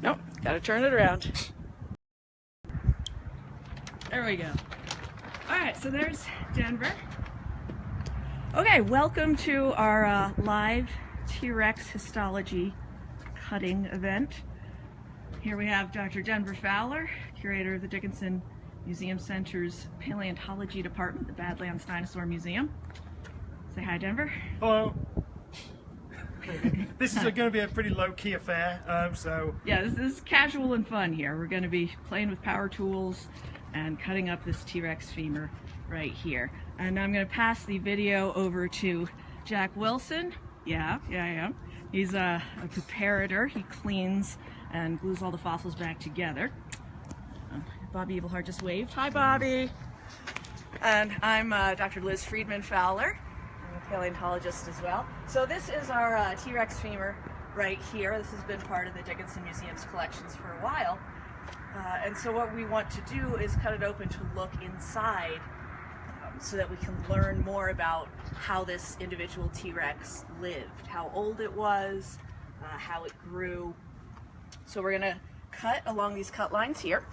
Nope, gotta turn it around. There we go. Alright, so there's Denver. Okay, welcome to our live T.rex histology cutting event. Here we have Dr. Denver Fowler, curator of the Dickinson Museum Center's Paleontology Department, the Badlands Dinosaur Museum. Say hi, Denver. Hello. This is going to be a pretty low-key affair, Yeah, this is casual and fun here. We're going to be playing with power tools and cutting up this T.rex femur right here. And I'm going to pass the video over to Jack Wilson. Yeah. He's a preparator. He cleans and glues all the fossils back together. Bobby Evilhart just waved. Hi, Bobby. And I'm Dr. Liz Friedman Fowler. I'm a paleontologist as well. So this is our T.rex femur right here. This has been part of the Dickinson Museum's collections for a while. And so what we want to do is cut it open to look inside so that we can learn more about how this individual T.rex lived, how old it was, how it grew. So we're going to cut along these cut lines here.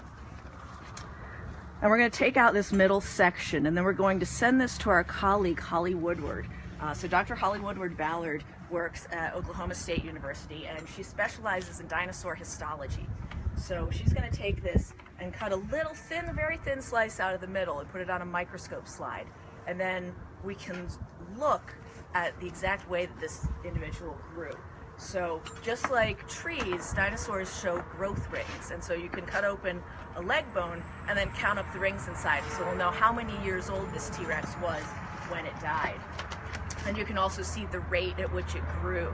And we're going to take out this middle section, and then we're going to send this to our colleague, Holly Woodward. So Dr. Holly Woodward Ballard works at Oklahoma State University, and she specializes in dinosaur histology. So she's going to take this and cut a little thin, very thin slice out of the middle and put it on a microscope slide. And then we can look at the exact way that this individual grew. So just like trees, dinosaurs show growth rings, and so you can cut open a leg bone and then count up the rings inside, so we'll know how many years old this T.rex was when it died. And you can also see the rate at which it grew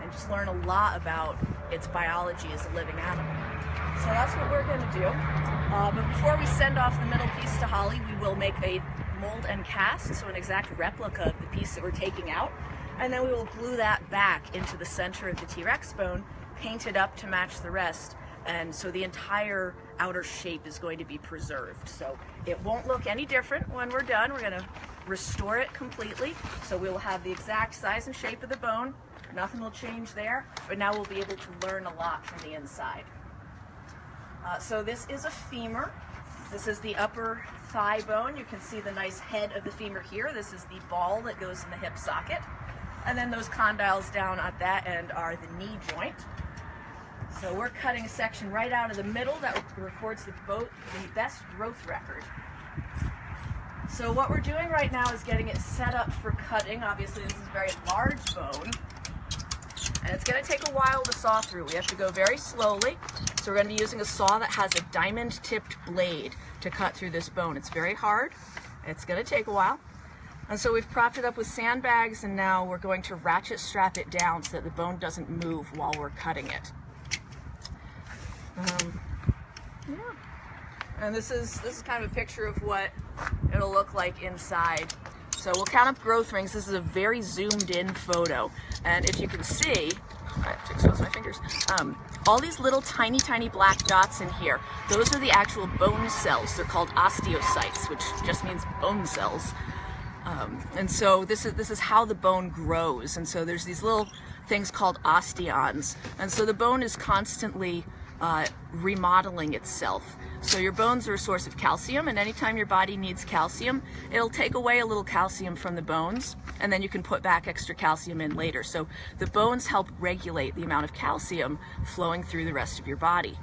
and just learn a lot about its biology as a living animal. So that's what we're going to do. But before we send off the middle piece to Holly, we will make a mold and cast, so an exact replica of the piece that we're taking out. And then we will glue that back into the center of the T.rex bone, paint it up to match the rest, and so the entire outer shape is going to be preserved. So it won't look any different when we're done. We're going to restore it completely, so we will have the exact size and shape of the bone. Nothing will change there, but now we'll be able to learn a lot from the inside. So this is a femur. This is the upper thigh bone. You can see the nice head of the femur here. This is the ball that goes in the hip socket. And then those condyles down at that end are the knee joint. So we're cutting a section right out of the middle that records the best growth record. So what we're doing right now is getting it set up for cutting. Obviously this is a very large bone, and it's going to take a while to saw through. We have to go very slowly. So we're going to be using a saw that has a diamond-tipped blade to cut through this bone. It's very hard. It's going to take a while. And so we've propped it up with sandbags, and now we're going to ratchet strap it down so that the bone doesn't move while we're cutting it. And this is kind of a picture of what it'll look like inside. So we'll count up growth rings. This is a very zoomed in photo. And if you can see, I have to expose my fingers, all these little tiny black dots in here, those are the actual bone cells. They're called osteocytes, which just means bone cells. And so this is how the bone grows. And so there's these little things called osteons. And so the bone is constantly remodeling itself. So your bones are a source of calcium, and anytime your body needs calcium, it'll take away a little calcium from the bones, and then you can put back extra calcium in later. So the bones help regulate the amount of calcium flowing through the rest of your body.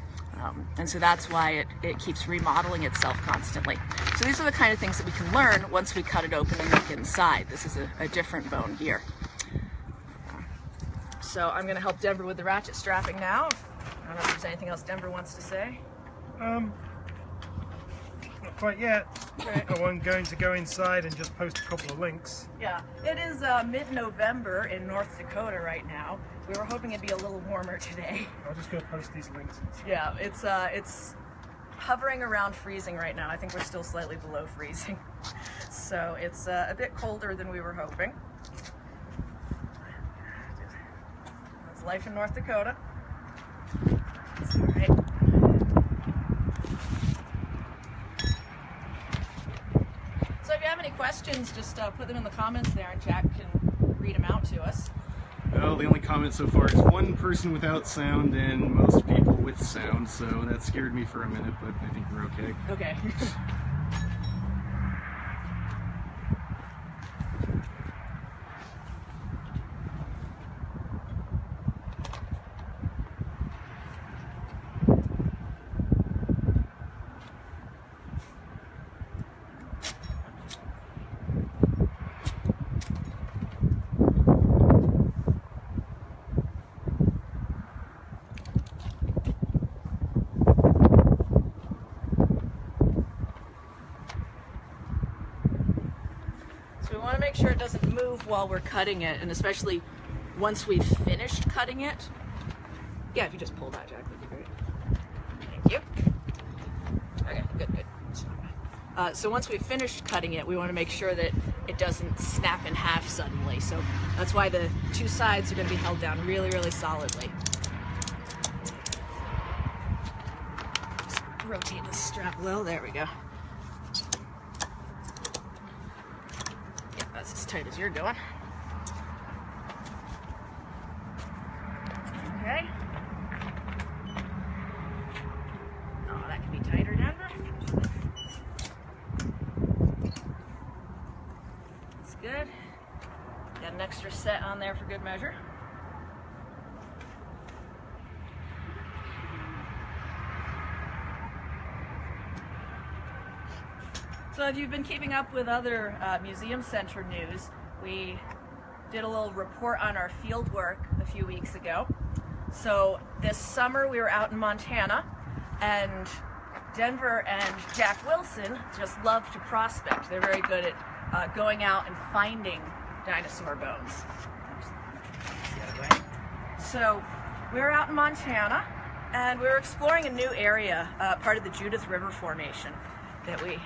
And so that's why it keeps remodeling itself constantly. So these are the kind of things that we can learn once we cut it open and look inside. This is a different bone here. So I'm going to help Denver with the ratchet strapping now. I don't know if there's anything else Denver wants to say. Not quite yet. Okay. I'm going to go inside and just post a couple of links. Yeah, it is mid-November in North Dakota right now. We were hoping it'd be a little warmer today. I'll just go post these links inside. Yeah, it's hovering around freezing right now. I think we're still slightly below freezing. So it's a bit colder than we were hoping. That's life in North Dakota. All right. So if you have any questions, just put them in the comments there, and Jack can read them out to us. Well, the only comment so far is one person without sound and most people with sound. around, so that scared me for a minute, but I think we're okay. Okay. We want to make sure it doesn't move while we're cutting it, and especially once we've finished cutting it. Yeah, if you just pull that, Jack, that'd be great. Thank you. Okay, good. So once we've finished cutting it, we want to make sure that it doesn't snap in half suddenly. So that's why the two sides are going to be held down really, really solidly. Just rotate the strap a little. There we go. That's as tight as you're going. Okay. Oh, that can be tighter, Denver. That's good. Got an extra set on there for good measure. So if you've been keeping up with other museum center news, we did a little report on our field work a few weeks ago. So this summer we were out in Montana, and Denver and Jack Wilson just love to prospect. They're very good at going out and finding dinosaur bones. So we were out in Montana, and we were exploring a new area, part of the Judith River Formation that we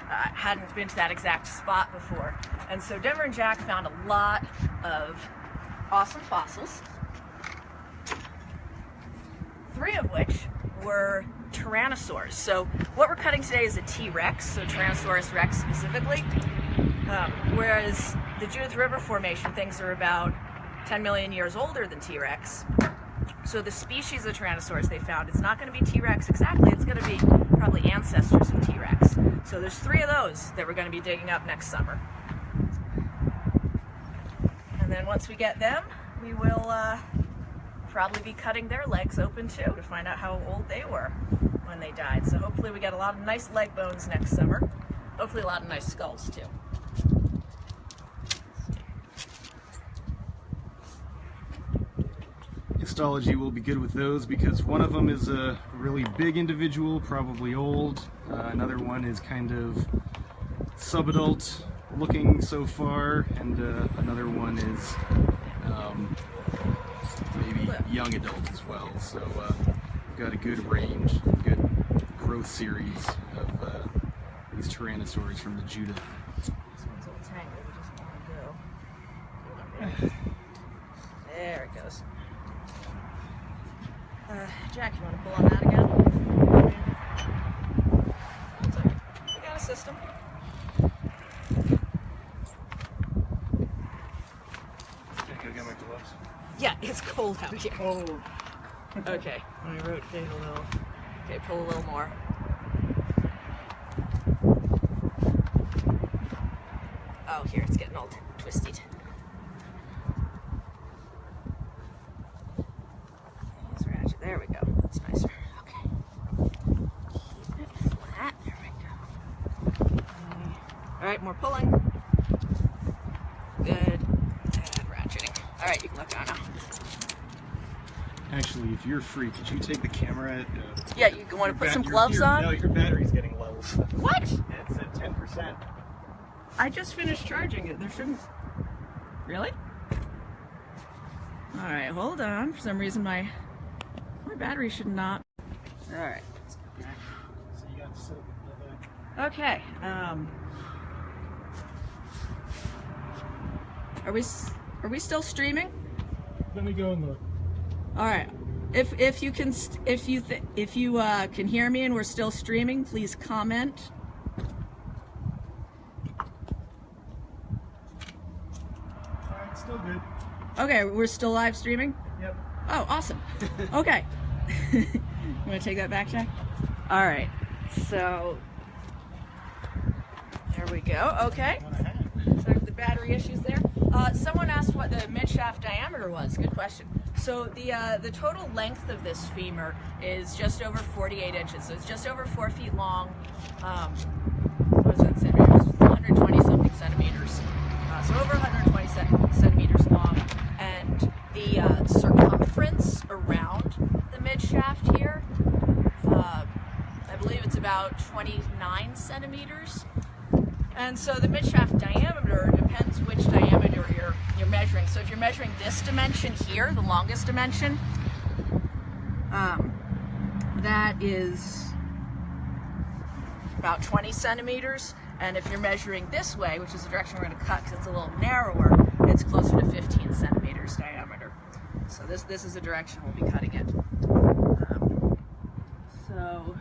hadn't been to that exact spot before. And so Denver and Jack found a lot of awesome fossils, 3 of which were Tyrannosaurs. So what we're cutting today is a T.rex, so Tyrannosaurus rex specifically, whereas the Judith River Formation, things are about 10 million years older than T.rex. So the species of Tyrannosaurus they found, it's not going to be T.rex exactly, it's going to be probably ancestors of T.rex. So there's 3 of those that we're going to be digging up next summer. And then once we get them, we will probably be cutting their legs open too to find out how old they were when they died. So hopefully we get a lot of nice leg bones next summer. Hopefully a lot of nice skulls too. Histology will be good with those because one of them is a really big individual, probably old. Another one is kind of subadult looking so far, and another one is maybe young adult as well. So we've got a good range, good growth series of these Tyrannosaurs from the Judith. This one's a little tangled, we just want to go. There it goes. Jack, you want to pull on that again? So, we got a system. Can I get my gloves? Yeah, it's cold out here. Cold. Okay, let me rotate a little. Okay, pull a little more. Oh, here, it's getting all twisted. There we go. That's nicer. Okay. Keep it flat. There we go. All right, more pulling. Good. And ratcheting. All right, you can let go now. Actually, if you're free, could you take the camera? Yeah, you want to put some gloves on? No, your battery's getting low. What? It's at 10%. I just finished charging it. There shouldn't. Really? All right, hold on. For some reason, my battery should not. All right. So you got to sit up. Okay. Are we still streaming? Let me go and look. All right. If you can hear me and we're still streaming, please comment. All right, still good. Okay, we're still live streaming? Yep. Oh, awesome. Okay. You want to take that back, Jack? All right. So there we go. Okay. So the battery issues there. Someone asked what the midshaft diameter was. Good question. So the total length of this femur is just over 48 inches. So it's just over 4 feet long. What is that centimeters? 120 something centimeters. So over 120 centimeters long. And the circumference around the midshaft here, I believe it's about 29 centimeters. And so the midshaft diameter depends which diameter you're measuring. So if you're measuring this dimension here, the longest dimension, that is about 20 centimeters. And if you're measuring this way, which is the direction we're going to cut because it's a little narrower, it's closer to 15 centimeters diameter. So this is the direction we'll be cutting it. So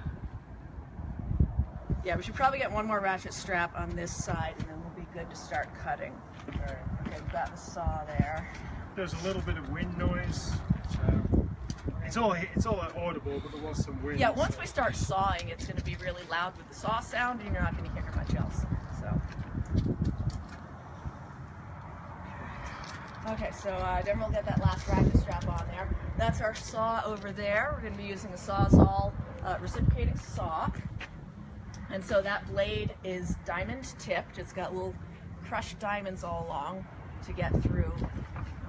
yeah, we should probably get one more ratchet strap on this side, and then we'll be good to start cutting. All right. Okay, we've got the saw there. There's a little bit of wind noise, so it's all audible, but there was some wind. Yeah, once we start sawing, it's going to be really loud with the saw sound, and you're not going to hear much else. So, okay, so then we'll get that last ratchet strap on there. That's our saw over there. We're going to be using a Sawzall reciprocating saw. And so that blade is diamond tipped. It's got little crushed diamonds all along to get through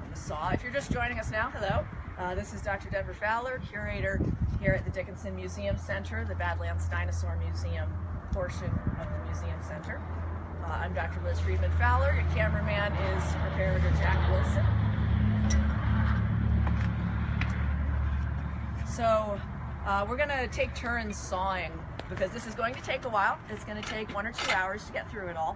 the saw. If you're just joining us now, hello. This is Dr. Denver Fowler, curator here at the Dickinson Museum Center, the Badlands Dinosaur Museum portion of the museum center. I'm Dr. Liz Friedman Fowler. Your cameraman is preparator Jack Wilson. So we're going to take turns sawing, because this is going to take a while. It's going to take 1 or 2 hours to get through it all.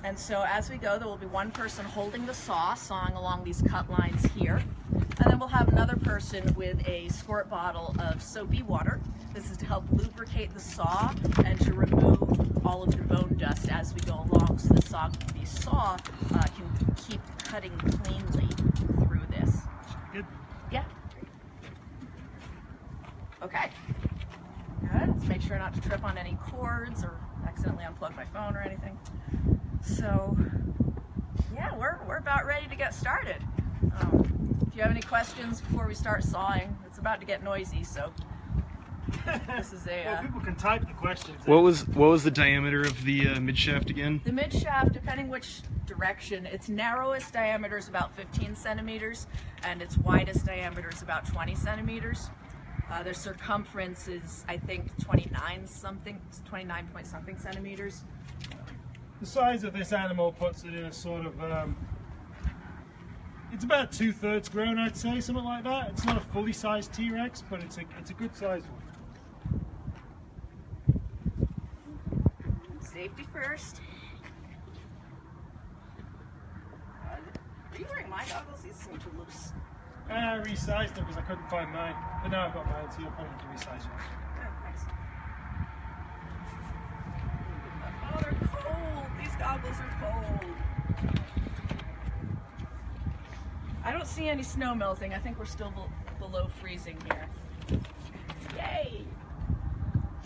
And so as we go, there will be one person holding the saw, sawing along these cut lines here. And then we'll have another person with a squirt bottle of soapy water. This is to help lubricate the saw and to remove all of the bone dust as we go along, so the saw can keep cutting cleanly through this. Good. Yeah. Okay. Good. Let's make sure not to trip on any cords or accidentally unplug my phone or anything. So, yeah, we're about ready to get started. If you have any questions before we start sawing, it's about to get noisy, so this is a... well, people can type the questions. What was the diameter of the midshaft again? The midshaft, depending which direction, its narrowest diameter is about 15 centimeters, and its widest diameter is about 20 centimeters. Their circumference is, I think, 29 point something centimeters. The size of this animal puts it in a sort of, it's about 2/3 grown, I'd say, something like that. It's not a fully sized T.rex, but it's a good sized one. Safety first. Are you wearing my goggles? These seem too loose. I resized them because I couldn't find mine, but now I've got mine, so you'll probably have to resize yours. Thanks. Oh, they're cold. These goggles are cold. I don't see any snow melting. I think we're still below freezing here. Yay!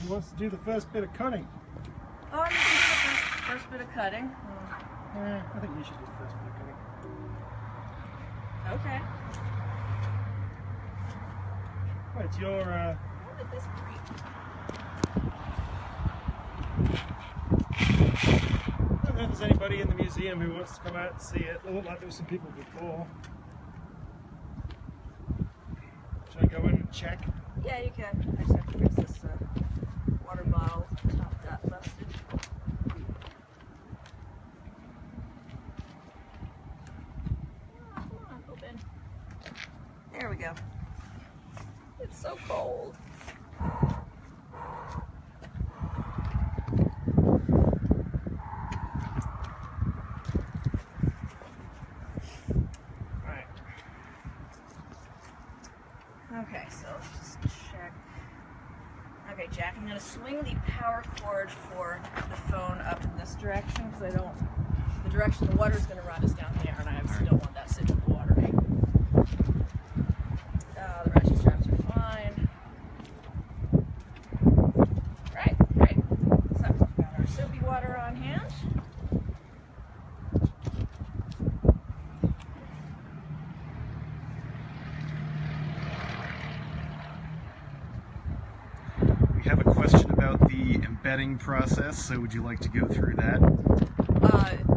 Who wants to do the first bit of cutting? Oh, I'm going to do the first bit of cutting. Yeah, I think you should do the first bit of cutting. Okay. Right, your What did this break? I don't know if there's anybody in the museum who wants to come out and see it. It looked like there were some people before. Should I go in and check? Yeah, you can. I just have to fix this water bottle. Top got busted. Oh, come on, open. There we go. It's so cold. Right. Okay, so let's just check. Okay, Jack, I'm going to swing the power cord for the phone up in this direction because the direction the water's going to run is down there, and I obviously don't want that sitting in the water. The ratchet straps are fine. have a question about the embedding process, so would you like to go through that?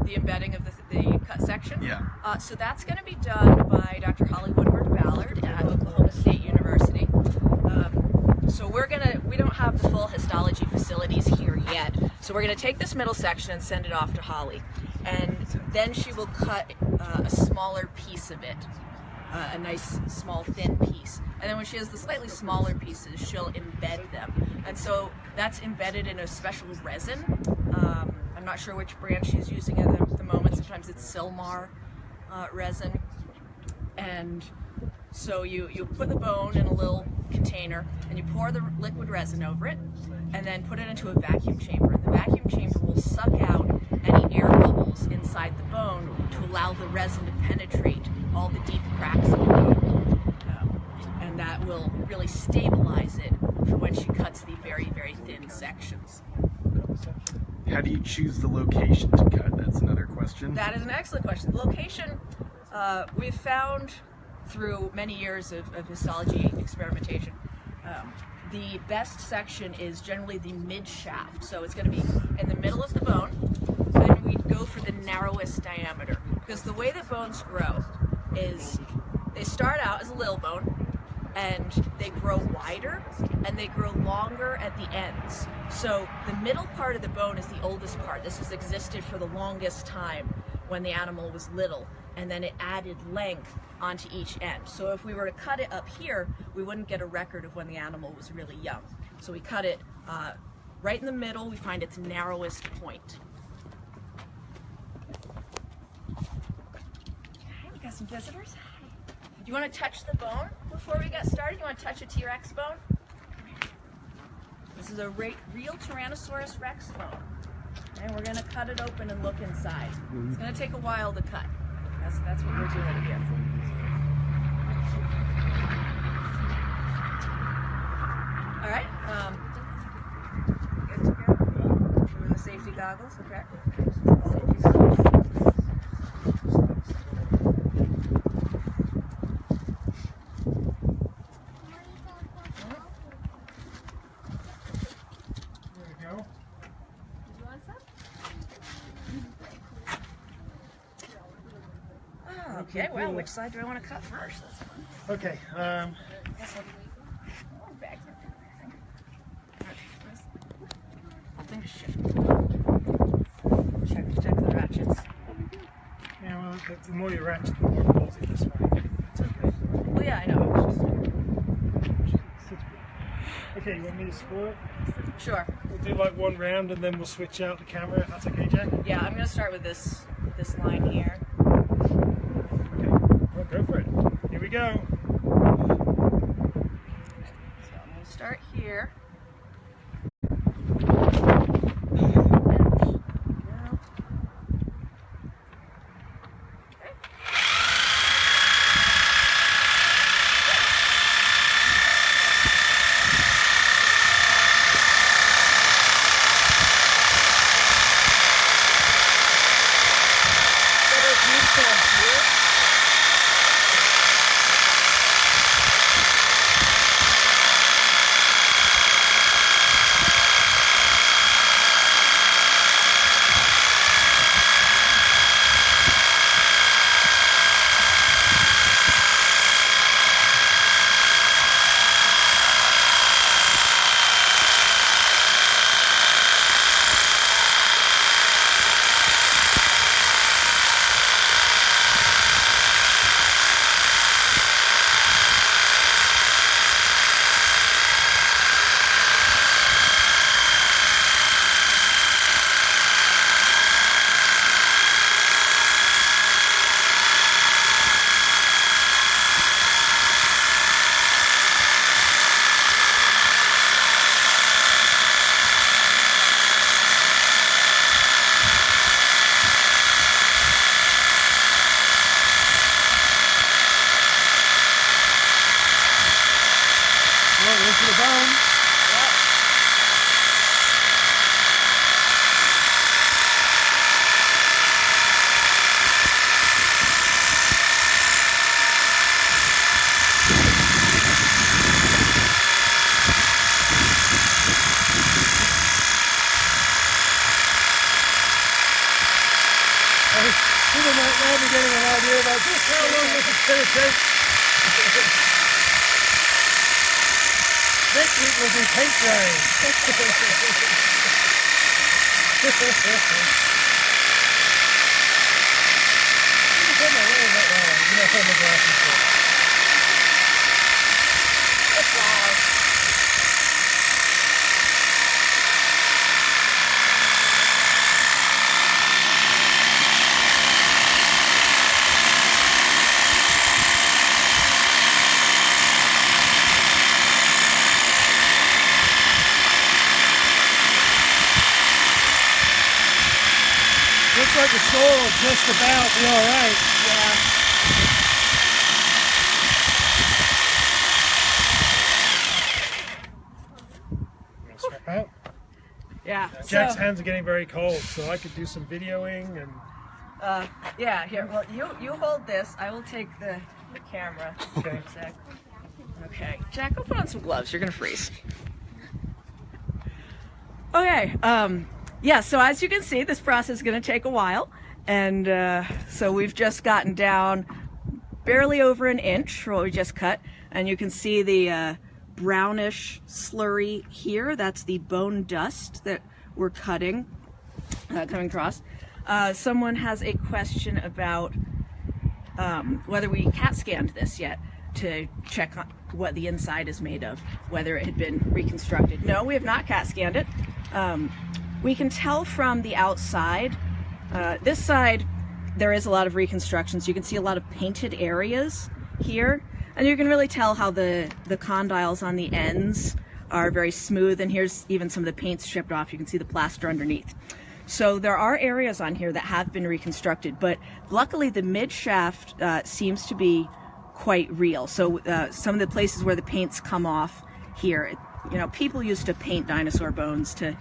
The embedding of the cut section? Yeah. So that's going to be done by Dr. Holly Woodward-Ballard at Oklahoma State University. So we don't have the full histology facilities here yet. So we're going to take this middle section and send it off to Holly. And then she will cut a smaller piece of it, a nice small thin piece. And then when she has the slightly smaller pieces, she'll embed them. And so that's embedded in a special resin. I'm not sure which brand she's using at the moment. Sometimes it's Silmar resin. And so you put the bone in a little container and you pour the liquid resin over it and then put it into a vacuum chamber. And the vacuum chamber will suck out any air bubbles inside the bone to allow the resin to penetrate all the deep cracks in the bone. And that will really stabilize it for when she cuts the very, very thin sections. How do you choose the location to cut? That's another question. That is an excellent question. The location we've found through many years of histology experimentation, the best section is generally the mid shaft. So it's going to be in the middle of the bone, and we go for the narrowest diameter. Because the way that bones grow is they start out as a little bone, and they grow wider, and they grow longer at the ends. So the middle part of the bone is the oldest part. This has existed for the longest time when the animal was little, and then it added length onto each end. So if we were to cut it up here, we wouldn't get a record of when the animal was really young. So we cut it right in the middle. We find its narrowest point. Okay, we got some visitors. You want to touch the bone before we get started? You want to touch a T.rex bone? This is a real Tyrannosaurus rex bone. And we're going to cut it open and look inside. It's going to take a while to cut. That's what we're doing here. All right. Good to go. Doing the safety goggles, okay? Safety goggles. Okay, well, which side do I want to cut first? Okay. Thing to shift. Check the ratchets. Yeah, well, the more you ratchet, the more it pulls it this way. It's okay. Well, yeah, I know. Okay, you want me to score it? Sure. We'll do like one round and then we'll switch out the camera. If that's okay, Jack? Yeah, I'm going to start with this line here. Well, go for it. Here we go. So I'm going to start here. Into the bone. Next week we'll do paint drying. Looks like the soil will just about be alright. Yeah. Swap out. Yeah. Jack's So, hands are getting very cold, so I could do some videoing and. yeah. Here. Well, you hold this. I will take the camera. Okay. For a sec. Okay. Jack, go put on some gloves. You're gonna freeze. Okay. Yeah. So as you can see, this process is gonna take a while, and so we've just gotten down barely over an inch for what we just cut, and you can see the brownish slurry here. That's the bone dust that we're cutting, coming across. Someone has a question about whether we CAT scanned this yet to check on what the inside is made of, whether it had been reconstructed. No, we have not CAT scanned it. We can tell from the outside. This side, there is a lot of reconstruction, so you can see a lot of painted areas here, and you can really tell how the condyles on the ends are very smooth, and here's even some of the paint stripped off. You can see the plaster underneath. So there are areas on here that have been reconstructed, but luckily the mid shaft seems to be quite real. So some of the places where the paints come off here, you know, people used to paint dinosaur bones to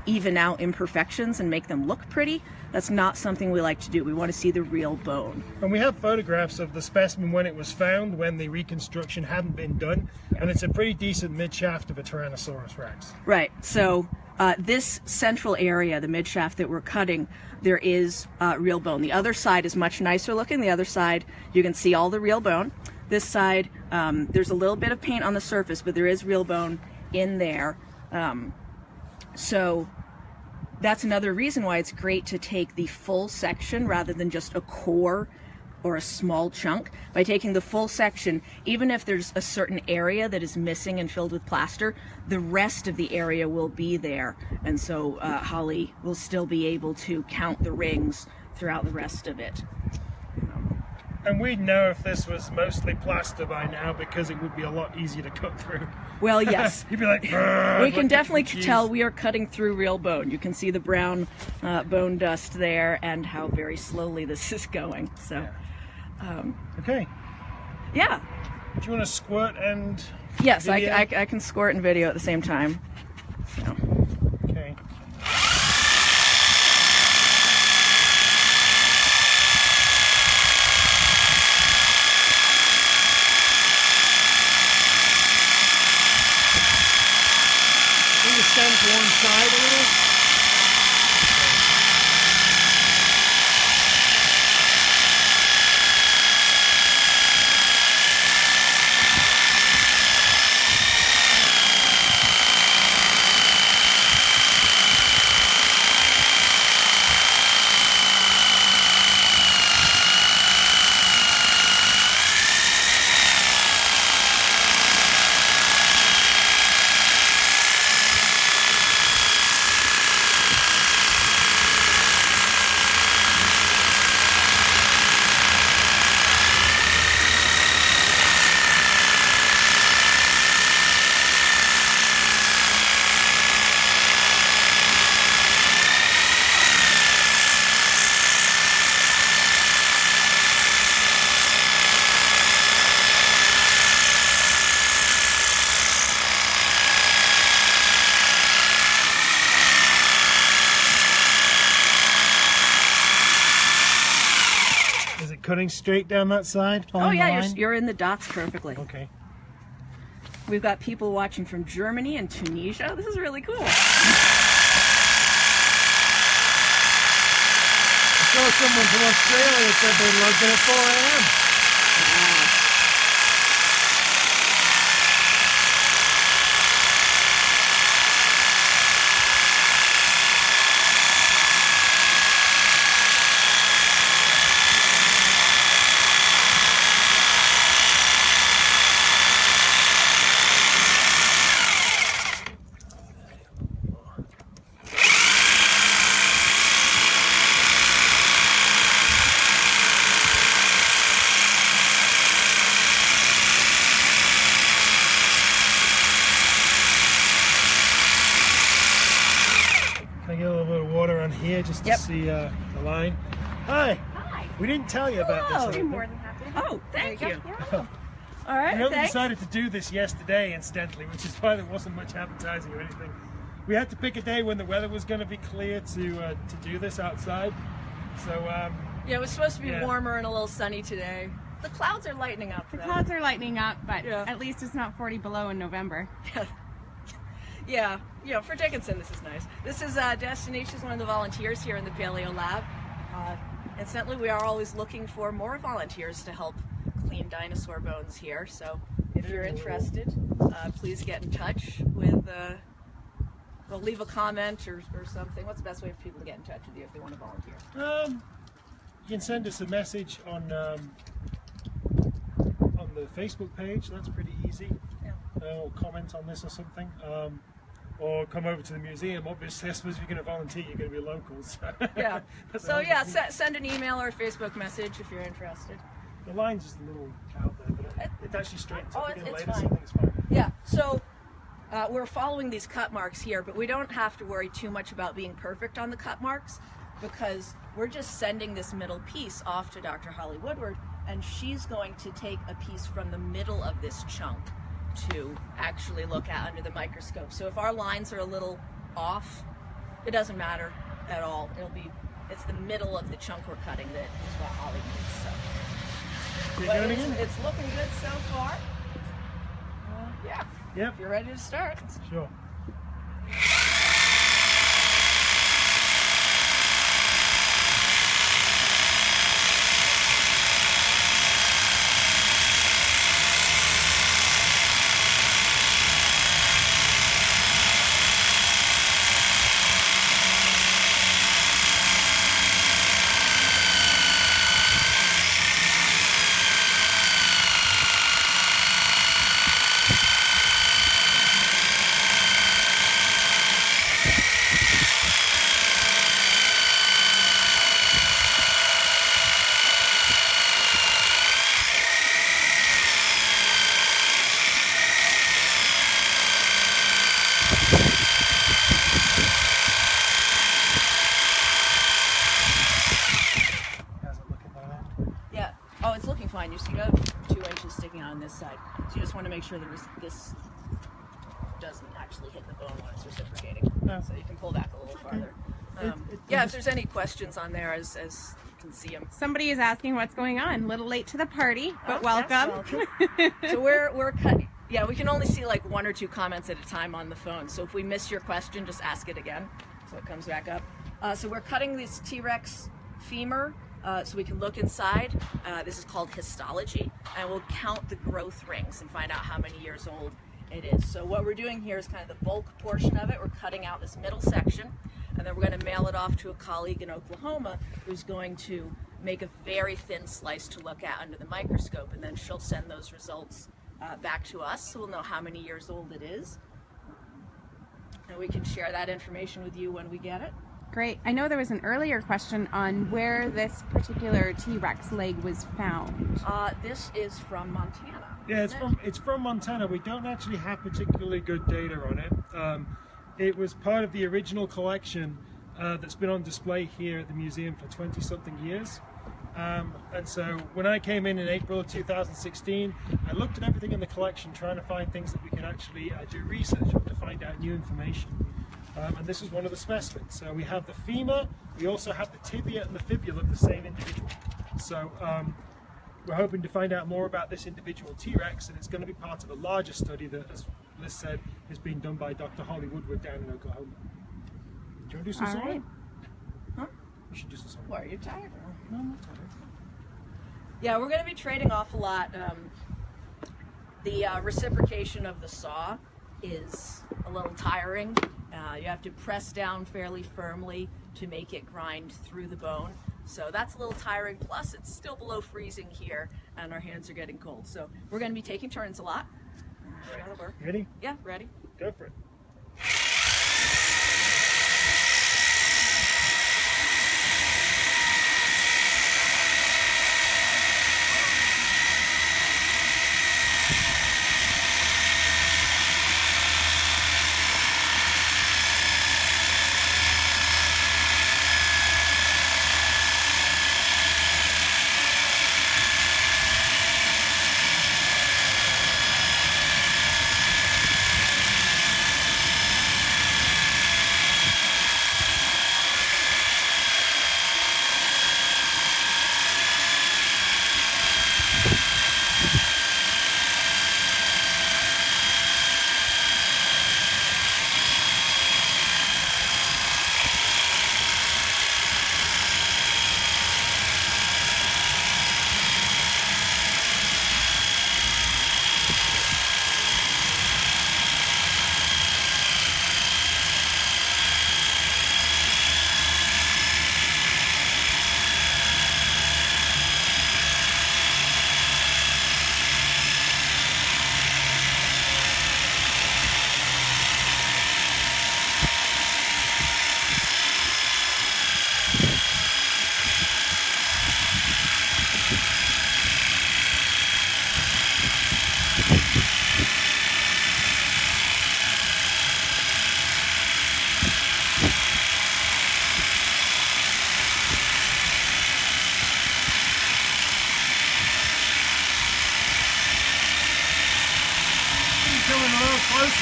even out imperfections and make them look pretty. That's not something we like to do. We want to see the real bone. And we have photographs of the specimen when it was found, when the reconstruction hadn't been done, and it's a pretty decent mid-shaft of a Tyrannosaurus Rex. Right. So this central area, the mid shaft that we're cutting, there is real bone. The other side is much nicer looking. The other side, you can see all the real bone. This side, there's a little bit of paint on the surface, but there is real bone in there. So that's another reason why it's great to take the full section rather than just a core or a small chunk. By taking the full section, even if there's a certain area that is missing and filled with plaster, the rest of the area will be there. And so Holly will still be able to count the rings throughout the rest of it. And we'd know if this was mostly plaster by now because it would be a lot easier to cut through. Well, yes. You'd be like, we can definitely tell we are cutting through real bone. You can see the brown bone dust there and how very slowly this is going. So, okay. Yeah. Do you want to squirt and Yes, video? I can squirt and video at the same time. So. Okay. Stand to one side a little. Cutting straight down that side? Oh yeah, you're in the dots perfectly. Okay. We've got people watching from Germany and Tunisia. This is really cool. I saw someone from Australia said they loved it at 4 a.m. here just to Yep. see the line. Hi. Hi. We didn't tell you about this. I I'd be don't more think. than happy to help. Oh, thank There you. go. You're welcome. All right, We only thanks. decided to do this yesterday, incidentally, which is why there wasn't much advertising or anything. We had to pick a day when the weather was going to be clear to do this outside. So Yeah, it was supposed to be Yeah. warmer and a little sunny today. The clouds are lightening up, The though. clouds are lightening up, but Yeah. at least it's not 40 below in November. Yeah, you know, for Dickinson, this is nice. This is Destiny. She's one of the volunteers here in the Paleo Lab. Incidentally, we are always looking for more volunteers to help clean dinosaur bones here. So if you're interested, please get in touch with, well, leave a comment or something. What's the best way for people to get in touch with you if they want to volunteer? you can send us a message on the Facebook page. That's pretty easy. Yeah. Or comment on this or something. Or come over to the museum. Obviously, I suppose if you're going to volunteer, you're going to be locals. Yeah. That's So all. yeah, send an email or a Facebook message if you're interested. The line's just a little out there, but it actually straightens Oh, up again it's later, fine. so I think it's fine. Yeah, so we're following these cut marks here, but we don't have to worry too much about being perfect on the cut marks because we're just sending this middle piece off to Dr. Holly Woodward, and she's going to take a piece from the middle of this chunk to actually look at under the microscope. So if our lines are a little off, it doesn't matter at all. It's the middle of the chunk we're cutting that is what Holly needs. So. You But going it's, again? it's looking good so far. Yeah. Yep. If you're ready to start. Sure. How's it looking by then? Yeah. Oh, it's looking fine. You see, you have 2 inches sticking out on this side. So you just want to make sure that this doesn't actually hit the bone when it's reciprocating. No. So you can pull back a little farther. It Yeah, if just- there's any questions on there, as you can see them. Somebody is asking what's going on. A little late to the party, but Oh, yes, welcome. So we're cutting. Yeah, we can only see like 1 or 2 comments at a time on the phone. So if we miss your question, just ask it again, so it comes back up. So we're cutting this T.rex femur, so we can look inside. This is called histology, and we'll count the growth rings and find out how many years old it is. So what we're doing here is kind of the bulk portion of it. We're cutting out this middle section, and then we're going to mail it off to a colleague in Oklahoma who's going to make a very thin slice to look at under the microscope, and then she'll send those results back to us, so we'll know how many years old it is. And we can share that information with you when we get it. Great. I know there was an earlier question on where this particular T-Rex leg was found. This is from Montana. Yeah, isn't it's from Montana. We don't actually have particularly good data on it. It was part of the original collection that's been on display here at the museum for 20-something years. And so when I came in April of 2016, I looked at everything in the collection trying to find things that we could actually do research on to find out new information. And this is one of the specimens. So we have the femur, we also have the tibia and the fibula of the same individual. So we're hoping to find out more about this individual T-Rex, and it's going to be part of a larger study that, as Liz said, is being done by Dr. Holly Woodward down in Oklahoma. Do you want to do some All sawing? right. Huh? We should do some sawing. What, are you tired? No, I'm not tired. Yeah, we're going to be trading off a lot. The reciprocation of the saw is a little tiring. You have to press down fairly firmly to make it grind through the bone. So that's a little tiring. Plus, it's still below freezing here, and our hands are getting cold. So we're going to be taking turns a lot. That'll work. Ready? Yeah, ready? Go for it.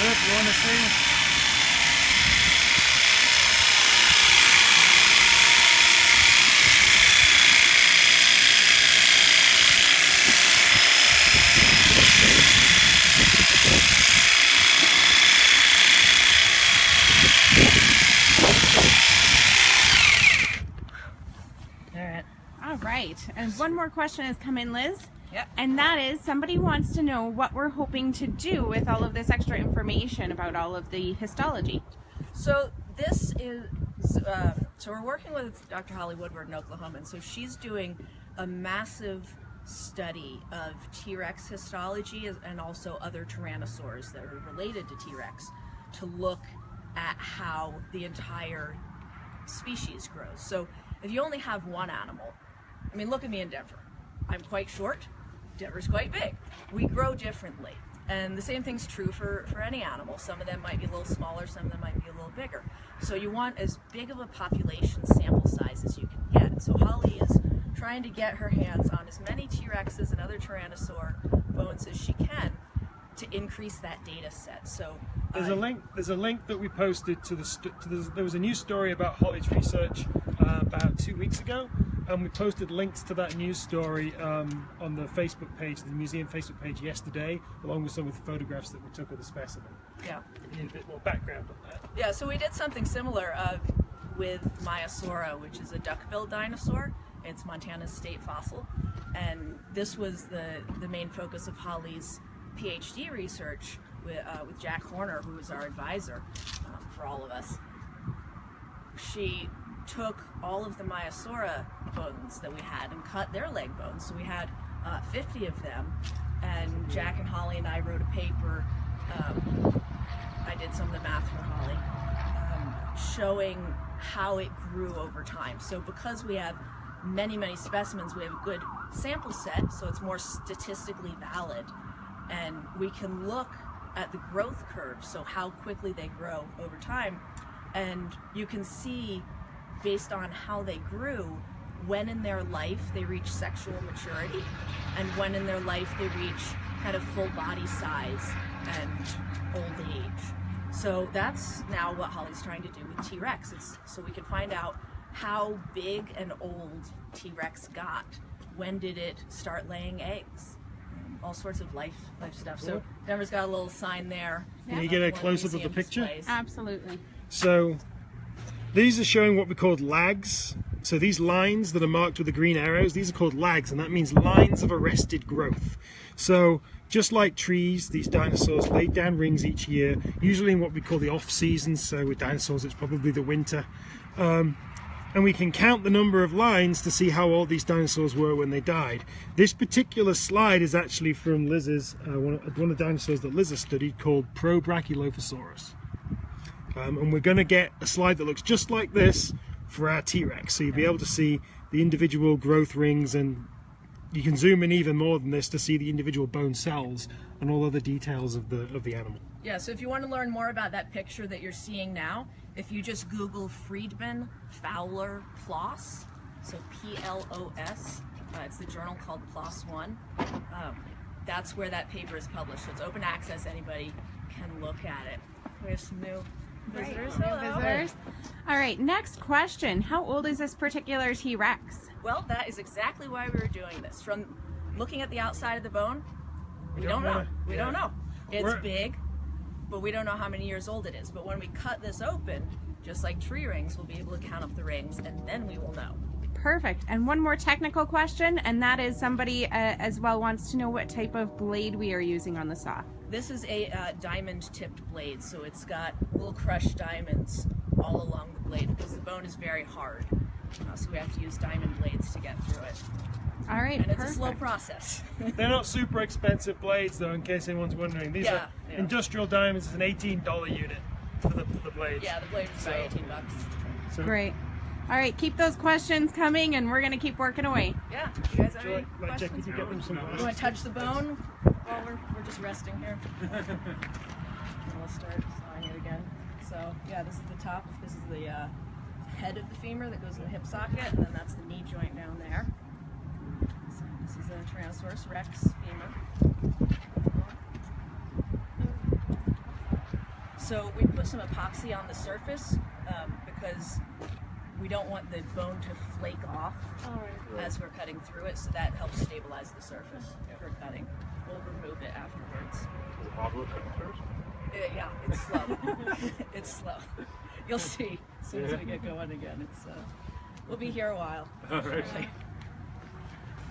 look, you want to see? All right. And one more question has come in, Liz. Yep. And that is, somebody wants to know what we're hoping to do with all of this extra information about all of the histology. So this is, so we're working with Dr. Holly Woodward in Oklahoma, and so she's doing a massive study of T.rex histology and also other tyrannosaurs that are related to T.rex to look at how the entire species grows. So if you only have one animal, I mean, look at me in Denver. I'm quite short, Denver's quite big. We grow differently. And the same thing's true for any animal. Some of them might be a little smaller, some of them might be a little bigger. So you want as big of a population sample size as you can get. And so Holly is trying to get her hands on as many T-Rexes and other Tyrannosaur bones as she can to increase that data set. So there's a link that we posted to there was a news story about Holly's research about 2 weeks ago, and we posted links to that news story on the Facebook page, the museum Facebook page yesterday, along with some of the photographs that we took of the specimen. Yeah. You need a bit more background on that. Yeah, so we did something similar with Maiasaura, which is a duck-billed dinosaur. It's Montana's state fossil, and this was the main focus of Holly's PhD research with Jack Horner, who was our advisor for all of us. She took all of the Maiasaura bones that we had and cut their leg bones. So we had 50 of them, and Jack and Holly and I wrote a paper. I did some of the math for Holly, showing how it grew over time. So because we have many specimens, we have a good sample set, so it's more statistically valid, and we can look at the growth curve, so how quickly they grow over time, and you can see based on how they grew when in their life they reach sexual maturity and when in their life they reach kind of full body size and old age. So that's now what Holly's trying to do with T-Rex, so we can find out how big and old T-Rex got. When did it start laying eggs? All sorts of life stuff. So Denver's got a little sign there. Can you get a close-up of the picture? Displays. Absolutely. So these are showing what we call lags. So these lines that are marked with the green arrows, these are called lags, and that means lines of arrested growth. So just like trees, these dinosaurs laid down rings each year, usually in what we call the off-season. So with dinosaurs, it's probably the winter. And we can count the number of lines to see how old these dinosaurs were when they died. This particular slide is actually from Liz's, one of the dinosaurs that Liz has studied, called Brachylophosaurus. And we're going to get a slide that looks just like this for our T-Rex. So you'll be able to see the individual growth rings, and you can zoom in even more than this to see the individual bone cells and all other details of the animal. Yeah, so if you want to learn more about that picture that you're seeing now, if you just Google Friedman Fowler PLOS, so P-L-O-S, it's the journal called PLOS One. That's where that paper is published. So it's open access, anybody can look at it. We have some new visitors. Hello. Visitors. All right, next question. How old is this particular T-Rex? Well, that is exactly why we were doing this. From looking at the outside of the bone, we don't know. We don't know. It's big, but we don't know how many years old it is. But when we cut this open, just like tree rings, we'll be able to count up the rings, and then we will know. Perfect. And one more technical question, and that is somebody as well wants to know what type of blade we are using on the saw. This is a diamond-tipped blade, so it's got little crushed diamonds all along the blade because the bone is very hard. So we have to use diamond blades to get through it. All right, and it's a slow process. They're not super expensive blades, though, in case anyone's wondering. These are industrial diamonds. It's an $18 unit for the blades. Yeah, the blades are $18. So, great. All right, keep those questions coming, and we're going to keep working away. Yeah, you guys have any questions? Jack, could you get them some? You want to touch the bone while we're just resting here? And we'll start sawing it again. So, yeah, this is the top. This is the head of the femur that goes in the hip socket, and then that's the knee joint down there. So this is a Tyrannosaurus Rex femur. So we put some epoxy on the surface because we don't want the bone to flake off as we're cutting through it, so that helps stabilize the surface for cutting. We'll remove it afterwards. Is it hard work cutting first? Yeah, it's slow. It's slow. You'll see as soon as we get going again. We'll be here a while. All right. Okay,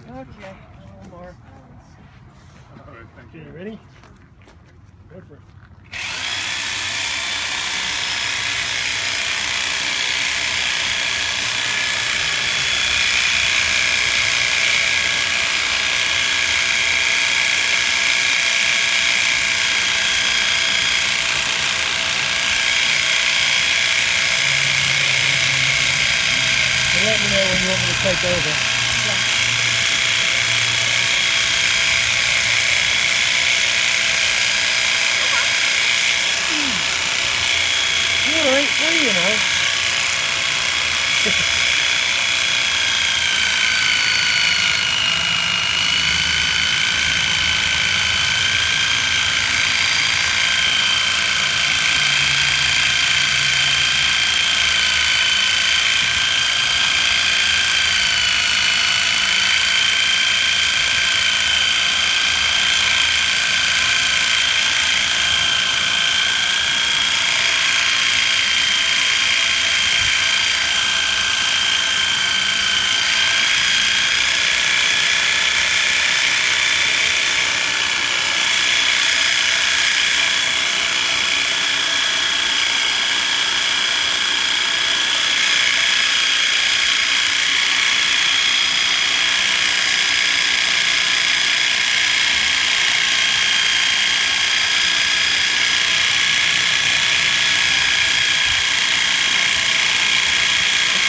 a little more. All right, thank Okay, you. you ready? Go for it. Let me know when you want me to take over. All right, well, you know.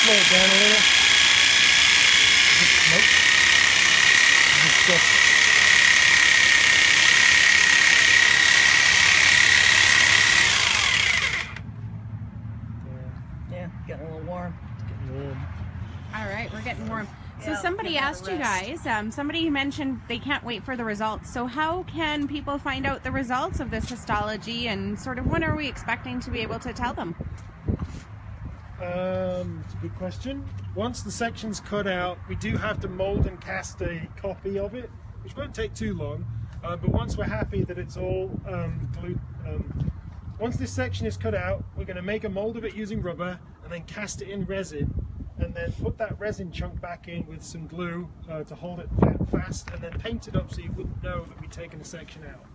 Slow it down a little. Nope. Just go. Yeah, getting a little warm. Getting warm. All right, we're getting warm. So Yeah, somebody give that a asked you rest. guys, somebody mentioned they can't wait for the results. So how can people find out the results of this histology, and sort of when are we expecting to be able to tell them? It's a good question. Once the section's cut out, we do have to mold and cast a copy of it, which won't take too long. But once we're happy that it's all glued, once this section is cut out, we're going to make a mold of it using rubber and then cast it in resin, and then put that resin chunk back in with some glue to hold it fast, and then paint it up so you wouldn't know that we've taken a section out.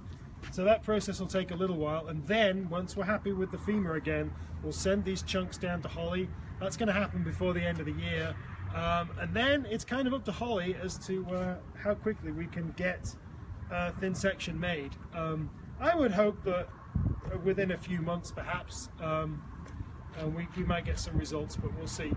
So that process will take a little while, and then once we're happy with the femur again, we'll send these chunks down to Holly. That's going to happen before the end of the year, and then it's kind of up to Holly as to how quickly we can get a thin section made. I would hope that within a few months perhaps, we might get some results, but we'll see.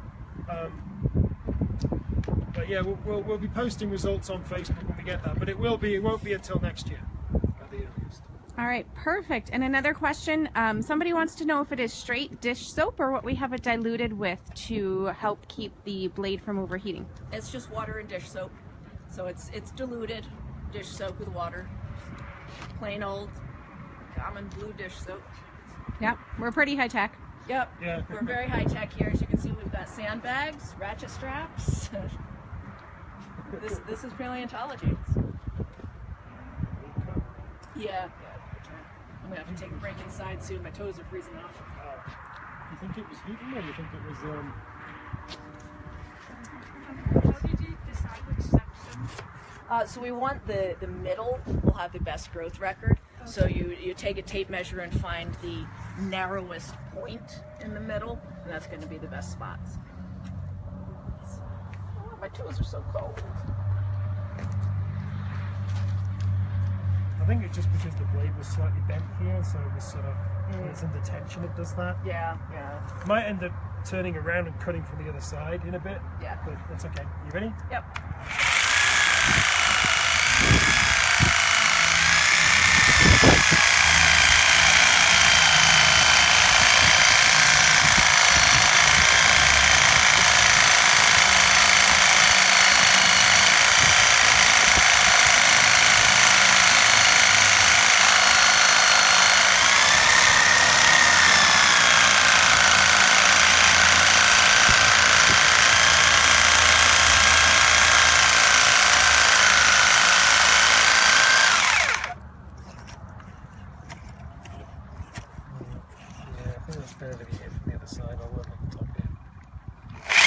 But yeah, we'll be posting results on Facebook when we get that, but it won't be until next year at the earliest. All right, perfect. And another question, somebody wants to know if it is straight dish soap or what we have it diluted with to help keep the blade from overheating. It's just water and dish soap. So it's diluted dish soap with water. Plain old common blue dish soap. Yep, we're pretty high tech. Yep. Yeah. We're very high tech here. As you can see, we've got sandbags, ratchet straps. This is paleontology. Yeah. I'm gonna have to take a break inside soon. My toes are freezing off. You think it was heating, or you think it was? How did you decide which section? So we want the middle will have the best growth record. So you take a tape measure and find the narrowest point in the middle, and that's going to be the best spots. Oh, my toes are so cold. I think it's just because the blade was slightly bent here, so it was sort of when it's under tension, it does that. Yeah. Might end up turning around and cutting from the other side in a bit. Yeah. But that's okay. You ready? Yep. better to be here from the other side. I'll work on the top here.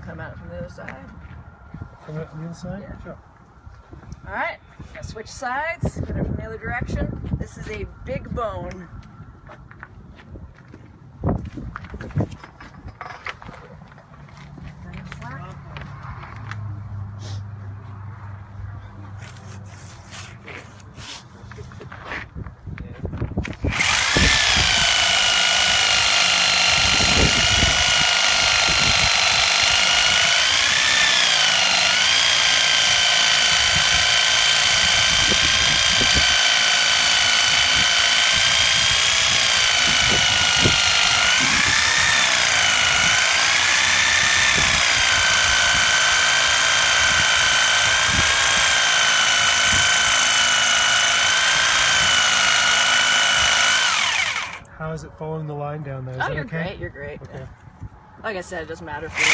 Come out from the other side. Come out from the other side? Yeah. Sure. All right, gonna switch sides, get it from the other direction. This is a big bone. How is it following the line down there? Is Oh, that you're okay? great, you're great. Okay. Like I said, it doesn't matter for you.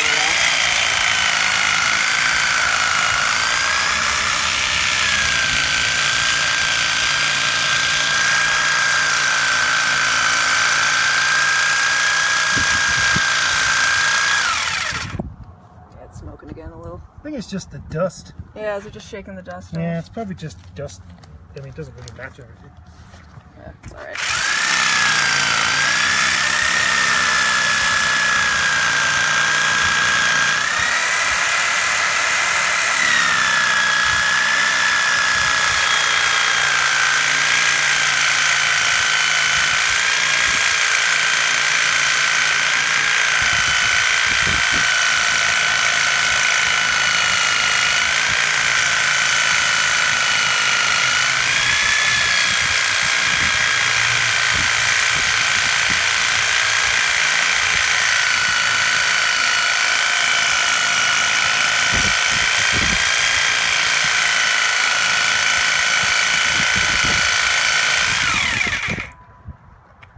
It's smoking again a little. I think it's just the dust. Yeah, is it just shaking the dust off? Yeah, it's probably just dust. I mean, it doesn't really matter. Yeah, it's alright.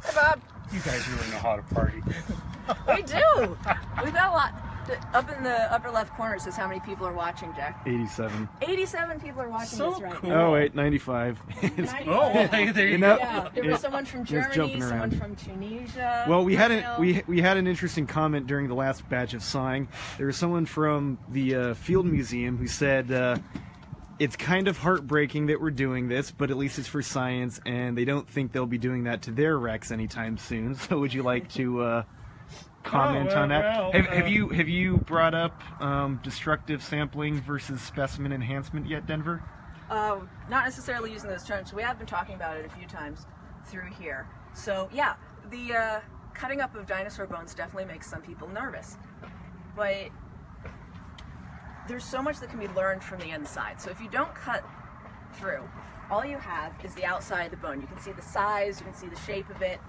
Hey, Bob. You guys really know how to party. We do. We've got a lot. Up in the upper left corner it says how many people are watching, Jack. 87. 87 people are watching So this right cool. now. Oh wait, 95. 95. Oh, well, there you know- go. Yeah, there was someone from Germany, jumping someone around. from Tunisia. Well, we had Brazil. we had an interesting comment during the last batch of sawing. There was someone from the Field Museum who said it's kind of heartbreaking that we're doing this, but at least it's for science, and they don't think they'll be doing that to their Rex anytime soon. So, would you like to comment Oh, on that? well, have you brought up destructive sampling versus specimen enhancement yet, Denver? Not necessarily using those terms. We have been talking about it a few times through here. So yeah, the cutting up of dinosaur bones definitely makes some people nervous. But there's so much that can be learned from the inside. So if you don't cut through, all you have is the outside of the bone. You can see the size, you can see the shape of it,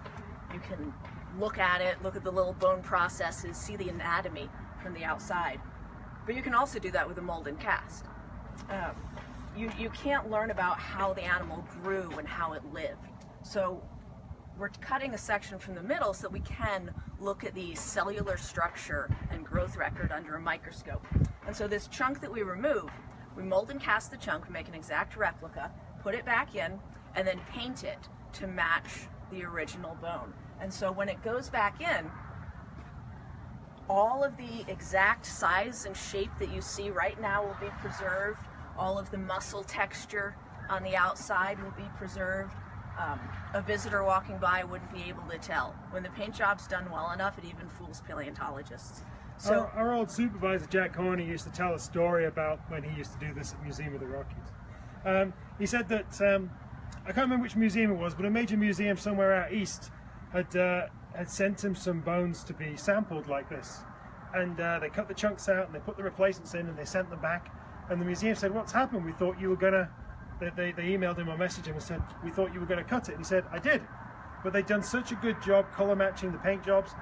you can look at it, look at the little bone processes, see the anatomy from the outside. But you can also do that with a mold and cast. You can't learn about how the animal grew and how it lived. So we're cutting a section from the middle so that we can look at the cellular structure and growth record under a microscope. And so this chunk that we remove, we mold and cast the chunk, make an exact replica, put it back in, and then paint it to match the original bone. And so when it goes back in, all of the exact size and shape that you see right now will be preserved. All of the muscle texture on the outside will be preserved. A visitor walking by wouldn't be able to tell. When the paint job's done well enough, it even fools paleontologists. So Our old supervisor, Jack Horney, used to tell a story about when he used to do this at Museum of the Rockies. He said that, I can't remember which museum it was, but a major museum somewhere out east had sent him some bones to be sampled like this. And they cut the chunks out and they put the replacements in and they sent them back. And the museum said, "What's happened? We thought you were gonna..." They emailed him or messaged him and said, "We thought you were gonna cut it." And he said, "I did." But they'd done such a good job color matching the paint jobs,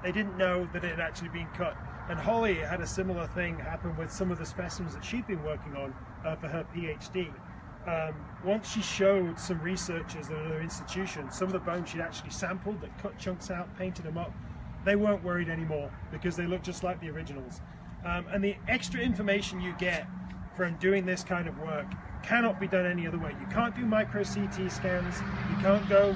They didn't know that it had actually been cut. And Holly had a similar thing happen with some of the specimens that she'd been working on for her PhD. Once she showed some researchers at another institution some of the bones she'd actually sampled that cut chunks out, painted them up, they weren't worried anymore because they look just like the originals. And the extra information you get from doing this kind of work cannot be done any other way. You can't do micro CT scans, you can't go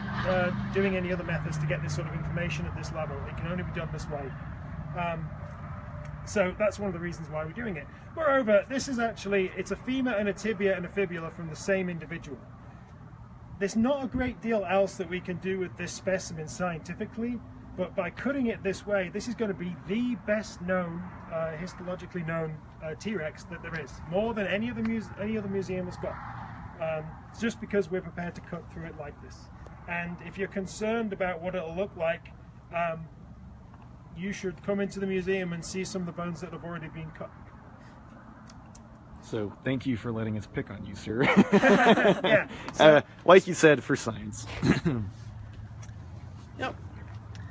doing any other methods to get this sort of information at this level. It can only be done this way. So that's one of the reasons why we're doing it. Moreover, this is actually, it's a femur and a tibia and a fibula from the same individual. There's not a great deal else that we can do with this specimen scientifically, but by cutting it this way, this is going to be the best known, histologically known T.rex that there is, more than any other museum has got. Just because we're prepared to cut through it like this. And if you're concerned about what it'll look like, you should come into the museum and see some of the bones that have already been cut. So thank you for letting us pick on you, sir. Yeah. So, like you said, for science. Yep.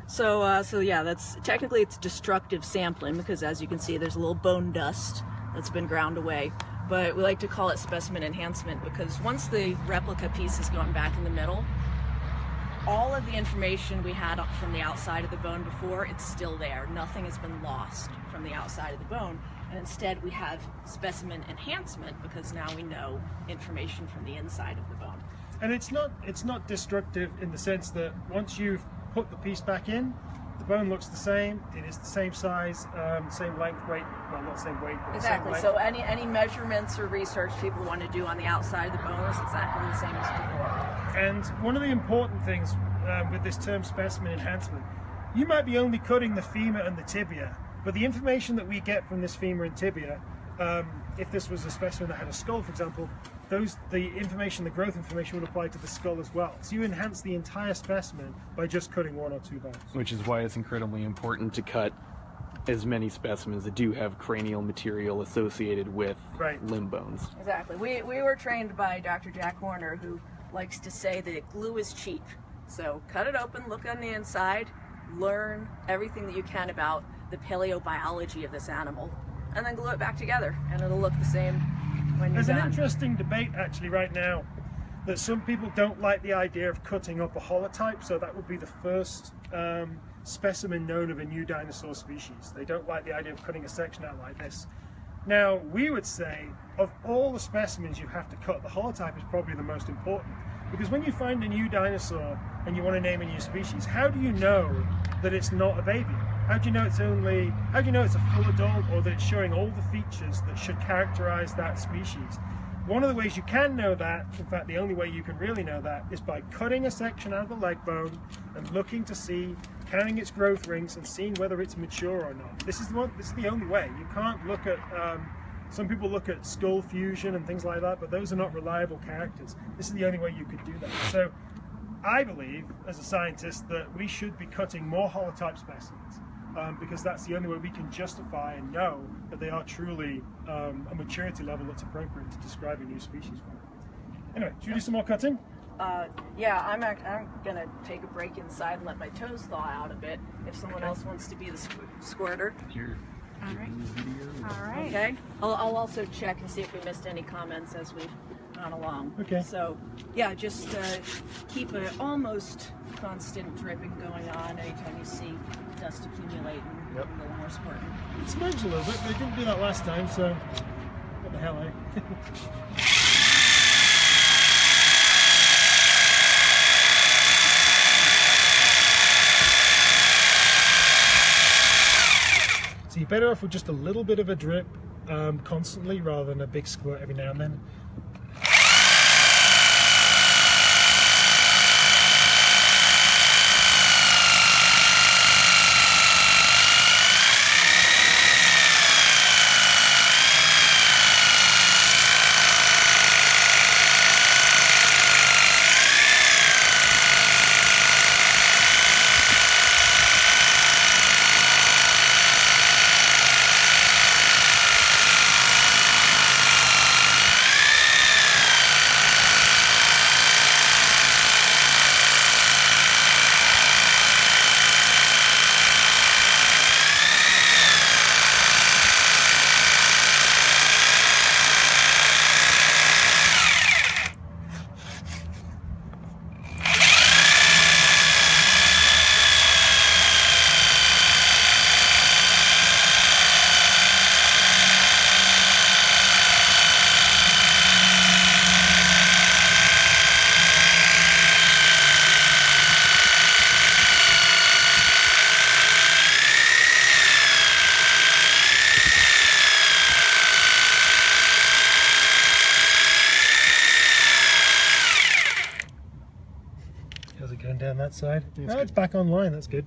So yeah, that's technically it's destructive sampling because as you can see, there's a little bone dust that's been ground away. But we like to call it specimen enhancement because once the replica piece is going back in the middle, all of the information we had from the outside of the bone before, it's still there. Nothing has been lost from the outside of the bone. And instead we have specimen enhancement because now we know information from the inside of the bone. and it's not destructive in the sense that once you've put the piece back in, the bone looks the same. It is the same size, same length, weight. Well, not same weight, but Exactly. Same So length. any measurements or research people want to do on the outside of the bone is exactly the same as before. And one of the important things with this term specimen enhancement, you might be only cutting the femur and the tibia, but the information that we get from this femur and tibia, if this was a specimen that had a skull, for example, the growth information would apply to the skull as well. So you enhance the entire specimen by just cutting one or two bones. Which is why it's incredibly important to cut as many specimens that do have cranial material associated with limb bones. Exactly. We were trained by Dr. Jack Horner, who likes to say that glue is cheap. So cut it open, look on the inside, learn everything that you can about the paleobiology of this animal, and then glue it back together, and it'll look the same when you're There's done. an interesting debate actually right now that some people don't like the idea of cutting up a holotype, so that would be the first specimen known of a new dinosaur species. They don't like the idea of cutting a section out like this. Now, we would say, of all the specimens you have to cut, the holotype is probably the most important. Because when you find a new dinosaur and you want to name a new species, how do you know that it's not a baby? How do you know it's a full adult, or that it's showing all the features that should characterize that species? One of the ways you can know that, in fact the only way you can really know that, is by cutting a section out of the leg bone and looking to see, counting its growth rings and seeing whether it's mature or not. This is the only way. You can't look at, some people look at skull fusion and things like that, but those are not reliable characters. This is the only way you could do that. So I believe, as a scientist, that we should be cutting more holotype specimens. Because that's the only way we can justify and know that they are truly a maturity level that's appropriate to describe a new species. Anyway, should we do some more cutting? Yeah, I'm gonna take a break inside and let my toes thaw out a bit. If someone else wants to be the squirter. Here. All right. All right. Okay. I'll also check and see if we missed any comments as we've gone along. Okay. So yeah, just keep an almost constant dripping going on anytime you see dust accumulating. Yep. A little more squirting. It smudged a little bit, but they didn't do that last time, so what the hell, eh? So you're better off with just a little bit of a drip constantly rather than a big squirt every now and then. and down that side. That's Oh, good. it's back online, that's good.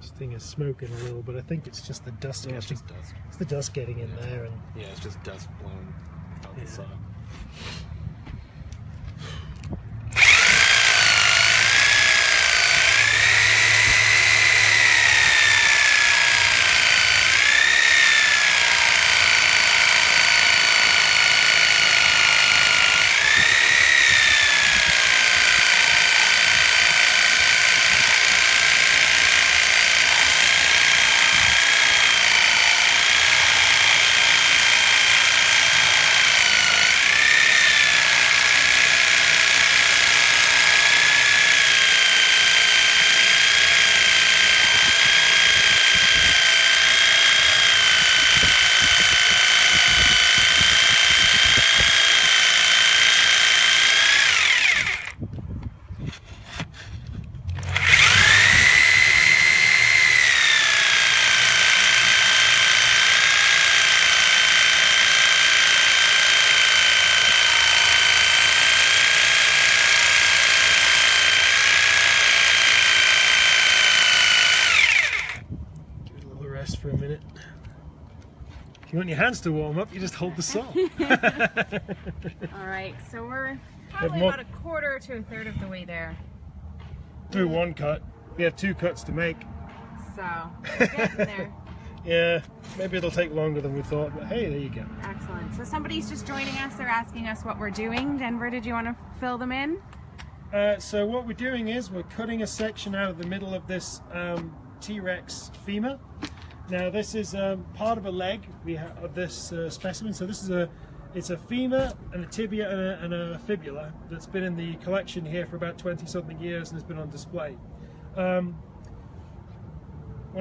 This thing is smoking a little, but I think it's just the dust. Yeah, it's just dust. It's the dust getting in there, and Yeah, it's just dust blown out the side. For a minute. If you want your hands to warm up, you just hold the saw. All right, so we're probably more- about a quarter to a third of the way there. Through one cut. We have 2 cuts to make. So we're getting there. Yeah, maybe it'll take longer than we thought, but hey, there you go. Excellent. So somebody's just joining us. They're asking us what we're doing. Denver, did you want to fill them in? So what we're doing is we're cutting a section out of the middle of this T.rex femur. Now this is part of a leg of this specimen. So this is it's a femur and a tibia and a fibula that's been in the collection here for about 20-something years and has been on display. When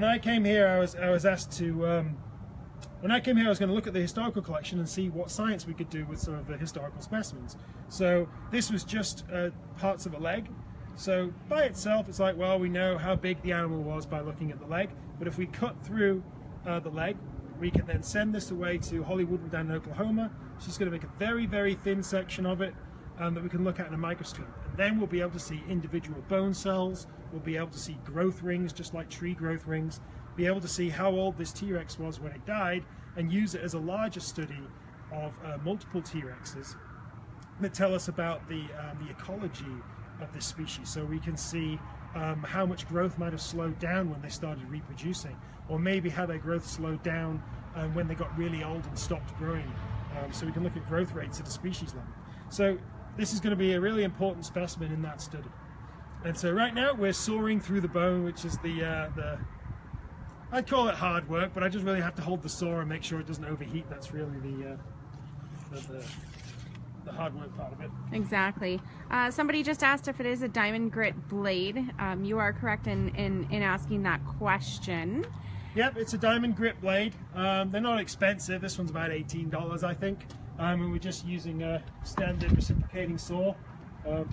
I came here, I was asked to. When I came here, I was going to look at the historical collection and see what science we could do with some of the historical specimens. So this was just parts of a leg. So by itself, it's like, well, we know how big the animal was by looking at the leg. But if we cut through the leg, we can then send this away to Holly Woodward down in Oklahoma. She's going to make a very, very thin section of it that we can look at in a microscope. And then we'll be able to see individual bone cells. We'll be able to see growth rings, just like tree growth rings. Be able to see how old this T-Rex was when it died, and use it as a larger study of multiple T-Rexes that tell us about the ecology of this species. So we can see how much growth might have slowed down when they started reproducing, or maybe how their growth slowed down when they got really old and stopped growing. So we can look at growth rates at a species level. So this is going to be a really important specimen in that study. And so right now we're sawing through the bone, which is the I'd call it hard work, but I just really have to hold the saw and make sure it doesn't overheat. That's really the hard work part of it. Exactly. Somebody just asked if it is a diamond grit blade. You are correct in asking that question. Yep, it's a diamond grit blade. They're not expensive. This one's about $18, I think. And we're just using a standard reciprocating saw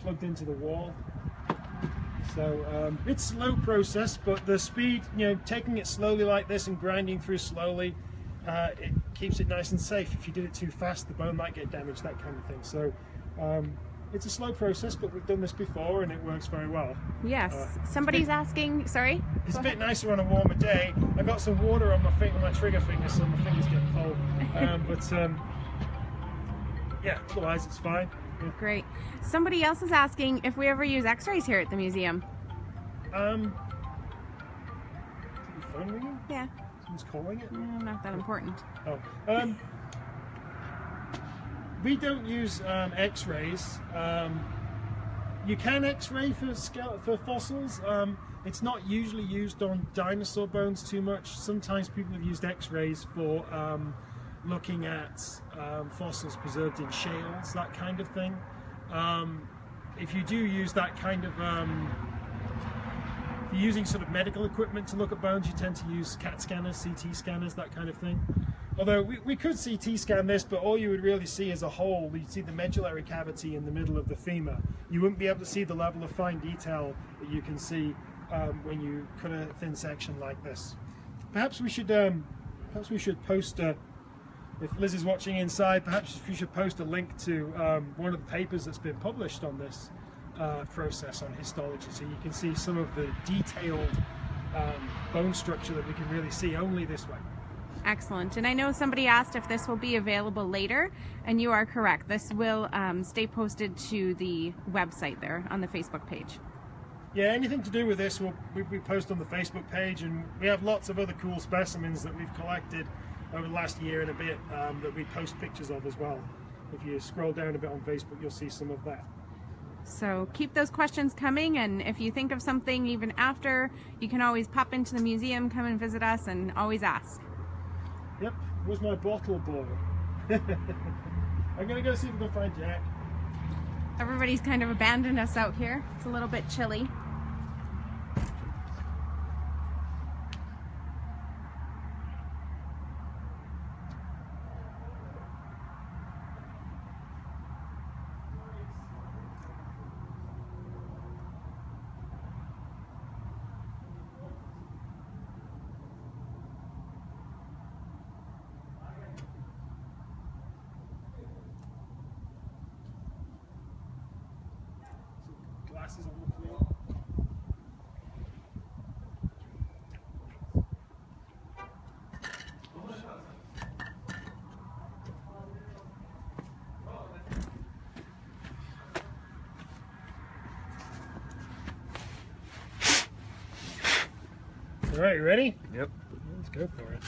plugged into the wall. So it's slow process, but the speed, taking it slowly like this and grinding through slowly, it keeps it nice and safe. If you did it too fast, the bone might get damaged, that kind of thing. So it's a slow process, but we've done this before and it works very well. Yes. Somebody's asking, sorry? It's a bit nicer on a warmer day. I got some water on my trigger finger, so my fingers get cold. Yeah, otherwise it's fine. Yeah. Great. Somebody else is asking if we ever use x-rays here at the museum. Is your phone ringing? Yeah. Someone's calling it? No, not that important. Oh. We don't use x-rays. You can x-ray for fossils. It's not usually used on dinosaur bones too much. Sometimes people have used x-rays for looking at fossils preserved in shales, that kind of thing. If you do use that kind of, if you're using sort of medical equipment to look at bones, you tend to use CAT scanners, CT scanners, that kind of thing. Although we could CT scan this, but all you would really see is a hole. You'd see the medullary cavity in the middle of the femur. You wouldn't be able to see the level of fine detail that you can see when you cut a thin section like this. Perhaps we should post if Liz is watching inside, perhaps we should post a link to one of the papers that's been published on this process on histology, so you can see some of the detailed bone structure that we can really see only this way. Excellent. And I know somebody asked if this will be available later, and you are correct. This will stay posted to the website there on the Facebook page. Yeah, anything to do with this we post on the Facebook page, and we have lots of other cool specimens that we've collected over the last year and a bit that we post pictures of as well. If you scroll down a bit on Facebook, you'll see some of that. So keep those questions coming, and if you think of something even after, you can always pop into the museum, come and visit us, and always ask. Yep, where's my bottle boy? I'm gonna go see if we can find Jack. Everybody's kind of abandoned us out here. It's a little bit chilly. Glasses on the floor. All right, you ready? Yep. Let's go for it.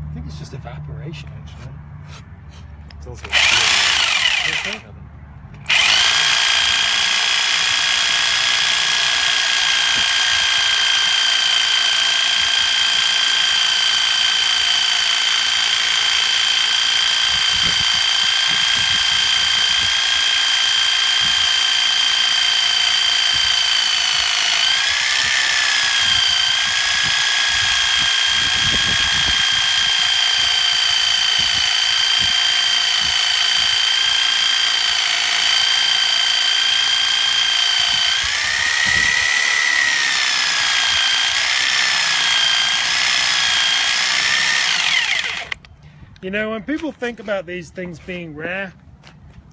I think it's just evaporation, actually. It's also You know, when people think about these things being rare,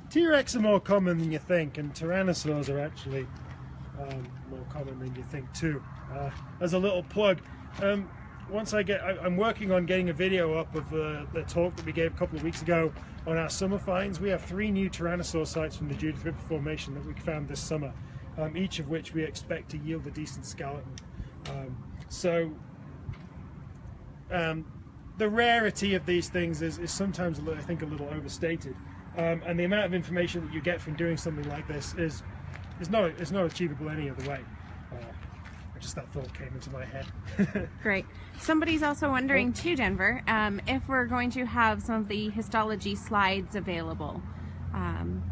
T.rex are more common than you think, and Tyrannosaurs are actually more common than you think too. As a little plug, once I'm working on getting a video up of the talk that we gave a couple of weeks ago on our summer finds. We have 3 new Tyrannosaur sites from the Judith River Formation that we found this summer, each of which we expect to yield a decent skeleton. The rarity of these things is sometimes, I think, a little overstated, and the amount of information that you get from doing something like this is not achievable any other way. Just that thought came into my head. Great. Somebody's also wondering too, Denver, if we're going to have some of the histology slides available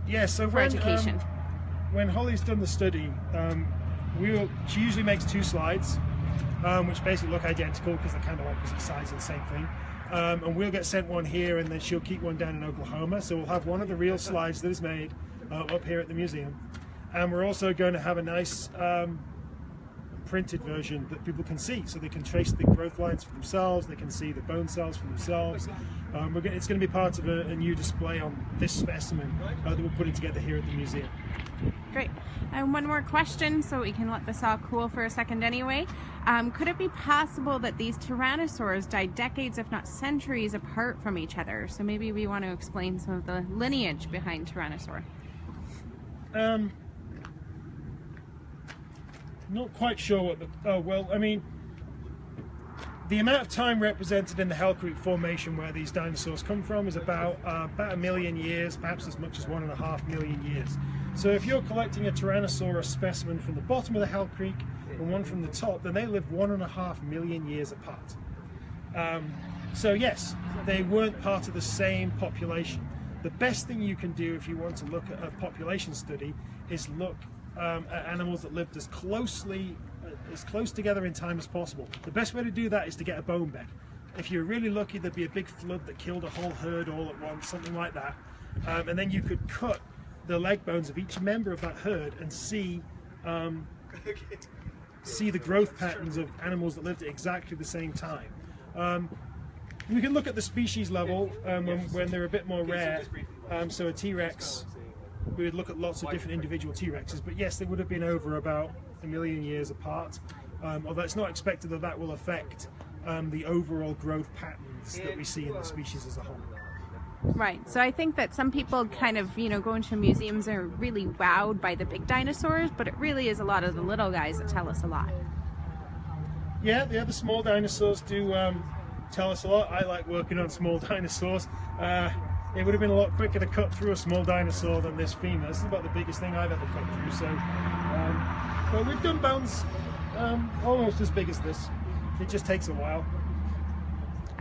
Yeah, so for education. When Holly's done the study, she usually makes 2 slides, which basically look identical because they're kind of opposite sides of the same thing. And we'll get sent one here, and then she'll keep one down in Oklahoma. So we'll have one of the real slides that is made up here at the museum. And we're also going to have a nice printed version that people can see, so they can trace the growth lines for themselves, they can see the bone cells for themselves. It's going to be part of a new display on this specimen that we're putting together here at the museum. Great. And one more question, so we can let this all cool for a second anyway. Could it be possible that these tyrannosaurs died decades, if not centuries, apart from each other? So maybe we want to explain some of the lineage behind Tyrannosaur. Not quite sure what the... Oh, well, I mean, the amount of time represented in the Hell Creek Formation where these dinosaurs come from is about a million years, perhaps as much as 1.5 million years. So if you're collecting a Tyrannosaurus specimen from the bottom of the Hell Creek and one from the top, then they live 1.5 million years apart. So yes, they weren't part of the same population. The best thing you can do if you want to look at a population study is look at animals that lived as close together in time as possible. The best way to do that is to get a bone bed. If you're really lucky, there'd be a big flood that killed a whole herd all at once, something like that, and then you could cut the leg bones of each member of that herd and see the growth patterns of animals that lived at exactly the same time. We can look at the species level when they're a bit more rare. So a T.rex, we would look at lots of different individual T.rexes, but yes, they would have been over about 1 million years apart, although it's not expected that will affect the overall growth patterns that we see in the species as a whole. Right. So I think that some people kind of, go into museums and are really wowed by the big dinosaurs, but it really is a lot of the little guys that tell us a lot. Yeah, the other small dinosaurs do tell us a lot. I like working on small dinosaurs. It would have been a lot quicker to cut through a small dinosaur than this femur. This is about the biggest thing I've ever cut through. So, but we've done bones almost as big as this. It just takes a while.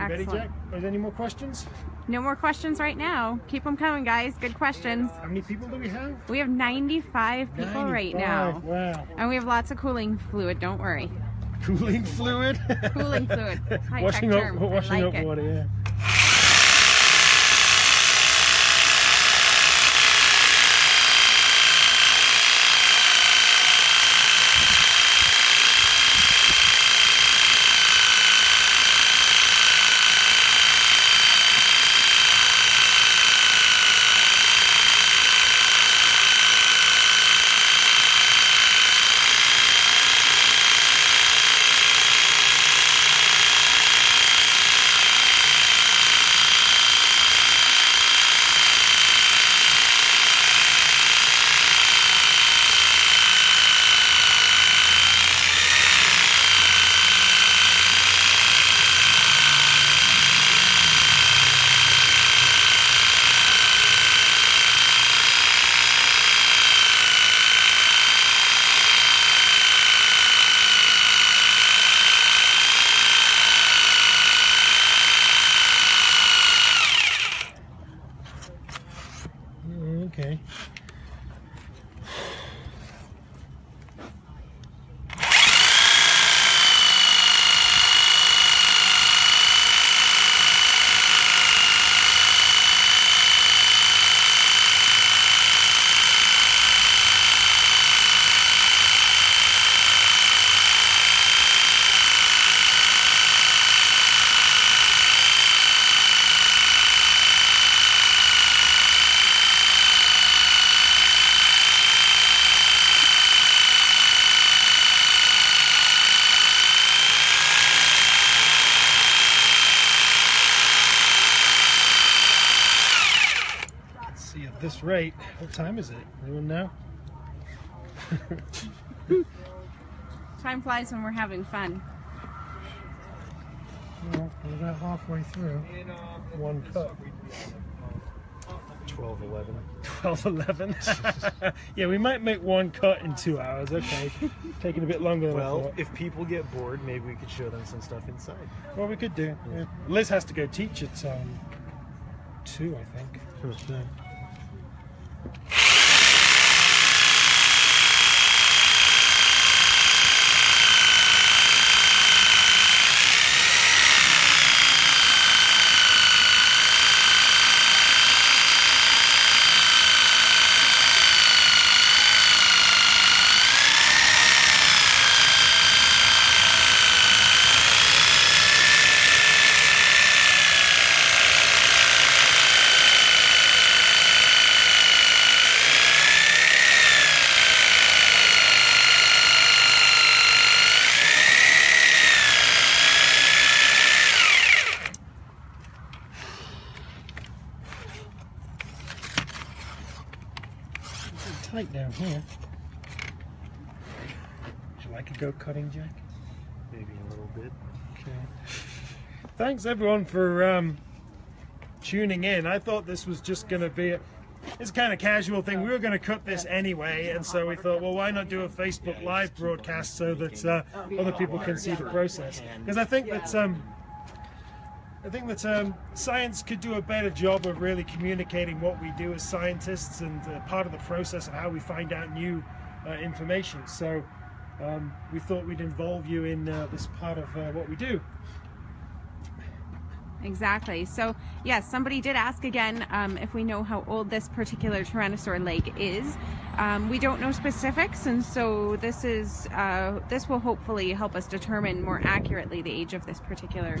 You ready, Jack? Are there any more questions? No more questions right now. Keep them coming, guys. Good questions. How many people do we have? We have 95 people right now. Wow. And we have lots of cooling fluid, don't worry. Cooling fluid? Cooling fluid. Washing up water, yeah. Okay. At this rate, what time is it? Anyone know? Time flies when we're having fun. Well, we're about halfway through. One cut. 12:11. 12:11. Yeah, we might make one cut in 2 hours. Okay, taking a bit longer than I Well, thought. if people get bored, maybe we could show them some stuff inside. Well, we could do. Yeah. Liz has to go teach at 2, I think. So. tight down here. Would you like a go cutting, Jack? Maybe a little bit. Okay. Thanks everyone for tuning in. I thought this was just going to be it's kind of casual thing. We were going to cut this anyway, and so we thought, well, why not do a Facebook Live broadcast so that other people can see the process? Because I think that science could do a better job of really communicating what we do as scientists and part of the process of how we find out new information. So we thought we'd involve you in this part of what we do. Exactly. So yes, somebody did ask again if we know how old this particular Tyrannosaur leg is. We don't know specifics, and so this will hopefully help us determine more accurately the age of this particular.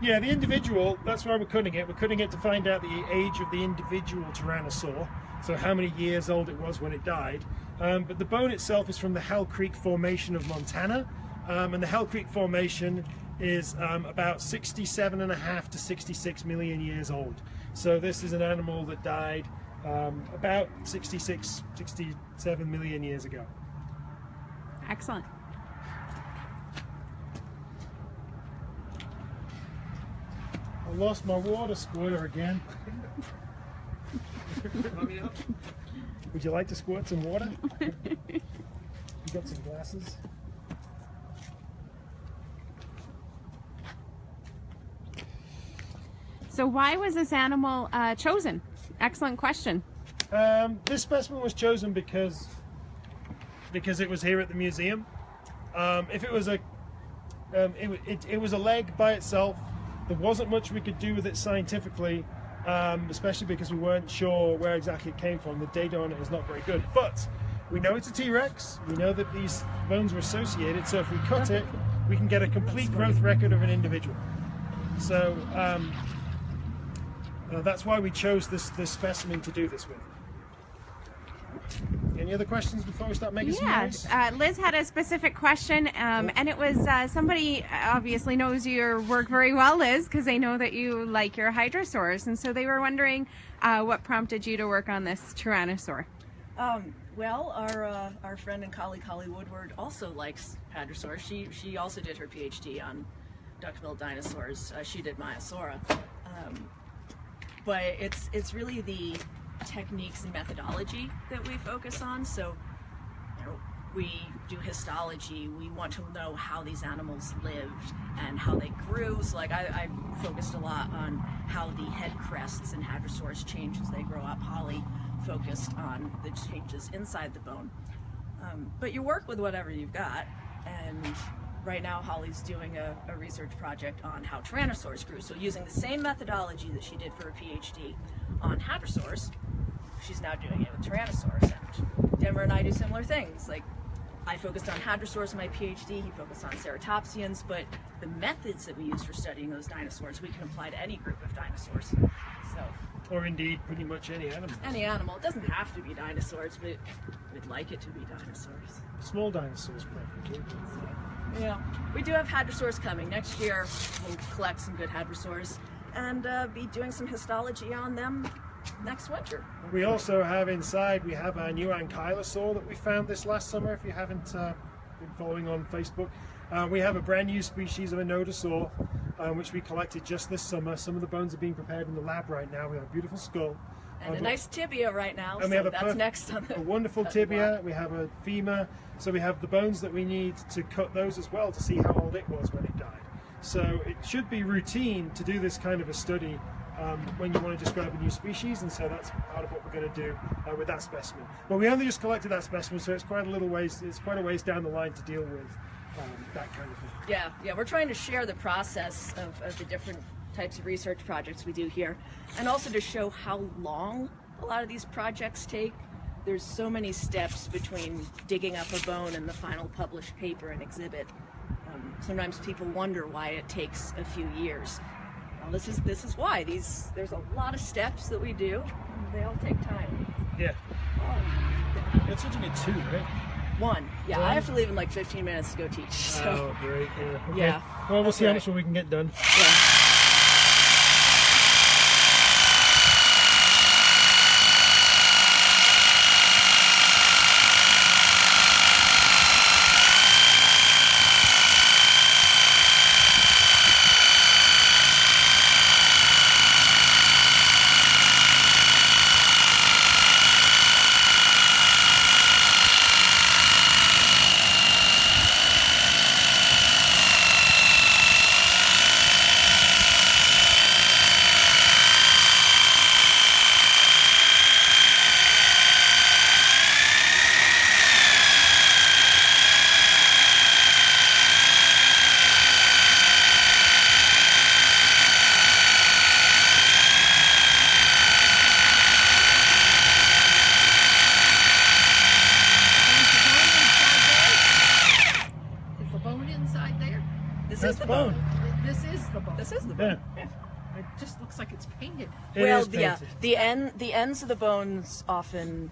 Yeah, the individual, that's why we're cutting it. We're cutting it to find out the age of the individual Tyrannosaur, so how many years old it was when it died. But the bone itself is from the Hell Creek Formation of Montana, and the Hell Creek Formation is about 67.5 to 66 million years old. So this is an animal that died about 66, 67 million years ago. Excellent. I lost my water squirter again. Would you like to squirt some water? You got some glasses? So why was this animal chosen? Excellent question. This specimen was chosen because it was here at the museum. If it was it was a leg by itself. There wasn't much we could do with it scientifically, especially because we weren't sure where exactly it came from. The data on it is not very good. But we know it's a T-Rex. We know that these bones were associated. So if we cut it, we can get a complete growth record of an individual. So that's why we chose this specimen to do this with. Any other questions before we start making some noise? Yes, Liz had a specific question, and it was somebody obviously knows your work very well, Liz, because they know that you like your hadrosaurs, and so they were wondering what prompted you to work on this Tyrannosaur. Well, our friend and colleague Holly Woodward also likes hadrosaurs. She also did her PhD on duck-billed dinosaurs. She did Maiasaura. But it's really the techniques and methodology that we focus on. So, we do histology. We want to know how these animals lived and how they grew. So, like I focused a lot on how the head crests in hadrosaurs change as they grow up. Holly focused on the changes inside the bone. But you work with whatever you've got, and right now Holly's doing a research project on how Tyrannosaurs grew. So using the same methodology that she did for her PhD on hadrosaurs, she's now doing it with Tyrannosaurs. And Denver and I do similar things. Like, I focused on hadrosaurs in my PhD, he focused on ceratopsians, but the methods that we use for studying those dinosaurs, we can apply to any group of dinosaurs. So, or indeed, pretty much any animal. Any animal. It doesn't have to be dinosaurs, but we'd like it to be dinosaurs. Small dinosaurs, preferably. Yeah, we do have hadrosaurs coming. Next year, we'll collect some good hadrosaurs and be doing some histology on them next winter. We also have inside, we have our new ankylosaur that we found this last summer, if you haven't been following on Facebook. We have a brand new species of a nodosaur, which we collected just this summer. Some of the bones are being prepared in the lab right now. We have a beautiful skull. And a nice tibia right now, and we have that's next on a wonderful tibia. We have a femur, so we have the bones that we need to cut those as well to see how old it was when it died. So it should be routine to do this kind of a study when you want to describe a new species, and so that's part of what we're going to do with that specimen. But we only just collected that specimen, so it's quite a ways down the line to deal with that kind of thing. Yeah, we're trying to share the process of the different types of research projects we do here, and also to show how long a lot of these projects take. There's so many steps between digging up a bone and the final published paper and exhibit. Sometimes people wonder why it takes a few years. Well, this is why. There's a lot of steps that we do, and they all take time. Yeah. It's such a good 2, right? One. Yeah, I have to leave in like 15 minutes to go teach. So. Oh, great. Yeah. Okay. Yeah. Well, we'll see how much we can get done. Yeah. Yeah. It just looks like it's painted. It Well, is yeah, painted. the ends of the bones often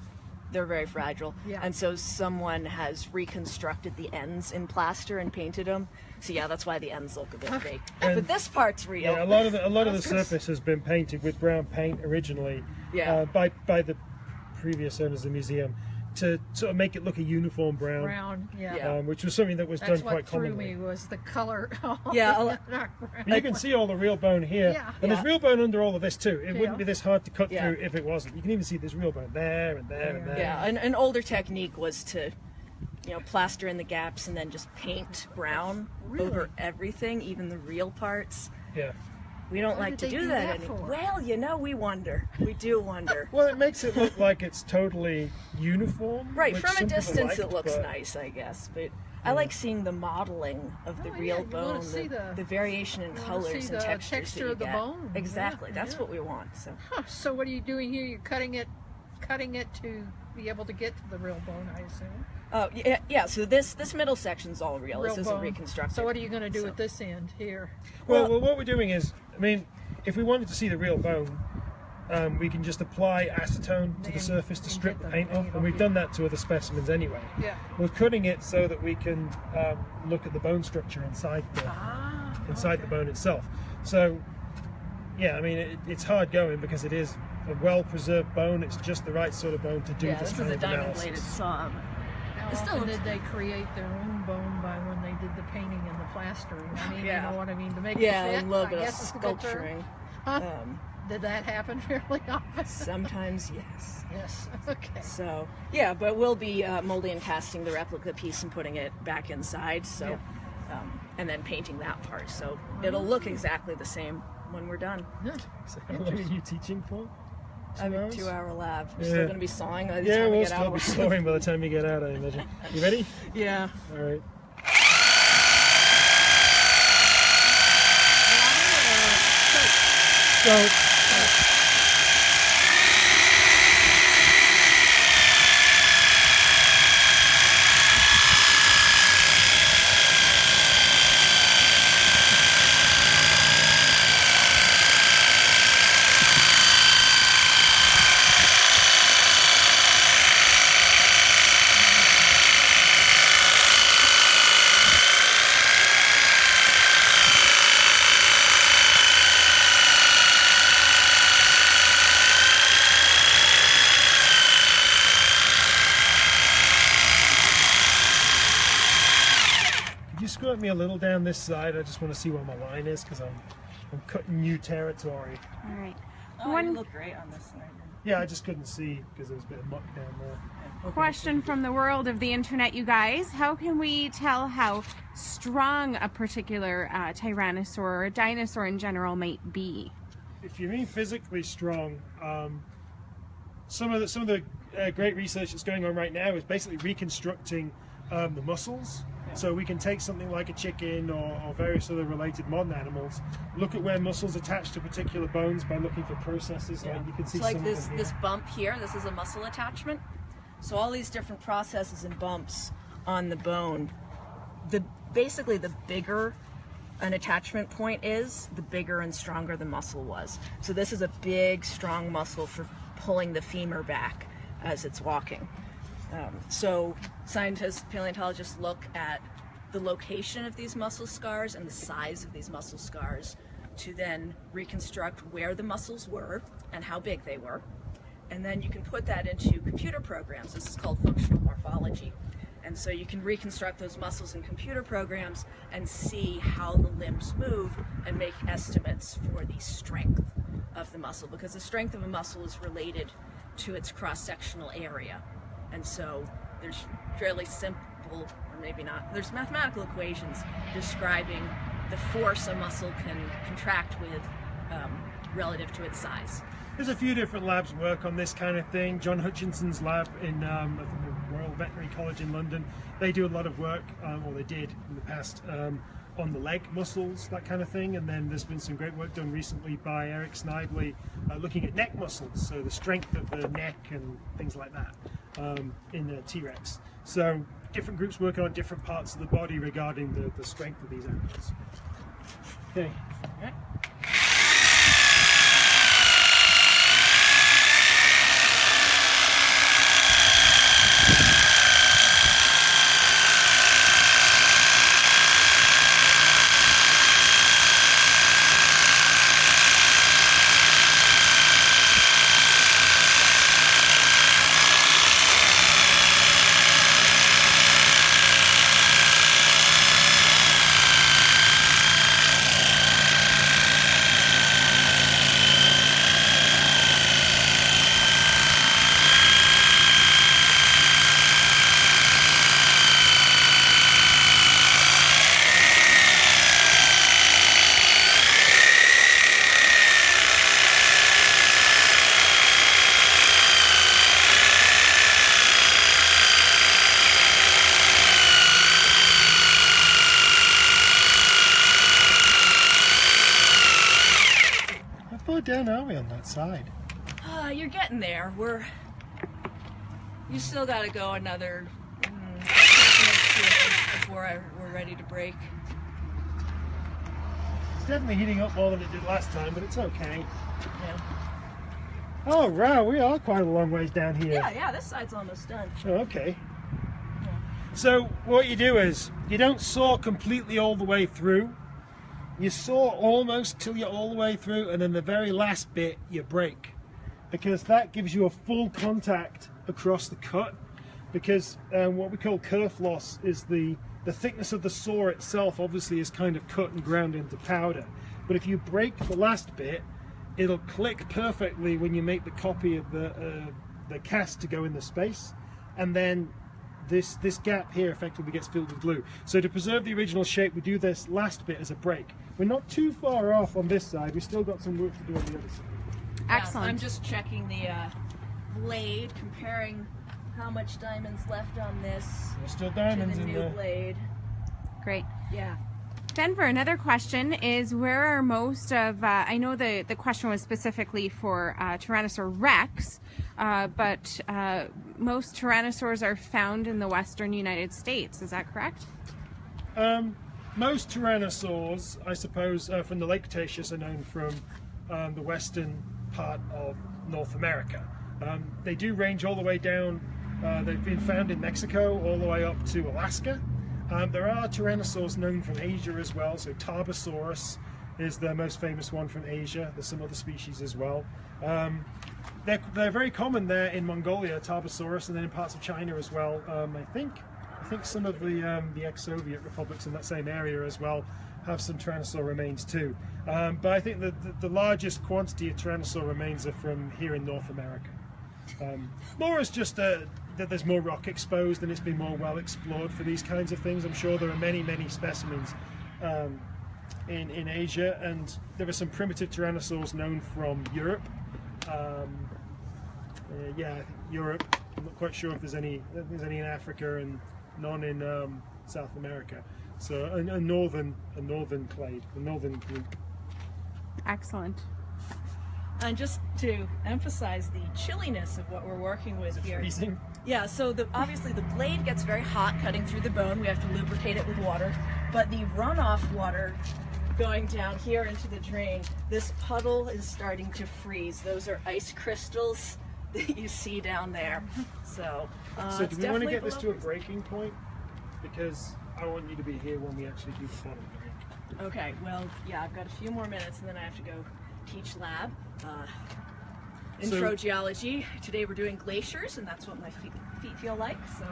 they're very fragile, Yeah. and so someone has reconstructed the ends in plaster and painted them. So yeah, that's why the ends look a bit fake. But this part's real. Yeah, a lot of the surface has been painted with brown paint originally, Yeah. by the previous owners of the museum to sort of make it look a uniform brown, Brown, yeah. Yeah. which was something that was That's done what quite threw commonly. me was the color. Yeah, But you can see all the real bone here, Yeah. and there's Yeah. real bone under all of this too. It Yeah. wouldn't be this hard to cut Yeah. through if it wasn't. You can even see there's real bone there and there and there. Yeah, an older technique was to, plaster in the gaps and then just paint brown over everything, even the real parts. Yeah. We don't Why like did to they do do that that anymore. for? Well, we wonder. We do wonder. Well, it makes it look like it's totally uniform. Right, which from a some people distance like, it looks but- nice, I guess, but I like seeing the modeling of the Oh, yeah, real you wanna bone, see the variation in you wanna colors see and the textures texture that you of the get. bone. Exactly, Yeah, that's yeah. what we want. So Huh, so what are you doing here? You're cutting it to be able to get to the real bone, I assume. oh yeah, so this middle section's all real. Real This isn't bone. reconstructed. So what are you going to do So- with this end here? Well, what we're doing is, if we wanted to see the real bone, we can just apply acetone to the And- surface to and strip get the the paint paint off, off, and we've yeah. done that to other specimens anyway. Yeah. We're cutting it so that we can look at the bone structure inside the bone itself. So, yeah, it's hard going because it is a well-preserved bone. It's just the right sort of bone to do Yeah, this this kind is a of diamond-bladed analysis. saw. How It still often looks- did they create their own bone by when they did the painting and the plastering? Yeah. You know what I mean? To make Yeah, it a fit, little I bit of guess is a good term. sculpturing. Huh? Um, Did that happen fairly often? sometimes, yes. Yes. Okay. So yeah, but we'll be molding and casting the replica piece and putting it back inside. So, and then painting that part. So it'll look exactly the same when we're done. So how long are you teaching for? I have a hours? 2-hour lab. We're Yeah. still going to be sawing by the Yeah, time we we'll get still out. be sawing by the time you get out, I imagine. You ready? Yeah. All right. So, could you squirt me a little down this side? I just want to see where my line is because I'm cutting new territory. All right. Oh, One you look great on this side. Yeah, I just couldn't see because there was a bit of muck down there. question from the world of the internet, you guys. How can we tell how strong a particular tyrannosaur or a dinosaur in general might be? If you mean physically strong, some of the great research that's going on right now is basically reconstructing the muscles. So we can take something like a chicken or various other related modern animals, look at where muscles attach to particular bones by looking for processes. Like you can see It's like some this of them this here. bump here. This is a muscle attachment. So all these different processes and bumps on the bone. Basically the bigger an attachment point is, the bigger and stronger the muscle was. So this is a big, strong muscle for pulling the femur back as it's walking. So scientists, paleontologists look at the location of these muscle scars and the size of these muscle scars to then reconstruct where the muscles were and how big they were. And then you can put that into computer programs. This is called functional morphology. And so you can reconstruct those muscles in computer programs and see how the limbs move and make estimates for the strength of the muscle, because the strength of a muscle is related to its cross-sectional area. And so there's fairly simple, or maybe not, there's mathematical equations describing the force a muscle can contract with relative to its size. There's a few different labs work on this kind of thing. John Hutchinson's lab in I think the Royal Veterinary College in London, they do a lot of work, or they did in the past, on the leg muscles, that kind of thing. And then there's been some great work done recently by Eric Snively looking at neck muscles, so the strength of the neck and things like that in the T.rex. So different groups working on different parts of the body regarding the strength of these animals. Okay. down are we on that side? You're getting there. You still got to go another 6 minutes before we're ready to break. It's definitely heating up more than it did last time, but it's okay. Yeah. Oh, wow, we are quite a long ways down here. Yeah, this side's almost done. Oh, okay. So what you do is, you don't saw completely all the way through. You saw almost till you're all the way through, and then the very last bit you break. Because that gives you a full contact across the cut. Because what we call kerf loss is the thickness of the saw itself obviously is kind of cut and ground into powder. But if you break the last bit, it'll click perfectly when you make the copy of the cast to go in the space, and then this gap here effectively gets filled with glue. So to preserve the original shape, we do this last bit as a break. We're not too far off on this side. We've still got some work to do on the other side. Excellent. I'm just checking the blade, comparing how much diamond's left on this There's still to diamonds the in new there. blade. Great. Yeah. Denver, another question is where are most of, I know the question was specifically for Tyrannosaur Rex, but most Tyrannosaurs are found in the western United States, is that correct? Most Tyrannosaurs, I suppose, from the Lake Cretaceous are known from the western part of North America. They do range all the way down, they've been found in Mexico all the way up to Alaska. There are Tyrannosaurs known from Asia as well, so Tarbosaurus is the most famous one from Asia. There's some other species as well. They're very common there in Mongolia, Tarbosaurus, and then in parts of China as well. I think some of the ex-Soviet republics in that same area as well have some Tyrannosaur remains too. But I think that the largest quantity of Tyrannosaur remains are from here in North America. More is just that there's more rock exposed and it's been more well explored for these kinds of things. I'm sure there are many specimens in Asia, and there are some primitive tyrannosaurs known from Europe. Yeah, I think Europe. I'm not quite sure if there's any in Africa and none in South America. So a northern clade, a northern group. Excellent. And just to emphasize the chilliness of what we're working with here. Freezing. Yeah, so obviously the blade gets very hot cutting through the bone. We have to lubricate it with water. But the runoff water going down here into the drain, this puddle is starting to freeze. Those are ice crystals that you see down there. So Do we want to get this to a breaking point? Because I want you to be here when we actually do the bottom break. Okay, well, yeah, I've got a few more minutes and then I have to go teach lab. Intro geology. Today we're doing glaciers, and that's what my feet feel like. So,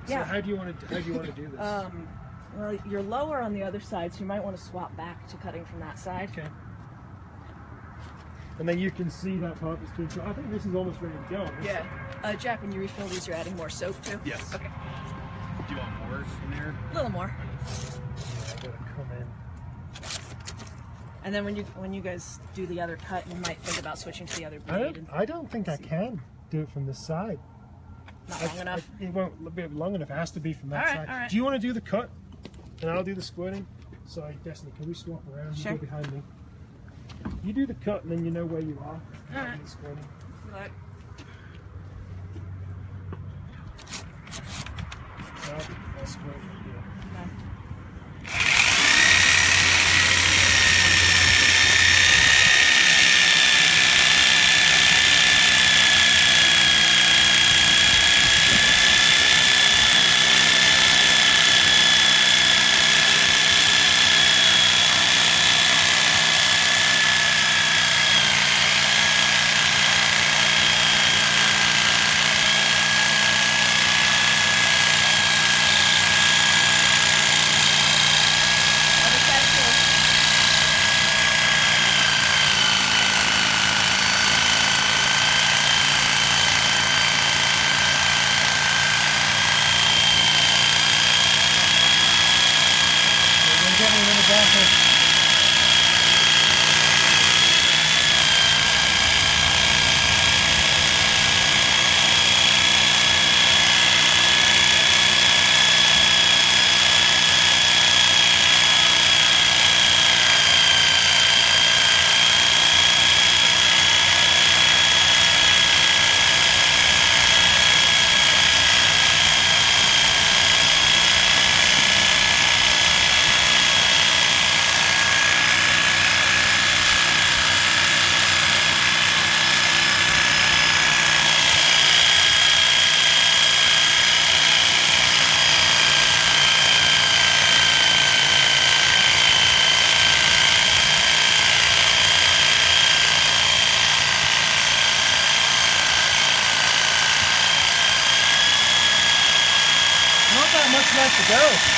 So how do you want to do this? well, you're lower on the other side, so you might want to swap back to cutting from that side. Okay. And then you can see that part that's been. I think this is almost ready to go. Yeah. Jack, when you refill these, you're adding more soap too. Yes. Okay. Do you want more in there? A little more. I gotta come in. And then when you guys do the other cut, you might think about switching to the other blade. I don't think I can do it from this side. Not long enough. It won't be long enough. It has to be from that side. All right. Do you want to do the cut? And I'll do the squirting. Sorry, Destiny, can we swap around? Sure. You go behind me. You do the cut and then you know where you are. All right. The squirting. Right. I'll squirt from here. What's left to go?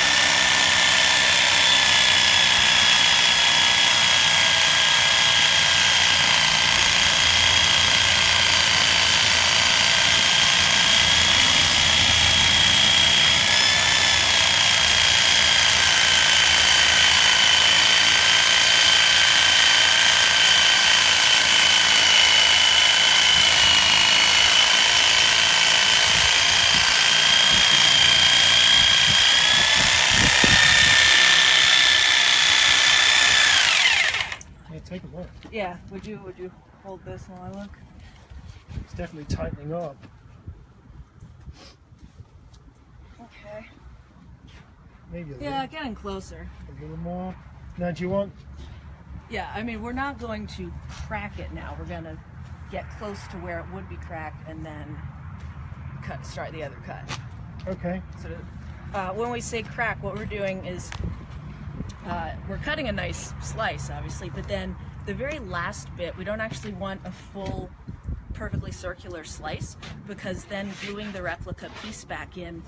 Take a look. Yeah, would you hold this while I look? It's definitely tightening up. Okay. Maybe a Yeah, getting closer. little more. Now, do you want? Yeah, I mean, we're not going to crack it now. We're going to get close to where it would be cracked and then start the other cut. Okay. So when we say crack, what we're doing is we're cutting a nice slice, obviously, but then the very last bit, we don't actually want a full, perfectly circular slice, because then gluing the replica piece back in,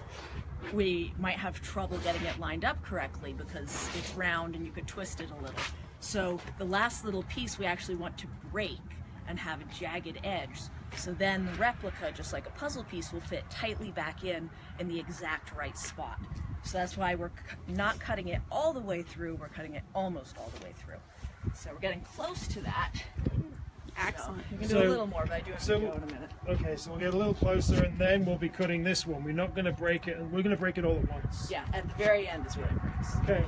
we might have trouble getting it lined up correctly because it's round and you could twist it a little. So the last little piece we actually want to break and have a jagged edge. So then the replica, just like a puzzle piece, will fit tightly back in the exact right spot. So that's why we're not cutting it all the way through, we're cutting it almost all the way through. So we're getting close to that. Excellent. So you can do a little more, but I do have to go in a minute. Okay, so we'll get a little closer and then we'll be cutting this one. We're not going to break it, and we're going to break it all at once. Yeah, at the very end is where it breaks. Okay.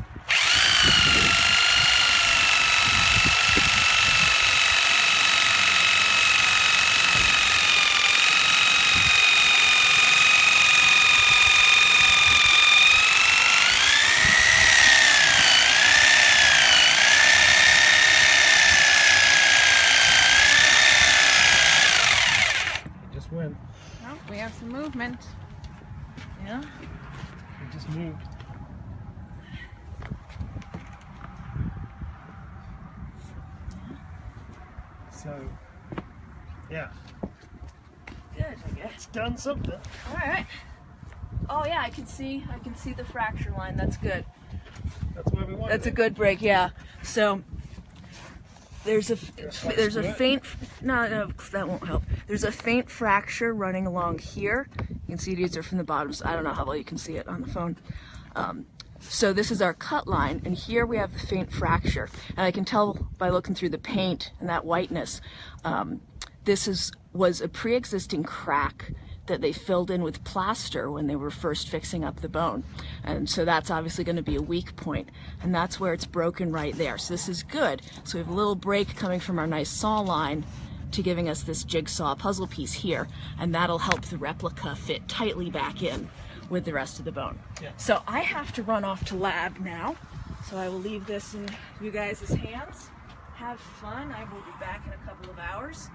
Went. Oh, we have some movement. Yeah? It just moved. So, yeah. Good, I guess. It's done something. All right. Oh yeah, I can see the fracture line. That's good. That's where we want That's it. a good break, yeah. So there's a faint, no, that won't help. There's a faint fracture running along here. You can see these are from the bottom, so I don't know how well you can see it on the phone. So this is our cut line, and here we have the faint fracture. And I can tell by looking through the paint and that whiteness, this was a pre-existing crack that they filled in with plaster when they were first fixing up the bone. And so that's obviously going to be a weak point, and that's where it's broken right there. So this is good. So we have a little break coming from our nice saw line to giving us this jigsaw puzzle piece here, and that'll help the replica fit tightly back in with the rest of the bone. Yeah. So I have to run off to lab now, so I will leave this in you guys' hands. Have fun. I will be back in a couple of hours.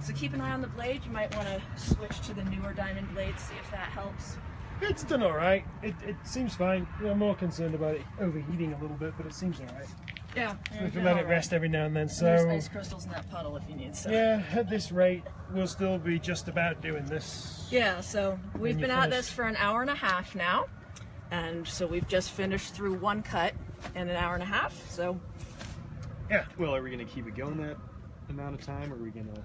So keep an eye on the blade. You might want to switch to the newer diamond blades, see if that helps. It's done all right. It seems fine. I'm more concerned about it overheating a little bit, but it seems all right. Yeah. We can let it rest every now and then. So there's ice crystals in that puddle if you need some. yeah, at this rate, we'll still be just about doing this. Yeah, so we've been at finish. this for an hour and a half now, and so we've just finished through one cut in an hour and a half. So Yeah. Well, are we going to keep it going that amount of time, or are we going to...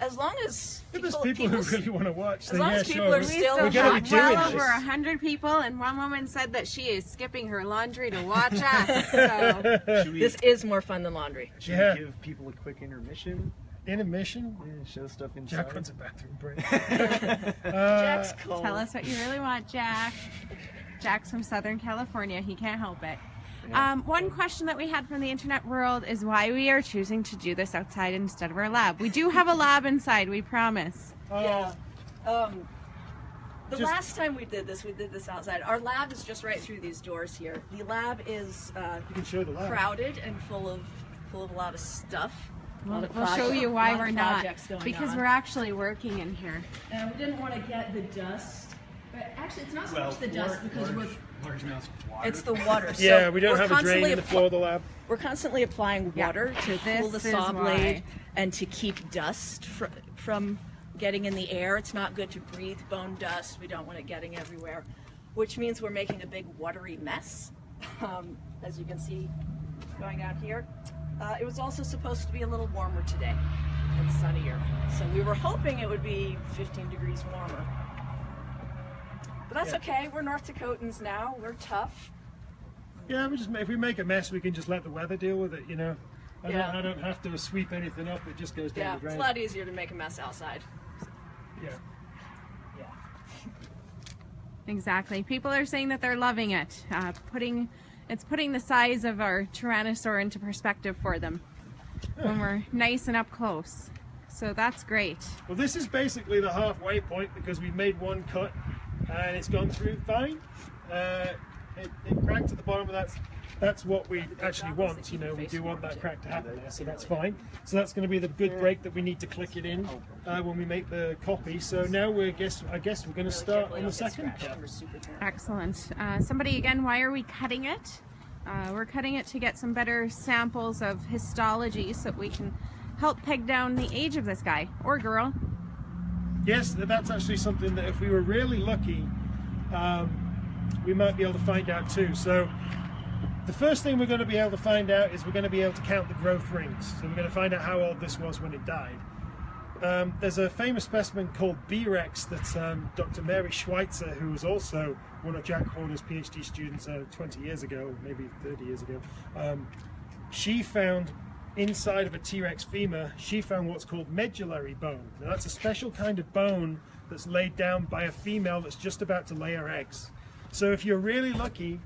as long as If there's people who really want to watch, then long yeah, as people sure. are still we're going to be doing well this. over 100 people, and one woman said that she is skipping her laundry to watch us. So Should we, this is more fun than laundry. should Yeah. we give people a quick intermission? Intermission. Yeah, show stuff inside. Jack wants a bathroom break. Jack's cold. tell us what you really want, Jack. Jack's from Southern California. He can't help it. One question that we had from the internet world is why we are choosing to do this outside instead of our lab. We do have a lab inside, we promise. Yeah. The Just- last time we did this outside. Our lab is just right through these doors here. The lab is You can show the lab. crowded and full of a lot of stuff. We'll show you why we're not, projects going because on. we're actually working in here. And we didn't want to get the dust. But actually, it's not so much the dust because large amounts of water. it's the water. So Yeah, we don't we're have a drain constantly in the floor of the lab. We're constantly applying Yeah. water to cool the This saw is blade why. and to keep dust from getting in the air. It's not good to breathe bone dust. We don't want it getting everywhere. which means we're making a big watery mess, as you can see going out here. It was also supposed to be a little warmer today and sunnier, so we were hoping it would be 15 degrees warmer. But that's okay, we're North Dakotans now, we're tough. Yeah, if we make a mess, we can just let the weather deal with it, you know. I don't have to sweep anything up, it just goes down the drain. It's a lot easier to make a mess outside. Yeah. Yeah. Exactly. People are saying that they're loving it. It's putting the size of our Tyrannosaur into perspective for them when we're nice and up close. So that's great. Well, this is basically the halfway point because we've made one cut and it's gone through fine. It cracked at the bottom, and that's what we actually want. You know, we do want that crack to happen there, so that's fine. So that's going to be the good break that we need to click it in when we make the copy. So now I guess we're going to start on the second cut. Excellent. Somebody again, why are we cutting it? We're cutting it to get some better samples of histology so that we can help peg down the age of this guy or girl. Yes, that's actually something that if we were really lucky, we might be able to find out too. So the first thing we're going to be able to find out is we're going to be able to count the growth rings. So we're going to find out how old this was when it died. There's a famous specimen called T.rex that Dr. Mary Schweitzer, who was also one of Jack Horner's PhD students 20 years ago, maybe 30 years ago, she found inside of a T.rex femur, she found what's called medullary bone. Now that's a special kind of bone that's laid down by a female that's just about to lay her eggs. So if you're really lucky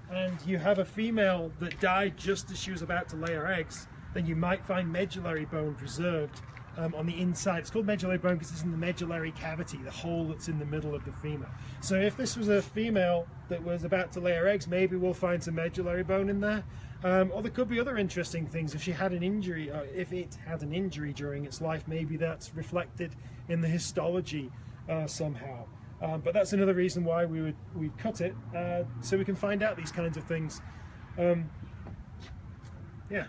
and you have a female that died just as she was about to lay her eggs, then you might find medullary bone preserved on the inside. It's called medullary bone because it's in the medullary cavity, the hole that's in the middle of the femur. So if this was a female that was about to lay her eggs, maybe we'll find some medullary bone in there. Or there could be other interesting things. If she had an injury, or if it had an injury during its life, maybe that's reflected in the histology somehow. But that's another reason why we'd cut it, so we can find out these kinds of things. Yeah,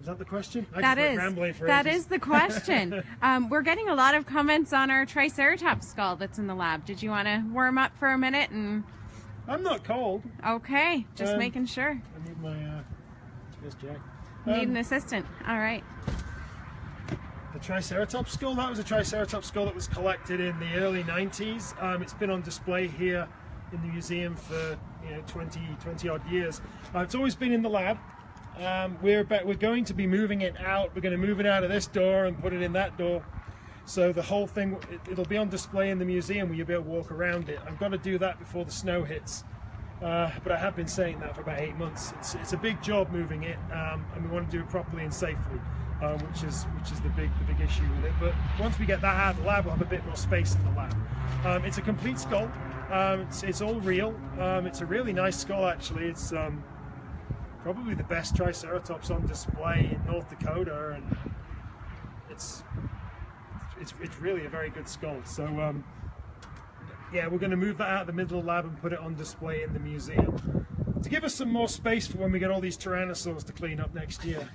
is that the question? That is the question. We're getting a lot of comments on our Triceratops skull that's in the lab. Did you want to warm up for a minute? And I'm not cold. Okay, just making sure. I need my yes, Jack. Need an assistant. All right. The Triceratops skull, that was a Triceratops skull that was collected in the early 90s. It's been on display here in the museum for 20 odd years. It's always been in the lab. We're going to be moving it out. We're going to move it out of this door and put it in that door. So the whole thing, it'll be on display in the museum where you'll be able to walk around it. I've got to do that before the snow hits. But I have been saying that for about 8 months. It's a big job moving it, and we want to do it properly and safely. Which is the big issue with it. But once we get that out of the lab, we'll have a bit more space in the lab. It's a complete skull. It's all real. It's a really nice skull, actually. It's probably the best Triceratops on display in North Dakota, and it's really a very good skull. So yeah, we're going to move that out of the middle of the lab and put it on display in the museum to give us some more space for when we get all these Tyrannosaurs to clean up next year.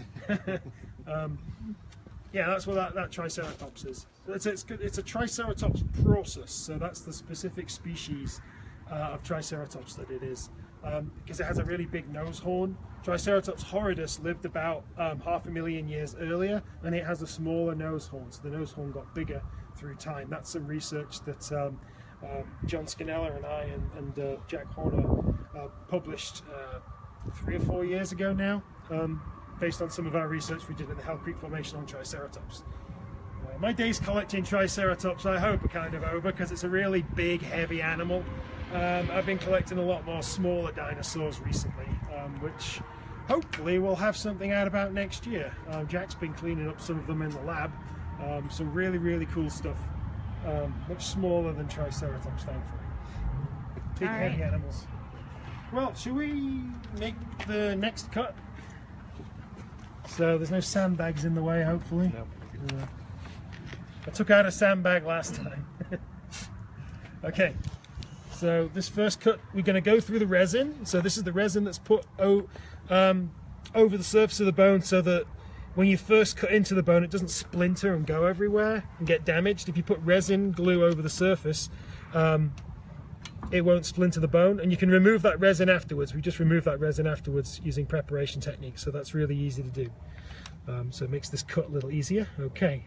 Yeah, that's what that Triceratops is. It's a Triceratops process, so that's the specific species of Triceratops that it is, because it has a really big nose horn. Triceratops horridus lived about 500,000 years earlier, and it has a smaller nose horn, so the nose horn got bigger through time. That's some research that John Scannella and I and Jack Horner published 3 or 4 years ago now, based on some of our research we did in the Hell Creek Formation on Triceratops. My days collecting Triceratops, I hope, are kind of over because it's a really big, heavy animal. I've been collecting a lot more smaller dinosaurs recently, which hopefully we'll have something out about next year. Jack's been cleaning up some of them in the lab, some really, really cool stuff. Much smaller than Triceratops, thankfully. Big, heavy animals. Well, should we make the next cut? So there's no sandbags in the way, hopefully. No. I took out a sandbag last time. Okay, so this first cut, we're going to go through the resin. So this is the resin that's put over the surface of the bone so that when you first cut into the bone, it doesn't splinter and go everywhere and get damaged. If you put resin glue over the surface, it won't splinter the bone, and you can remove that resin afterwards. We just removed that resin afterwards using preparation techniques, so that's really easy to do. So it makes this cut a little easier. Okay.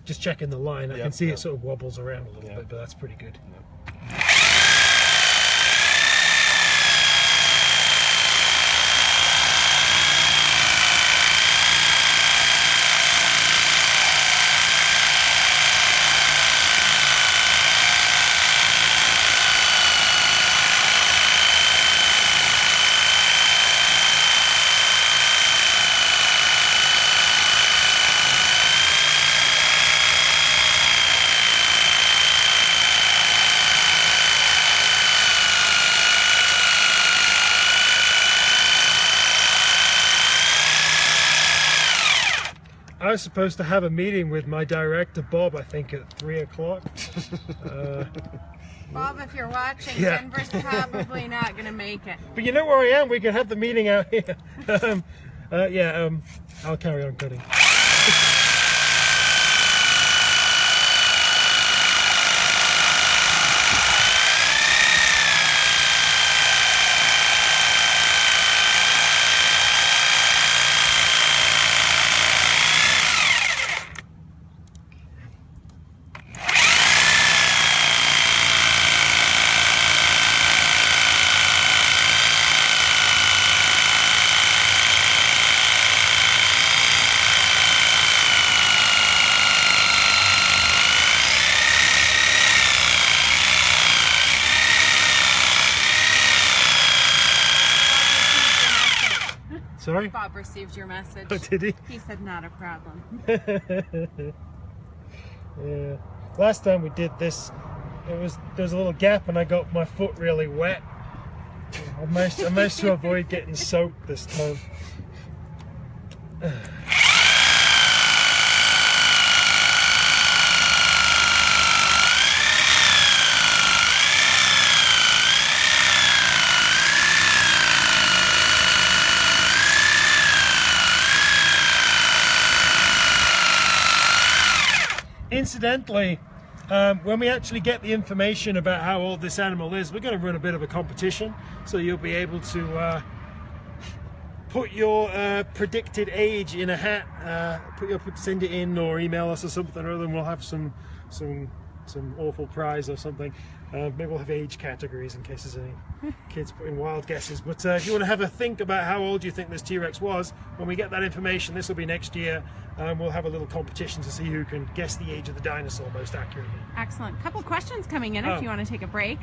Just checking the line. I can see it sort of wobbles around a little bit, but that's pretty good. I was supposed to have a meeting with my director, Bob, I think at 3 o'clock. Bob, if you're watching, Denver's probably not going to make it. But you know where I am, we can have the meeting out here. I'll carry on cutting. Sorry? Bob received your message. Oh, did he? He said not a problem. Yeah. Last time we did this, there was a little gap and I got my foot really wet. I managed to avoid getting soaked this time. Incidentally, when we actually get the information about how old this animal is, we're going to run a bit of a competition, so you'll be able to put your predicted age in a hat, send it in or email us or something or other, and we'll have some awful prize or something. Maybe we'll have age categories in case there's any kids putting wild guesses. But if you want to have a think about how old you think this T-Rex was, when we get that information, this will be next year, we'll have a little competition to see who can guess the age of the dinosaur most accurately. Excellent. Couple questions coming in if you want to take a break.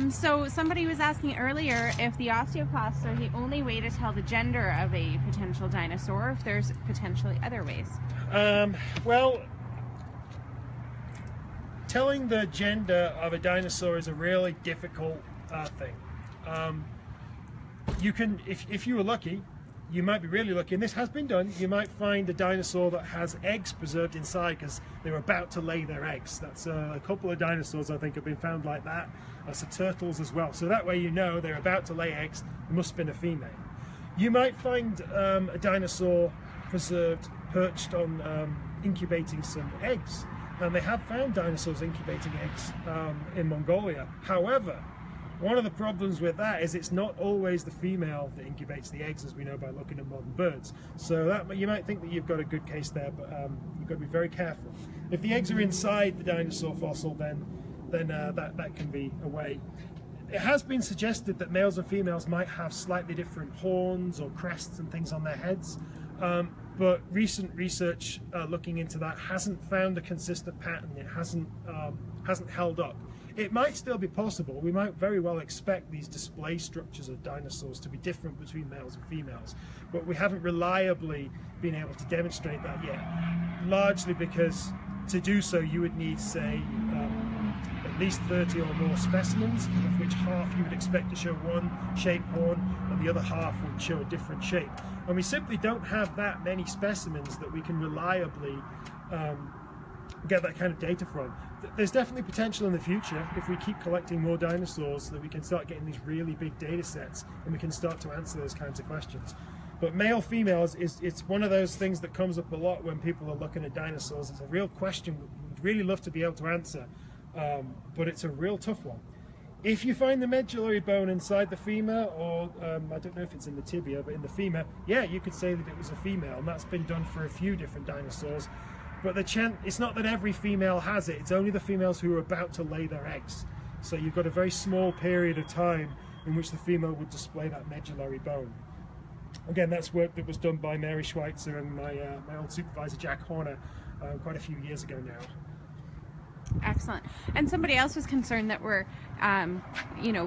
So somebody was asking earlier if the osteoclasts are the only way to tell the gender of a potential dinosaur, or if there's potentially other ways. Well, telling the gender of a dinosaur is a really difficult thing. You can, if you were lucky, you might be really lucky, and this has been done, you might find a dinosaur that has eggs preserved inside because they're about to lay their eggs. That's a couple of dinosaurs I think have been found like that. That's the turtles as well. So that way you know they're about to lay eggs, there must have been a female. You might find a dinosaur preserved, perched on incubating some eggs. And they have found dinosaurs incubating eggs in Mongolia. However, one of the problems with that is it's not always the female that incubates the eggs, as we know by looking at modern birds. So that you might think that you've got a good case there, but you've got to be very careful. If the eggs are inside the dinosaur fossil, then that can be a way. It has been suggested that males and females might have slightly different horns or crests and things on their heads. but recent research looking into that hasn't found a consistent pattern. It hasn't held up. It might still be possible. We might very well expect these display structures of dinosaurs to be different between males and females, but we haven't reliably been able to demonstrate that yet, largely because to do so you would need, say, at least 30 or more specimens, of which half you would expect to show one shape horn and the other half would show a different shape. And we simply don't have that many specimens that we can reliably get that kind of data from. There's definitely potential in the future if we keep collecting more dinosaurs that we can start getting these really big data sets and we can start to answer those kinds of questions. But male females it's one of those things that comes up a lot when people are looking at dinosaurs. It's a real question we'd really love to be able to answer, but it's a real tough one. If you find the medullary bone inside the femur, or I don't know if it's in the tibia, but in the femur, yeah, you could say that it was a female, and that's been done for a few different dinosaurs. But it's not that every female has it, it's only the females who are about to lay their eggs. So you've got a very small period of time in which the female would display that medullary bone. Again, that's work that was done by Mary Schweitzer and my old supervisor Jack Horner quite a few years ago now. Excellent. And somebody else was concerned that we're,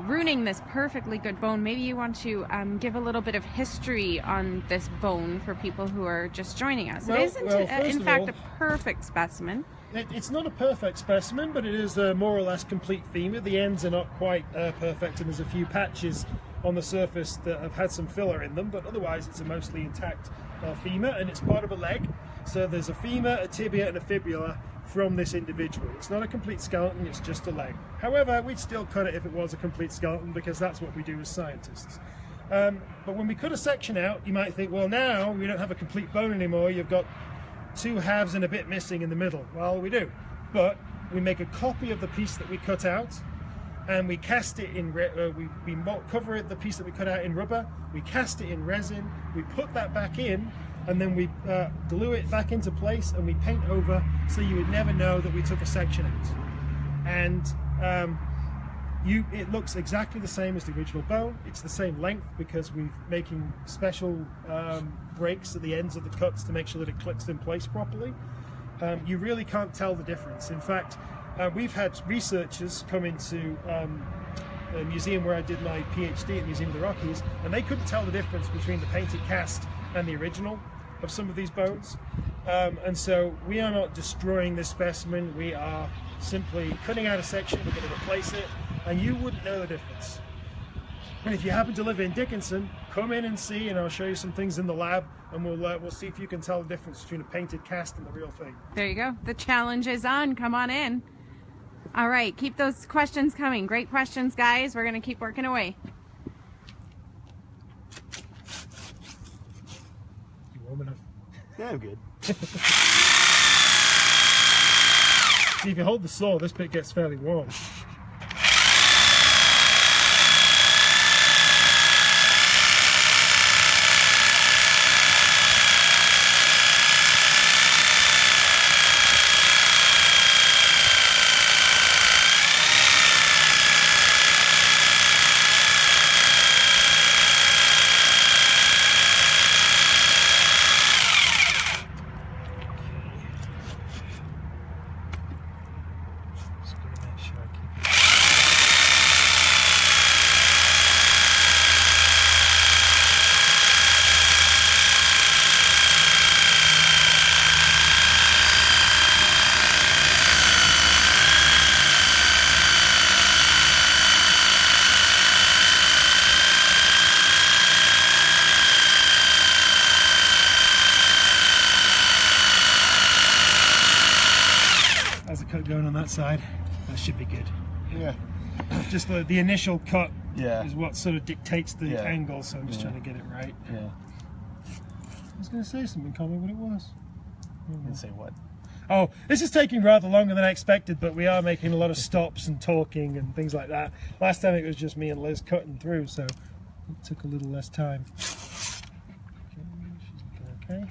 ruining this perfectly good bone. Maybe you want to give a little bit of history on this bone for people who are just joining us. It isn't, in fact, a perfect specimen. It's not a perfect specimen, but it is a more or less complete femur. The ends are not quite perfect, and there's a few patches on the surface that have had some filler in them, but otherwise it's a mostly intact femur, and it's part of a leg. So there's a femur, a tibia, and a fibula from this individual. It's not a complete skeleton, it's just a leg. However, we'd still cut it if it was a complete skeleton, because that's what we do as scientists. But when we cut a section out, you might think, well, now we don't have a complete bone anymore, you've got two halves and a bit missing in the middle. Well, we do, but we make a copy of the piece that we cut out, and we cast it in, we cover the piece that we cut out in rubber, we cast it in resin, we put that back in, and then we glue it back into place, and we paint over so you would never know that we took a section out. And it looks exactly the same as the original bone. It's the same length because we're making special breaks at the ends of the cuts to make sure that it clicks in place properly. You really can't tell the difference. In fact, we've had researchers come into a museum where I did my PhD at Museum of the Rockies, and they couldn't tell the difference between the painted cast and the original of some of these bones. And so we are not destroying this specimen, we are simply cutting out a section, we're going to replace it, and you wouldn't know the difference. And if you happen to live in Dickinson, come in and see, and I'll show you some things in the lab, and we'll see if you can tell the difference between a painted cast and the real thing. There you go. The challenge is on. Come on in. All right, keep those questions coming. Great questions, guys. We're going to keep working away. You warm enough? Yeah, I'm good. See, if you hold the saw, this bit gets fairly warm. Going on that side, that should be good. Yeah. Just the initial cut is what sort of dictates the angle, so I'm just trying to get it right. Yeah. I was going to say something, Colin, what it was. You can say what? Oh, this is taking rather longer than I expected, but we are making a lot of stops and talking and things like that. Last time it was just me and Liz cutting through, so it took a little less time. Okay.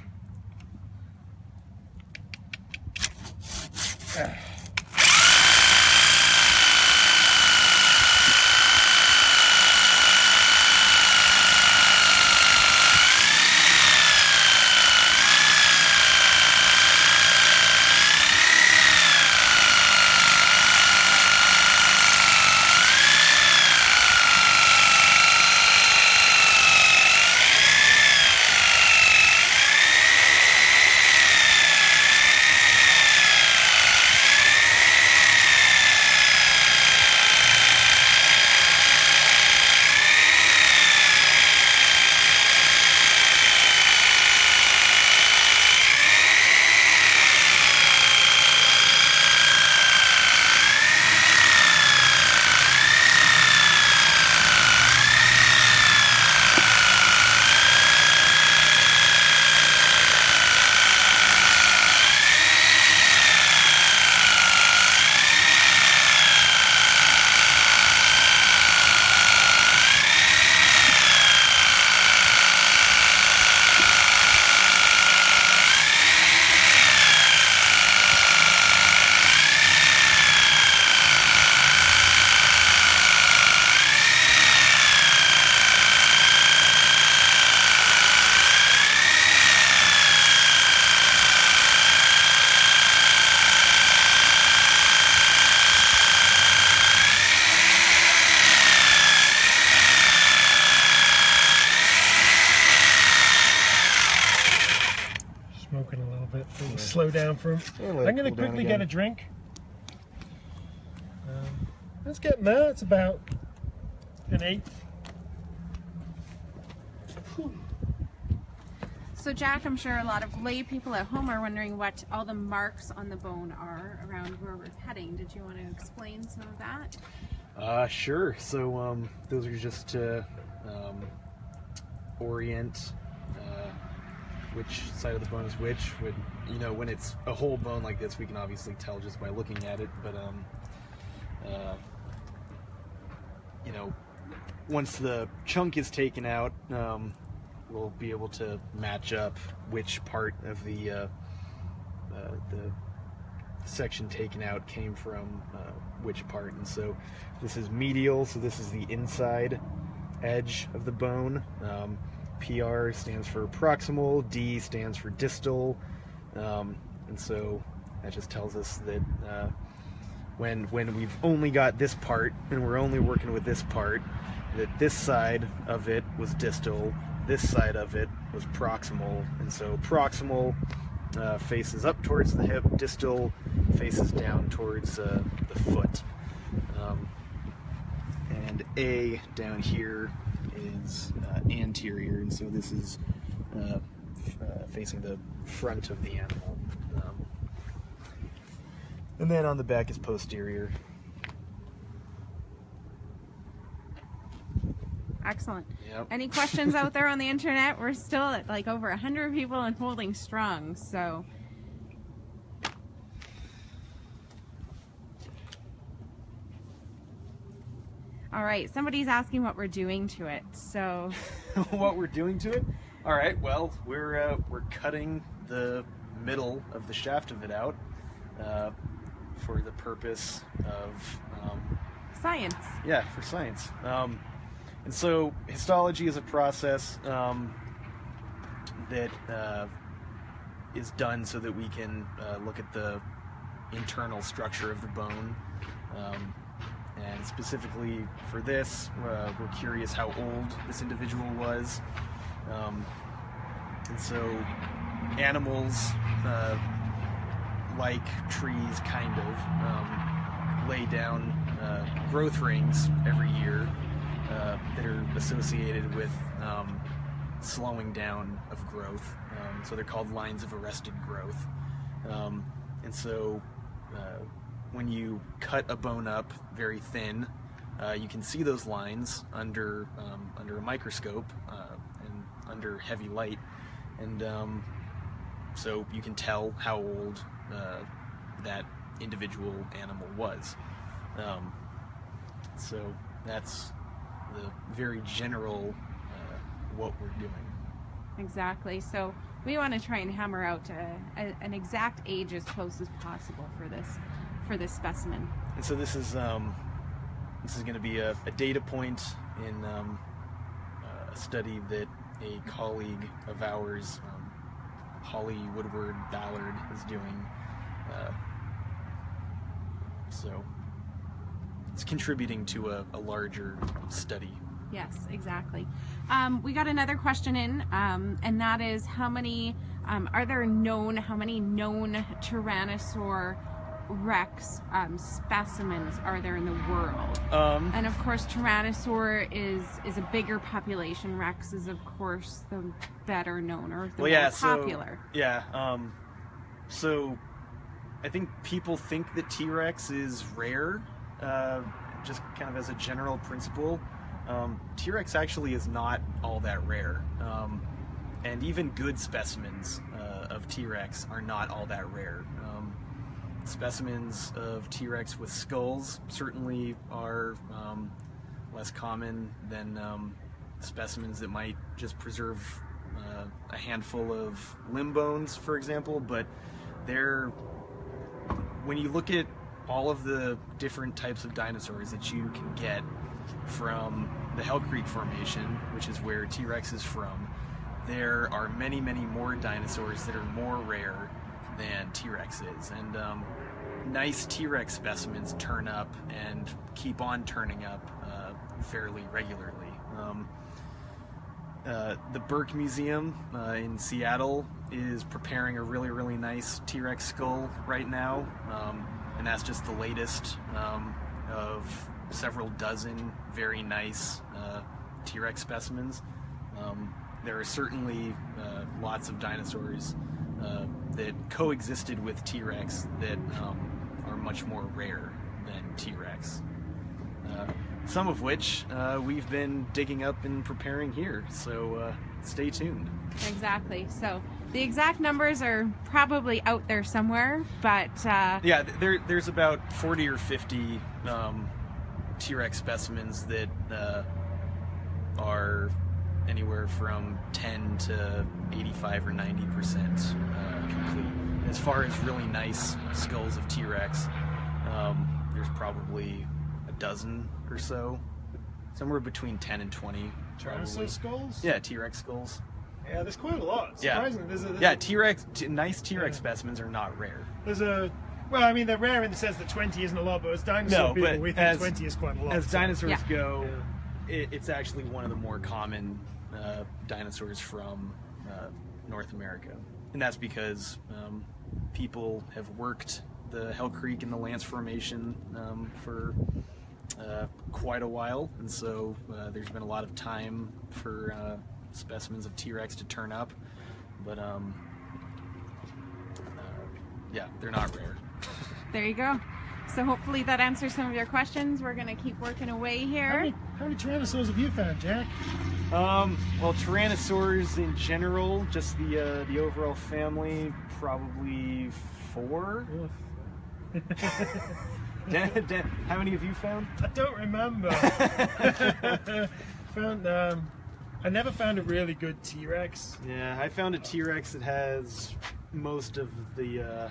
smoking a little bit. Slow down for him. I'm going to quickly get a drink. Let's get there. It's about an eighth. So Jack, I'm sure a lot of lay people at home are wondering what all the marks on the bone are around where we're heading. Did you want to explain some of that? Sure. So those are just to orient which side of the bone is which. When it's a whole bone like this, we can obviously tell just by looking at it. But once the chunk is taken out, we'll be able to match up which part of the section taken out came from which part. And so this is medial, so this is the inside edge of the bone. PR stands for proximal, D stands for distal, and so that just tells us that when we've only got this part and we're only working with this part, that this side of it was distal, this side of it was proximal, and so proximal faces up towards the hip, distal faces down towards the foot. And A down here is anterior, and so this is facing the front of the animal. And then on the back is posterior. Excellent. Yep. Any questions out there on the internet? We're still at like over 100 people and holding strong, so. All right, somebody's asking what we're doing to it, so. What we're doing to it? All right, well, we're cutting the middle of the shaft of it out for the purpose of Science. Yeah, for science. And so histology is a process that is done so that we can look at the internal structure of the bone. And specifically for this, we're curious how old this individual was. And so animals, like trees, kind of, lay down growth rings every year that are associated with slowing down of growth. So they're called lines of arrested growth. And so when you cut a bone up very thin, you can see those lines under a microscope and under heavy light, and so you can tell how old that individual animal was. So that's the very general what we're doing. Exactly. So we want to try and hammer out an exact age as close as possible for this specimen. And so this is going to be a data point in a study that a colleague of ours, Holly Woodward Ballard, is doing. So it's contributing to a larger study. Yes, exactly. We got another question in, and that is how many known Tyrannosaur Rex specimens are there in the world? And of course, Tyrannosaur is a bigger population. Rex is, of course, the better known or the more popular. So I think people think that T.rex is rare, just kind of as a general principle. T.rex actually is not all that rare, and even good specimens of T.rex are not all that rare. Specimens of T.rex with skulls certainly are less common than specimens that might just preserve a handful of limb bones, for example, but when you look at all of the different types of dinosaurs that you can get from the Hell Creek Formation, which is where T.rex is from, there are many, many more dinosaurs that are more rare than T.rex is. And nice T.rex specimens turn up and keep on turning up fairly regularly. the Burke Museum in Seattle is preparing a really nice T-Rex skull right now, and that's just the latest of several dozen very nice T-Rex specimens. There are certainly lots of dinosaurs that coexisted with T-Rex that are much more rare than T-Rex. Some of which we've been digging up and preparing here, so stay tuned. Exactly. So the exact numbers are probably out there somewhere, but yeah, there's about 40 or 50 T-Rex specimens that are anywhere from 10 to 85 or 90% complete. As far as really nice skulls of T-Rex, there's probably a dozen or so, somewhere between 10 and 20. Tyrannosaurus skulls? Yeah, T-Rex skulls. Yeah, there's quite a lot. Surprisingly, there's T-Rex, nice T-Rex specimens are not rare. Well, I mean, they're rare in the sense that 20 isn't a lot, but as dinosaur people, we think 20 is quite a lot. As dinosaurs go, yeah. It's actually one of the more common dinosaurs from North America. And that's because people have worked the Hell Creek and the Lance Formation for quite a while, and so there's been a lot of time for specimens of T-Rex to turn up, but yeah, they're not rare. There you go. So hopefully that answers some of your questions. We're going to keep working away here. How many Tyrannosaurs have you found, Jack? Well, Tyrannosaurs in general, just the overall family, probably 4. Dan, how many have you found? I don't remember. I never found a really good T-Rex. Yeah, I found a T-Rex that has most of the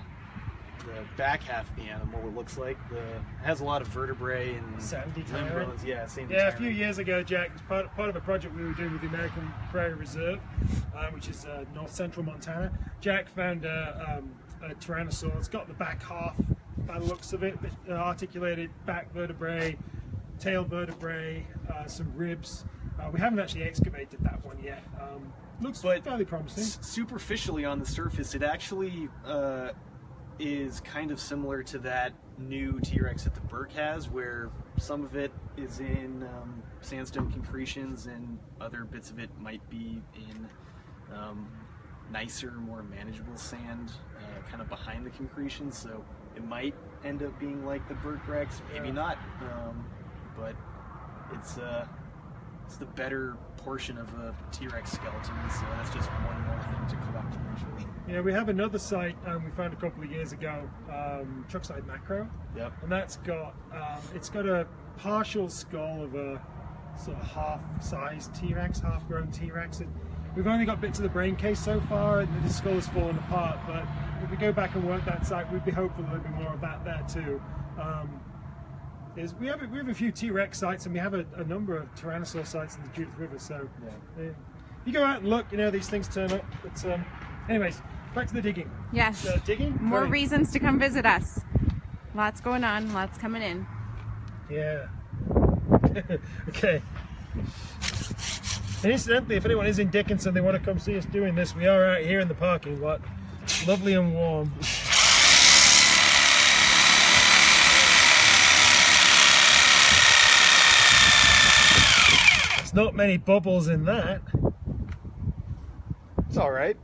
back half of the animal. It looks like it has a lot of vertebrae and sandy limb tyrant. bones. Yeah, sandy Yeah, tyrant. a few years ago, Jack, as part of a project we were doing with the American Prairie Reserve, which is north central Montana. Jack found a Tyrannosaur. It's got the back half, by the looks of it, articulated back vertebrae, tail vertebrae, some ribs. We haven't actually excavated that one yet. Looks fairly promising. Superficially on the surface, it actually is kind of similar to that new T-Rex that the Burke has, where some of it is in sandstone concretions and other bits of it might be in nicer, more manageable sand kind of behind the concretions, so it might end up being like the Burke Rex, maybe not, but it's the better portion of a T-Rex skeleton, so that's just one more thing to collect eventually. Yeah, we have another site we found a couple of years ago, Truckside Macro. Yep. And that's got it's got a partial skull of a sort of half-sized T-Rex, half-grown T-Rex. We've only got bits of the brain case so far, and the skull has fallen apart. But if we go back and work that site, we'd be hopeful there'll be more of that there too. We have a few T-Rex sites, and we have a number of Tyrannosaur sites in the Judith River. So if you go out and look, these things turn up. But anyways, back to the digging. Yes. Digging. More Great. reasons to come visit us. Lots going on. Lots coming in. Yeah. Okay. And incidentally, if anyone is in Dickinson, they want to come see us doing this, we are out here in the parking lot. Lovely and warm. There's not many bubbles in that. It's all right.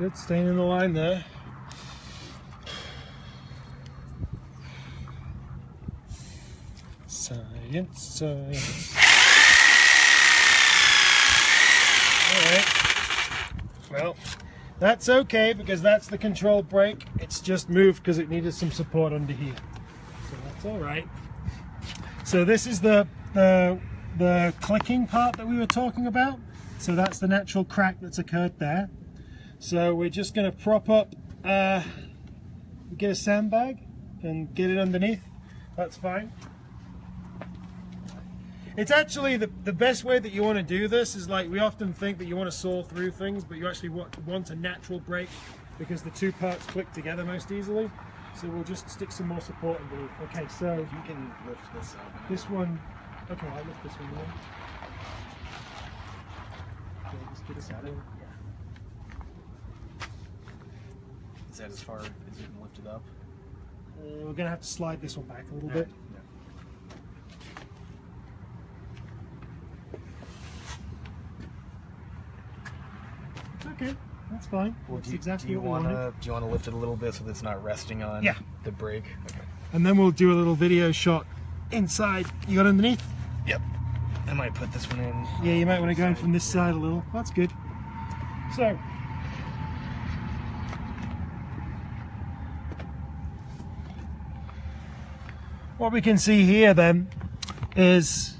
good. Staying in the line there. Science, science. Alright. Well, that's okay because that's the control brake. It's just moved because it needed some support under here. So that's alright. So this is the clicking part that we were talking about. So that's the natural crack that's occurred there. So we're just going to prop up, get a sandbag and get it underneath. That's fine. It's actually the best way that you want to do this is like we often think that you want to saw through things, but you actually want a natural break because the two parts click together most easily. So we'll just stick some more support underneath. Okay, so If you can lift this up. this one, okay, I'll lift this one then. Okay, just get us out of it. Is that as far as you can lift it up? We're going to have to slide this one back a little bit. Yeah. It's okay, that's fine. Well, That's do exactly you what we wanted. want to lift it a little bit so that it's not resting on the brake? Okay. And then we'll do a little video shot inside. You got underneath? Yep. I might put this one in. Yeah, you might want to go in from this side a little. That's good. So, what we can see here then is,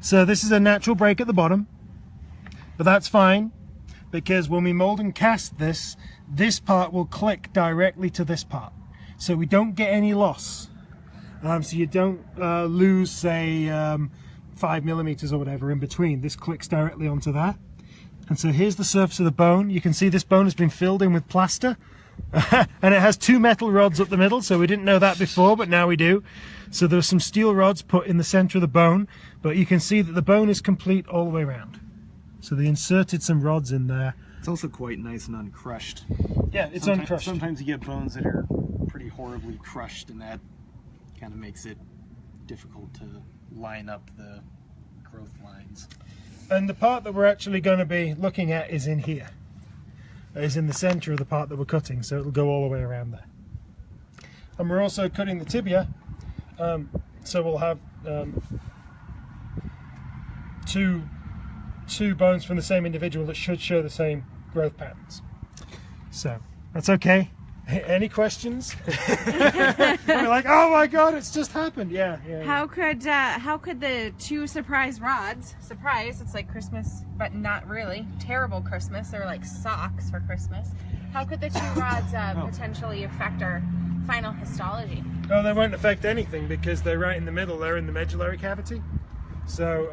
so this is a natural break at the bottom, but that's fine because when we mold and cast this, this part will click directly to this part. So we don't get any loss. So you don't lose, say, 5 millimeters or whatever in between. This clicks directly onto that. And so here's the surface of the bone. You can see this bone has been filled in with plaster. And it has 2 metal rods up the middle, so we didn't know that before, but now we do. So there's some steel rods put in the center of the bone, but you can see that the bone is complete all the way around. So they inserted some rods in there. It's also quite nice and uncrushed. Yeah, it's Sometimes- uncrushed. Sometimes you get bones that are pretty horribly crushed, and that kind of makes it difficult to line up the growth lines. And the part that we're actually going to be looking at is in here. Is in the center of the part that we're cutting, so it'll go all the way around there. And we're also cutting the tibia, so we'll have two bones from the same individual that should show the same growth patterns. So that's okay. Any questions? We're like, oh my god, it's just happened. Yeah. How could the 2 surprise rods, surprise, it's like Christmas, but not really, terrible Christmas, they're like socks for Christmas. How could the 2 rods potentially affect our final histology? Oh, they won't affect anything because they're right in the middle. They're in the medullary cavity. So,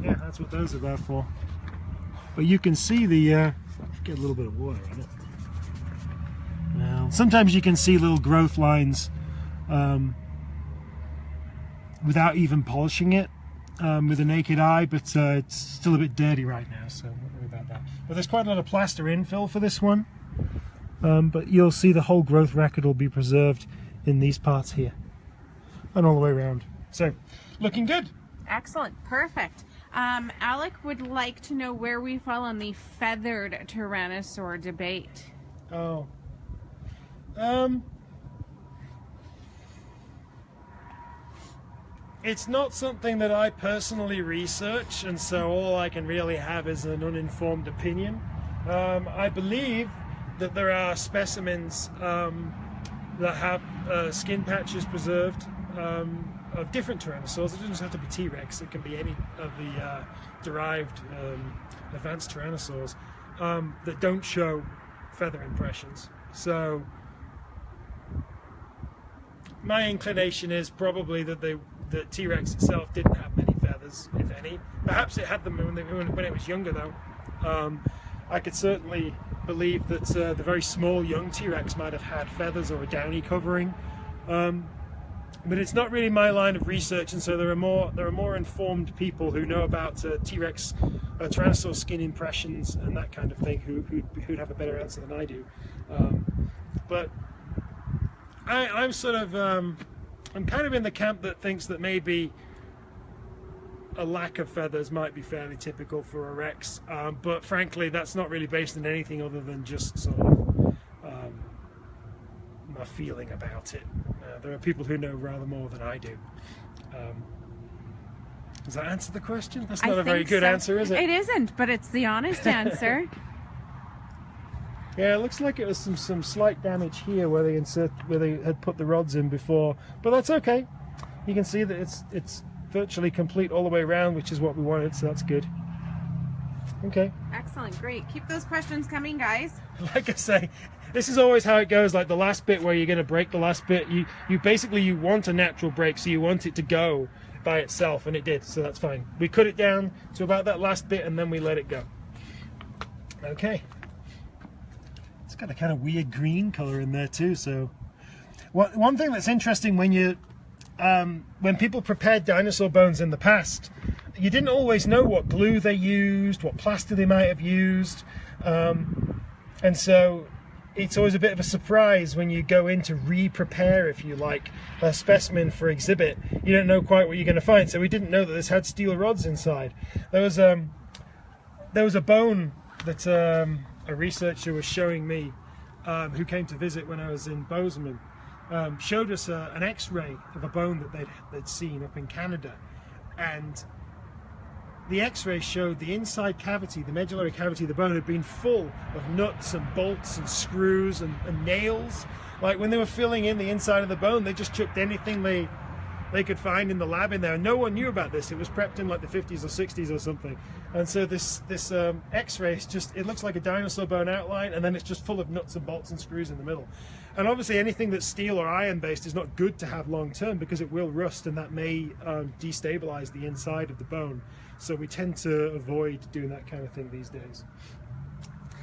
yeah, that's what those are there for. But you can see the, get a little bit of water on it. Now, sometimes you can see little growth lines without even polishing it with a naked eye, but it's still a bit dirty right now, so don't worry about that. But there's quite a lot of plaster infill for this one, but you'll see the whole growth record will be preserved in these parts here and all the way around. So, looking good. Excellent, perfect. Alec would like to know where we fall on the feathered Tyrannosaur debate. Oh. It's not something that I personally research, and so all I can really have is an uninformed opinion. I believe that there are specimens that have skin patches preserved of different tyrannosaurs. It doesn't just have to be T.rex, it can be any of the derived advanced tyrannosaurs that don't show feather impressions. So my inclination is probably that the T.rex itself didn't have many feathers, if any. Perhaps it had them when it was younger, though. I could certainly believe that the very small young T.rex might have had feathers or a downy covering, but it's not really my line of research, and so there are more informed people who know about T.rex, Tyrannosaur skin impressions and that kind of thing who'd have a better answer than I do. But I'm sort of I'm kind of in the camp that thinks that maybe a lack of feathers might be fairly typical for a Rex, but frankly that's not really based on anything other than just sort of my feeling about it. There are people who know rather more than I do. Does that answer the question? That's not a very good answer, is it? It isn't, but it's the honest answer. Yeah, it looks like it was some slight damage here where they had put the rods in before, but that's okay. You can see that it's virtually complete all the way around, which is what we wanted, so that's good. Okay. Excellent, great. Keep those questions coming, guys. Like I say, this is always how it goes. Like the last bit where you're going to break the last bit, you basically want a natural break, so you want it to go by itself, and it did, so that's fine. We cut it down to about that last bit and then we let it go. Okay. It's got a kind of weird green color in there too, so one thing that's interesting when people prepared dinosaur bones in the past, you didn't always know what glue they used, what plaster they might have used, and so it's always a bit of a surprise when you go in to re-prepare, if you like, a specimen for exhibit. You don't know quite what you're going to find. So we didn't know that this had steel rods inside. There was a bone that a researcher was showing me, who came to visit when I was in Bozeman, showed us an X-ray of a bone that they'd seen up in Canada, and the X-ray showed the inside cavity, the medullary cavity of the bone, had been full of nuts and bolts and screws and nails. Like when they were filling in the inside of the bone, they just chucked anything they could find in the lab in there. And no one knew about this. It was prepped in like the 50s or 60s or something. And so this X-ray is just, it looks like a dinosaur bone outline, and then it's just full of nuts and bolts and screws in the middle. And obviously anything that's steel or iron based is not good to have long term, because it will rust and that may destabilize the inside of the bone. So we tend to avoid doing that kind of thing these days.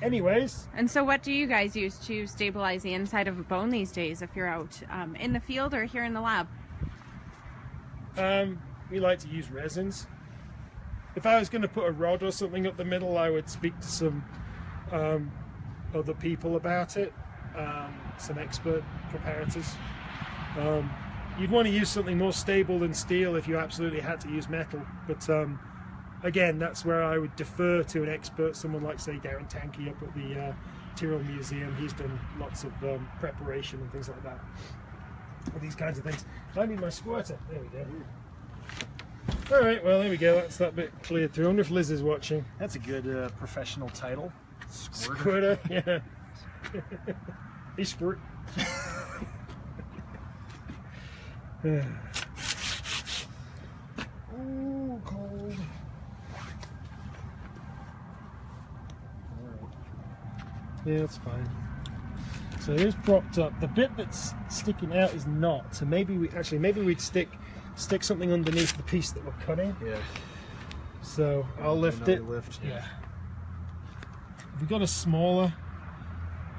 Anyways. And so what do you guys use to stabilize the inside of a bone these days if you're out in the field or here in the lab? We like to use resins. If I was going to put a rod or something up the middle, I would speak to some other people about it, some expert preparators. You'd want to use something more stable than steel if you absolutely had to use metal, but again, that's where I would defer to an expert, someone like, say, Darren Tankey up at the Tyrrell Museum. He's done lots of preparation and things like that for these kinds of things. I need my squirter. There we go. Alright, well, there we go. That's that bit cleared through. I wonder if Liz is watching. That's a good professional title. Squirter, yeah. He squirt. Oh, cold. Yeah, it's fine. So here's propped up. The bit that's sticking out is not. So maybe we'd stick something underneath the piece that we're cutting. Yeah. So I'll lift it. Yeah. If you've got a smaller,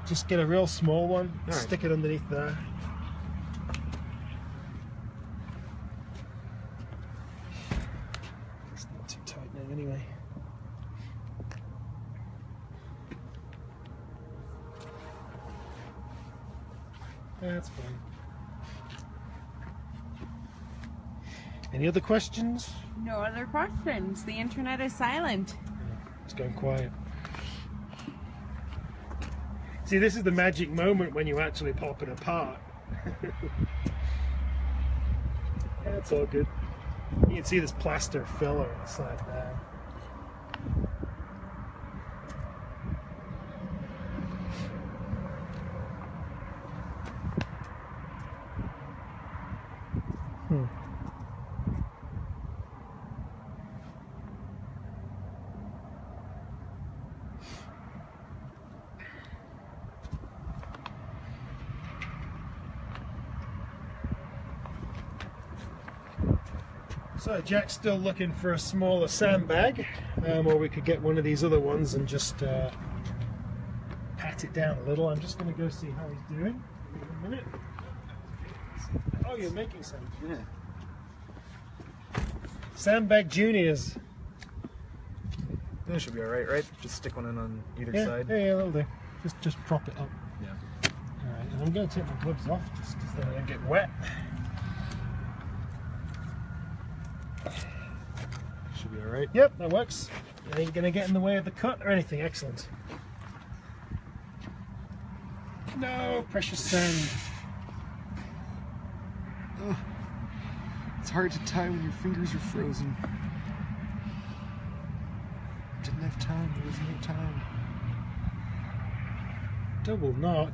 just get a real small one. All right. Stick it underneath there. It's not too tight now, anyway. That's fine. Any other questions? No other questions. The internet is silent. It's going quiet. See, this is the magic moment when you actually pop it apart. That's all good. You can see this plaster filler inside there. So Jack's still looking for a smaller sandbag, or we could get one of these other ones and just pat it down a little. I'm just going to go see how he's doing. Give me a minute. Oh, you're making some. Yeah. Sandbag Juniors. That should be alright, right? Just stick one in on either side. Yeah, that'll do. Just prop it up. Yeah. Alright, and I'm going to take my gloves off just because they don't get wet. be all right. Yep, that works. It ain't gonna get in the way of the cut or anything. Excellent. No, precious sand. Ugh. It's hard to tie when your fingers are frozen. Didn't have time. There was no time. Double knock.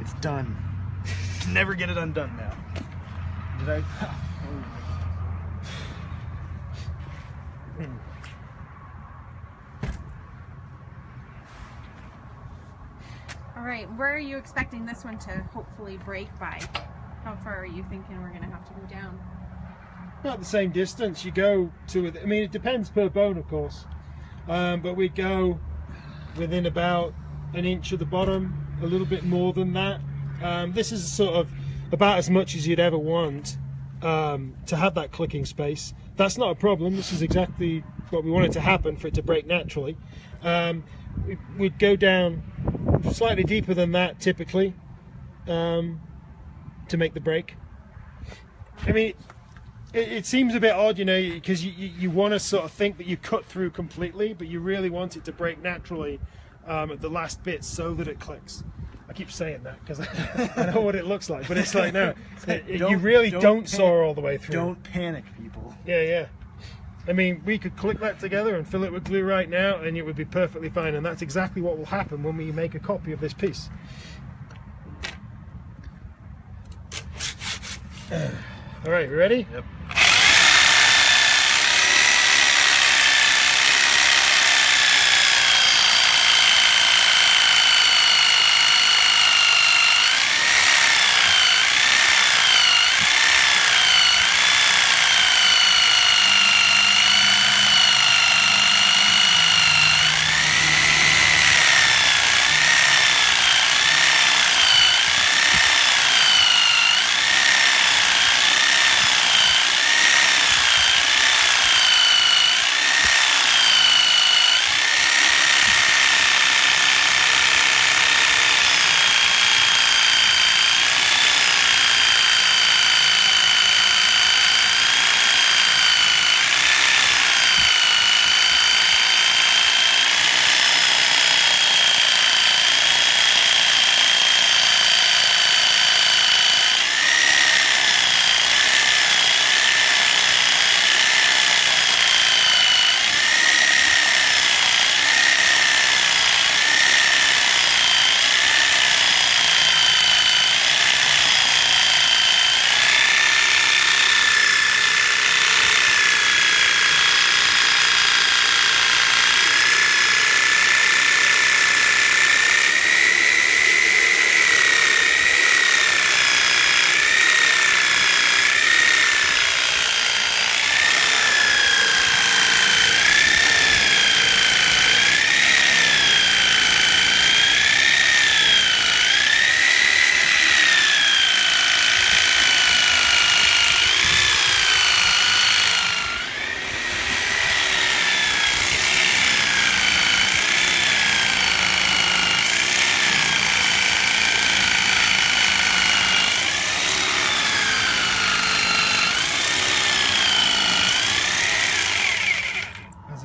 It's done. Never get it undone now. Did I? All right, where are you expecting this one to hopefully break by? How far are you thinking we're gonna have to go down? Not the same distance. You go to. I mean, it depends per bone, of course. But we go within about an inch of the bottom, a little bit more than that. This is sort of about as much as you'd ever want to have that clicking space. That's not a problem. This is exactly what we wanted to happen for it to break naturally. We'd go down slightly deeper than that typically to make the break. I mean, it seems a bit odd, you know, because you want to sort of think that you cut through completely, but you really want it to break naturally at the last bit so that it clicks. I keep saying that because I know what it looks like, but it's like, no, you really don't saw all the way through. Don't panic, people. Yeah, yeah. I mean, we could click that together and fill it with glue right now, and it would be perfectly fine, and that's exactly what will happen when we make a copy of this piece. All right, we ready? Yep.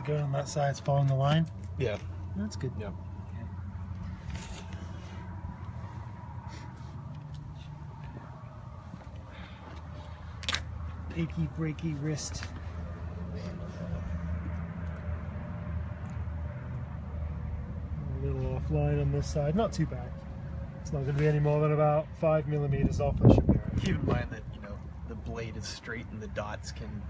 Going on that side, it's following the line. Yeah. That's good. Yep. Achy, breaky wrist. A little offline on this side, not too bad. It's not going to be any more than about 5 millimeters off. That should be right. Keep in mind that, you know, the blade is straight and the dots can.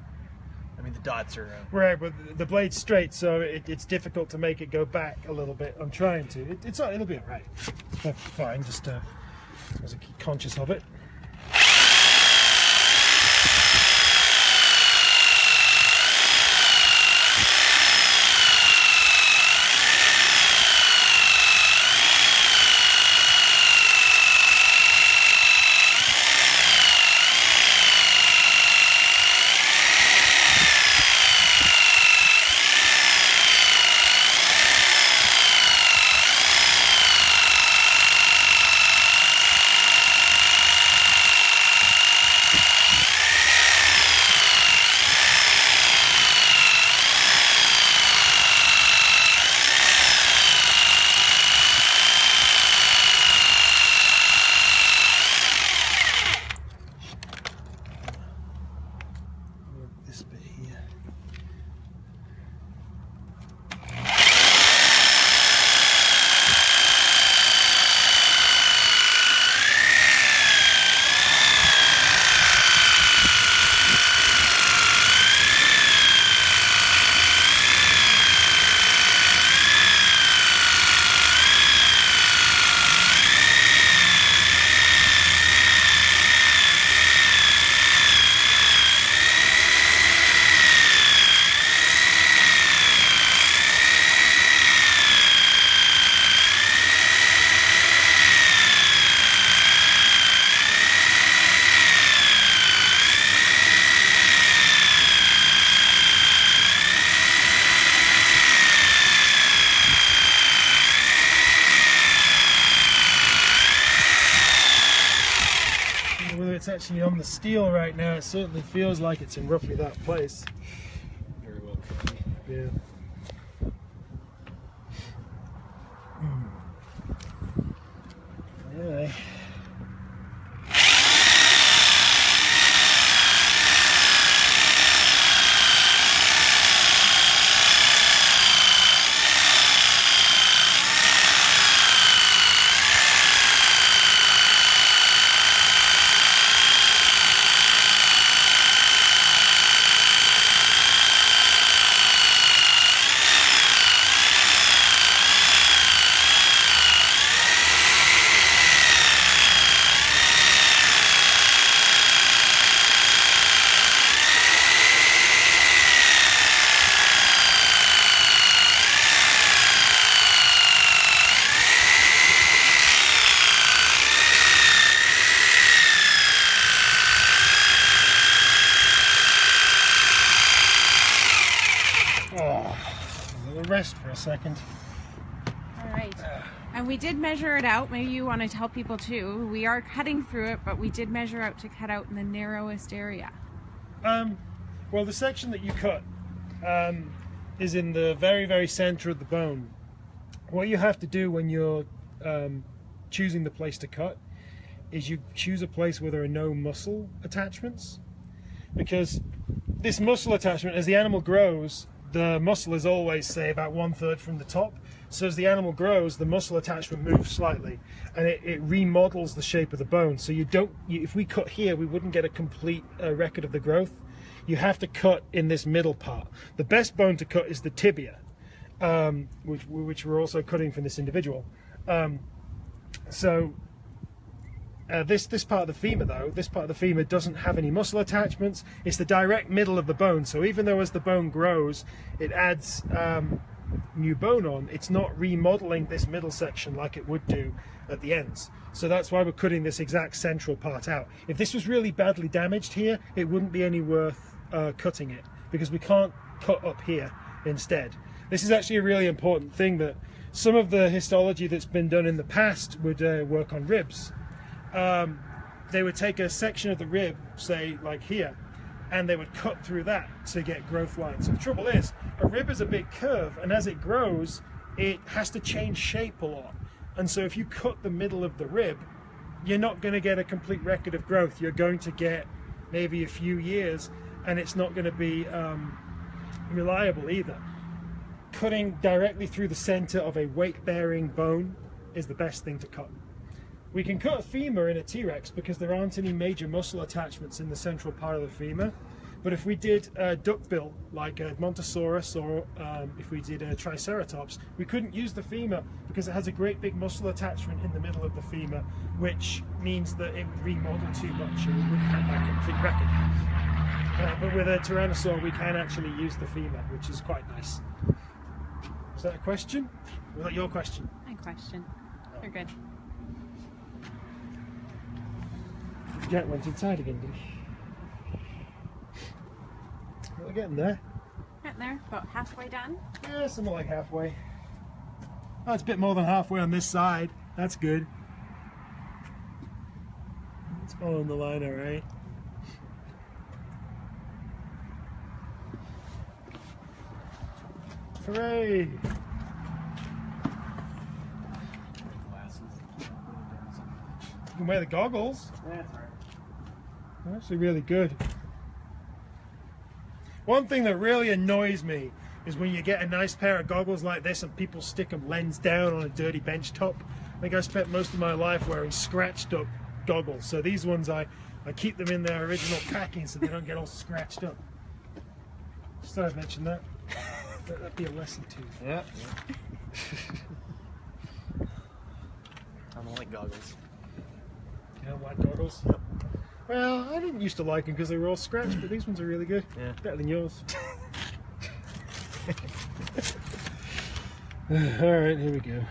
I mean, the dots are. Right, but the blade's straight, so it's difficult to make it go back a little bit. I'm trying to. It'll be alright. Fine, just as I keep conscious of it. it's actually on the steel right now, it certainly feels like it's in roughly that place. Very well could be. Yeah. Anyway. Rest for a second. All right. And we did measure it out. Maybe you want to tell people too. We are cutting through it, but we did measure out to cut out in the narrowest area. Well, the section that you cut is in the very, very center of the bone. What you have to do when you're choosing the place to cut is you choose a place where there are no muscle attachments, because this muscle attachment, as the animal grows, the muscle is always, say, about 1/3 from the top. So as the animal grows, the muscle attachment moves slightly, and it remodels the shape of the bone. So if we cut here, we wouldn't get a complete record of the growth. You have to cut in this middle part. The best bone to cut is the tibia, which we're also cutting from this individual. This part of the femur, though, this part of the femur doesn't have any muscle attachments. It's the direct middle of the bone. So even though as the bone grows, it adds new bone on, it's not remodeling this middle section like it would do at the ends. So that's why we're cutting this exact central part out. If this was really badly damaged here, it wouldn't be any worth cutting it, because we can't cut up here instead. This is actually a really important thing, that some of the histology that's been done in the past would work on ribs. They would take a section of the rib, say like here, and they would cut through that to get growth lines. So the trouble is, a rib is a big curve, and as it grows, it has to change shape a lot. And so if you cut the middle of the rib, you're not going to get a complete record of growth. You're going to get maybe a few years, and it's not going to be reliable either. Cutting directly through the center of a weight-bearing bone is the best thing to cut. We can cut a femur in a T.rex because there aren't any major muscle attachments in the central part of the femur. But if we did a duckbill, like a Montosaurus, or if we did a Triceratops, we couldn't use the femur because it has a great big muscle attachment in the middle of the femur, which means that it would remodel too much and we wouldn't have that complete record. But with a Tyrannosaur, we can actually use the femur, which is quite nice. Is that a question? Was that your question? My question. You're good. Jack went inside again, did he? We're getting there. Getting there. About halfway done. Yeah, something like halfway. Oh, it's a bit more than halfway on this side. That's good. It's following the line, all right. Hooray! You can wear the goggles. Yeah, that's right. They're actually really good. One thing that really annoys me is when you get a nice pair of goggles like this and people stick them lens down on a dirty bench top. I think I spent most of my life wearing scratched up goggles, so these ones I keep them in their original packing so they don't get all scratched up. Just thought I'd mention that. That'd be a lesson too. Yeah. I don't like goggles. You don't like goggles? Yep. Well, I didn't used to like them because they were all scratched, but these ones are really good. Yeah. Better than yours. Alright, here we go.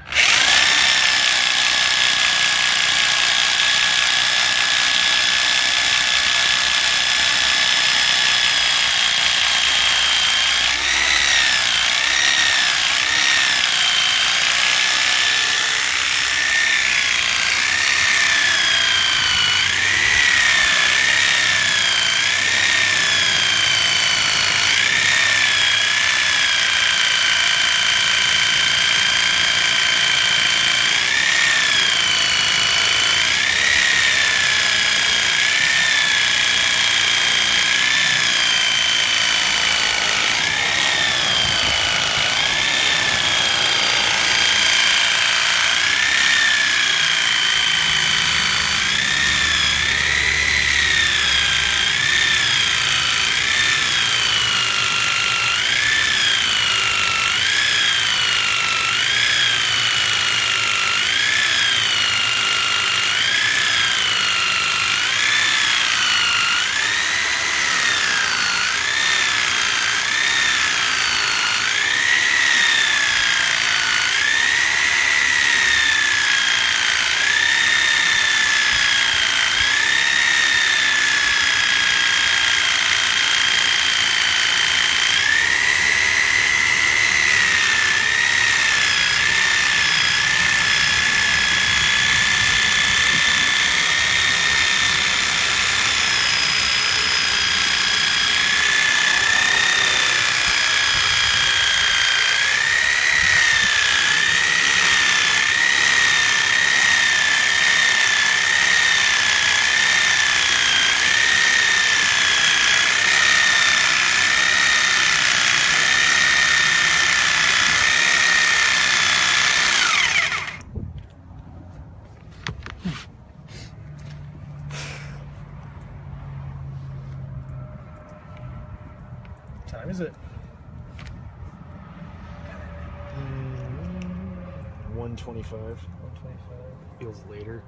125. 125. Feels later.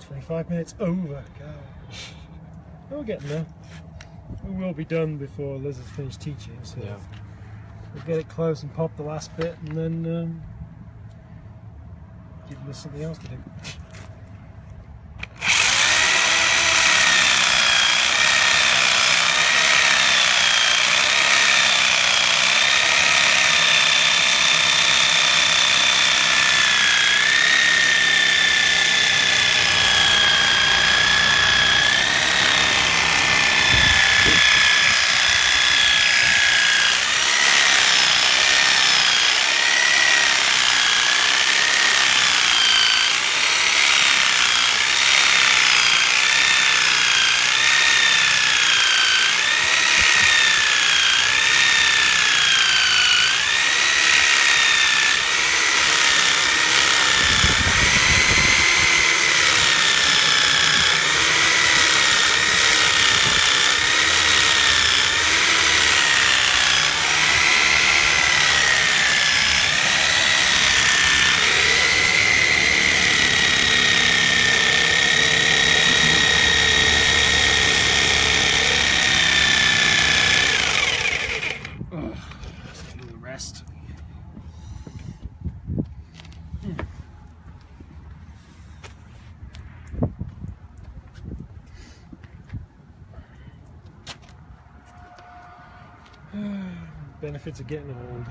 25 minutes over. God. We're getting there. We will be done before Liz has finished teaching, so Yeah. we'll get it close and pop the last bit, and then give Liz something else to do. Rest. Benefits of getting old.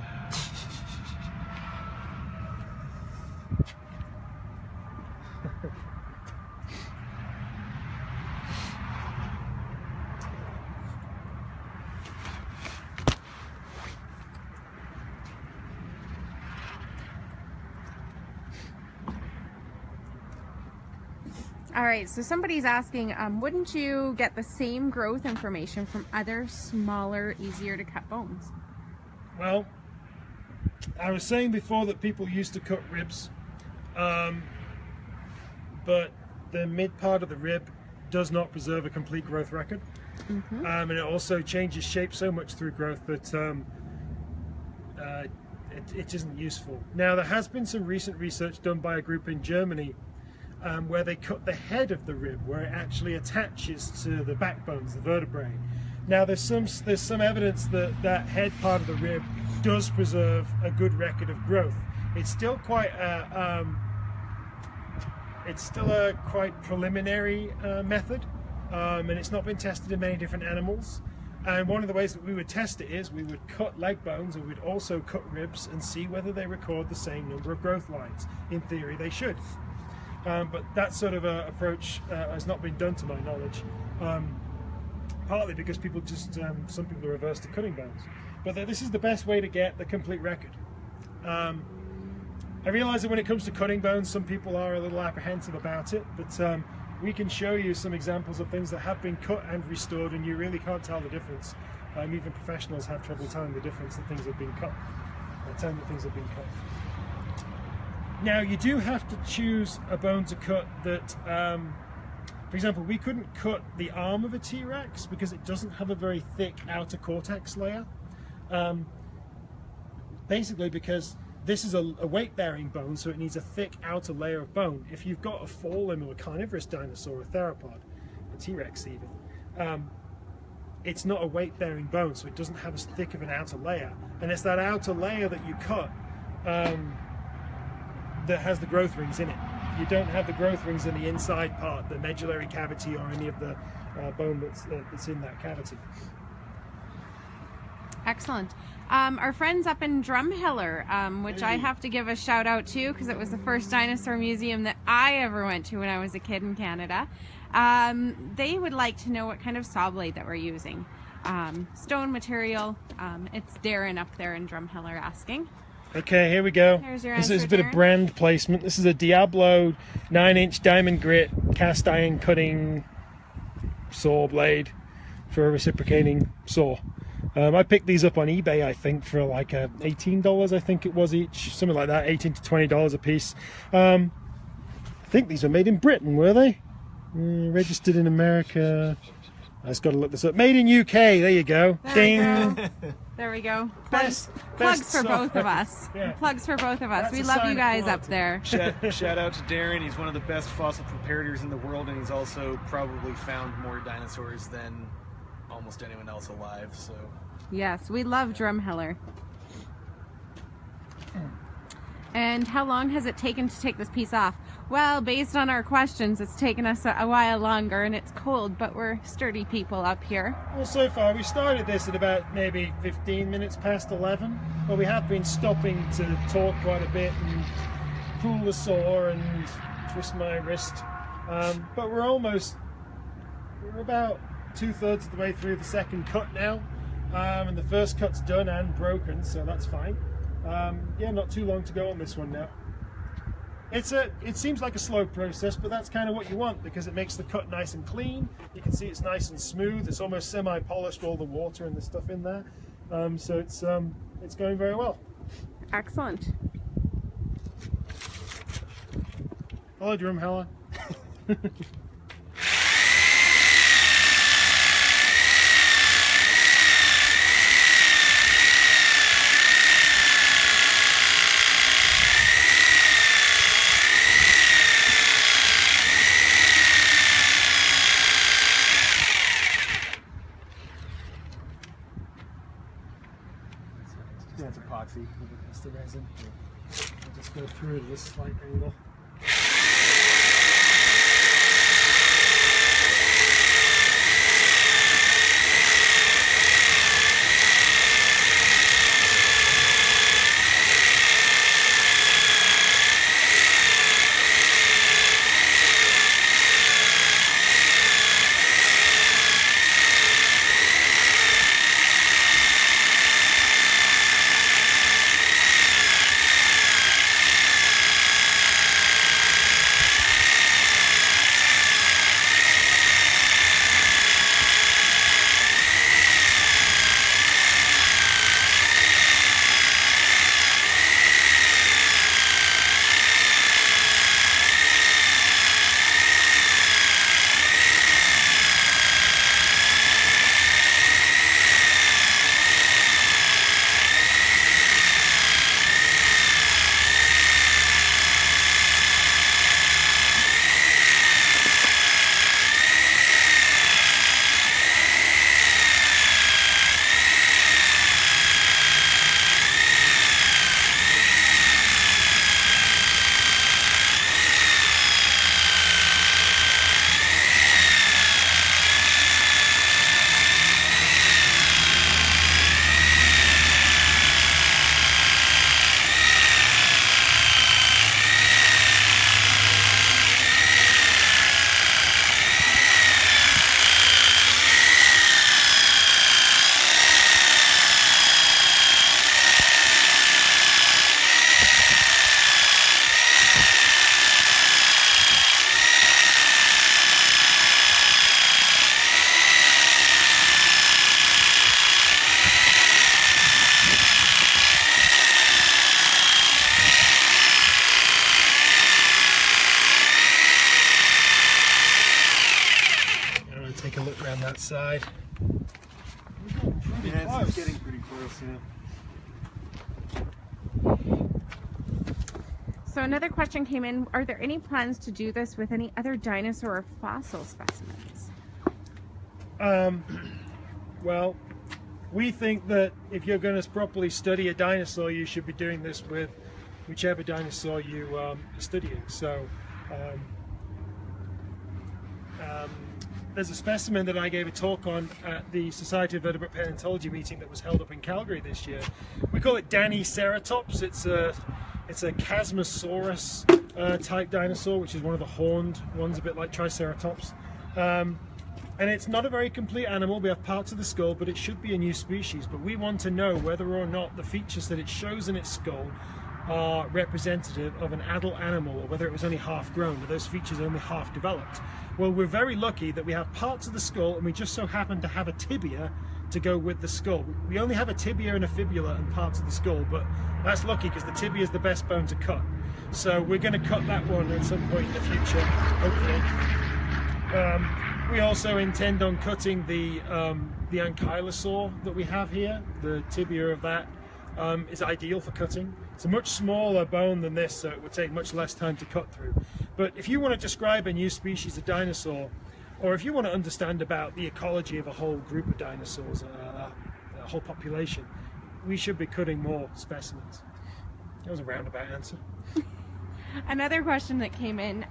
All right, so somebody's asking, wouldn't you get the same growth information from other smaller, easier to cut bones? Well, I was saying before that people used to cut ribs, but the mid part of the rib does not preserve a complete growth record. And it also changes shape so much through growth that it isn't useful. Now, there has been some recent research done by a group in Germany where they cut the head of the rib, where it actually attaches to the backbones, the vertebrae. Now, there's some evidence that that head part of the rib does preserve a good record of growth. It's still quite a quite preliminary method, and it's not been tested in many different animals. And one of the ways that we would test it is we would cut leg bones and we'd also cut ribs and see whether they record the same number of growth lines. In theory, they should. But that sort of approach has not been done to my knowledge, partly because people just, some people are averse to cutting bones. But this is the best way to get the complete record. I realize that when it comes to cutting bones, some people are a little apprehensive about it, but we can show you some examples of things that have been cut and restored, and you really can't tell the difference. Even professionals have trouble telling the difference that things have been cut, telling that things have been cut. Now, you do have to choose a bone to cut that, for example, we couldn't cut the arm of a T.rex because it doesn't have a very thick outer cortex layer. Basically because this is a weight-bearing bone, so it needs a thick outer layer of bone. If you've got a forelimb of a carnivorous dinosaur, a theropod, a T.rex even, it's not a weight-bearing bone, so it doesn't have as thick of an outer layer. And it's that outer layer that you cut that has the growth rings in it. You don't have the growth rings in the inside part, the medullary cavity or any of the bone that's in that cavity. Excellent. Our friends up in Drumheller, which I have to give a shout out to because it was the first dinosaur museum that I ever went to when I was a kid in Canada. They would like to know what kind of saw blade that we're using. Stone material. It's Darren up there in Drumheller asking. Okay, here we go. Here's your This answer, is a bit Darren. of brand placement. This is a Diablo 9-inch diamond grit cast iron cutting saw blade for a reciprocating saw. I picked these up on eBay, I think, for like $18, I think it was each, something like that, $18 to $20 a piece. I think these were made in Britain, were they? Registered in America. I just got to look this up. Made in UK. There you go. There Ding. we go. There we go. Best Plugs for software. both of us. Yeah. Plugs for both of us. That's We a love sign you of guys up quality. there. Shout out to Darren. He's one of the best fossil preparators in the world, and he's also probably found more dinosaurs than almost anyone else alive. So Yes, we love Drumheller. And how long has it taken to take this piece off? Well, based on our questions, it's taken us a while longer, and it's cold, but we're sturdy people up here. Well, so far we started this at about maybe 15 minutes past 11, but we have been stopping to talk quite a bit and cool the sore and twist my wrist. But we're about 2/3 of the way through the second cut now, and the first cut's done and broken, so that's fine. Yeah, not too long to go on this one now. It seems like a slow process, but that's kind of what you want because it makes the cut nice and clean. You can see it's nice and smooth. It's almost semi-polished, all the water and the stuff in there. So it's going very well. Excellent. Hello, Drumheller. yeah, it's epoxy. That's the resin. I'll just go through it at a slight angle. Take a look around that side. Yeah, it's getting pretty close. Yeah. So another question came in. Are there any plans to do this with any other dinosaur or fossil specimens? Well, we think that if you're going to properly study a dinosaur, you should be doing this with whichever dinosaur you are studying. So there's a specimen that I gave a talk on at the Society of Vertebrate Paleontology meeting that was held up in Calgary this year. We call it Daniceratops. It's a Chasmosaurus type dinosaur, which is one of the horned ones, a bit like Triceratops. And it's not a very complete animal. We have parts of the skull, but it should be a new species. But we want to know whether or not the features that it shows in its skull are representative of an adult animal, or whether it was only half grown, or those features are only half developed. Well, we're very lucky that we have parts of the skull, and we just so happen to have a tibia to go with the skull. We only have a tibia and a fibula and parts of the skull, but that's lucky because the tibia is the best bone to cut. So we're going to cut that one at some point in the future, hopefully. We also intend on cutting the ankylosaur that we have here. The tibia of that is ideal for cutting. It's a much smaller bone than this, so it would take much less time to cut through. But if you want to describe a new species of dinosaur, or if you want to understand about the ecology of a whole group of dinosaurs, a whole population, we should be cutting more specimens. That was a roundabout answer. Another question that came in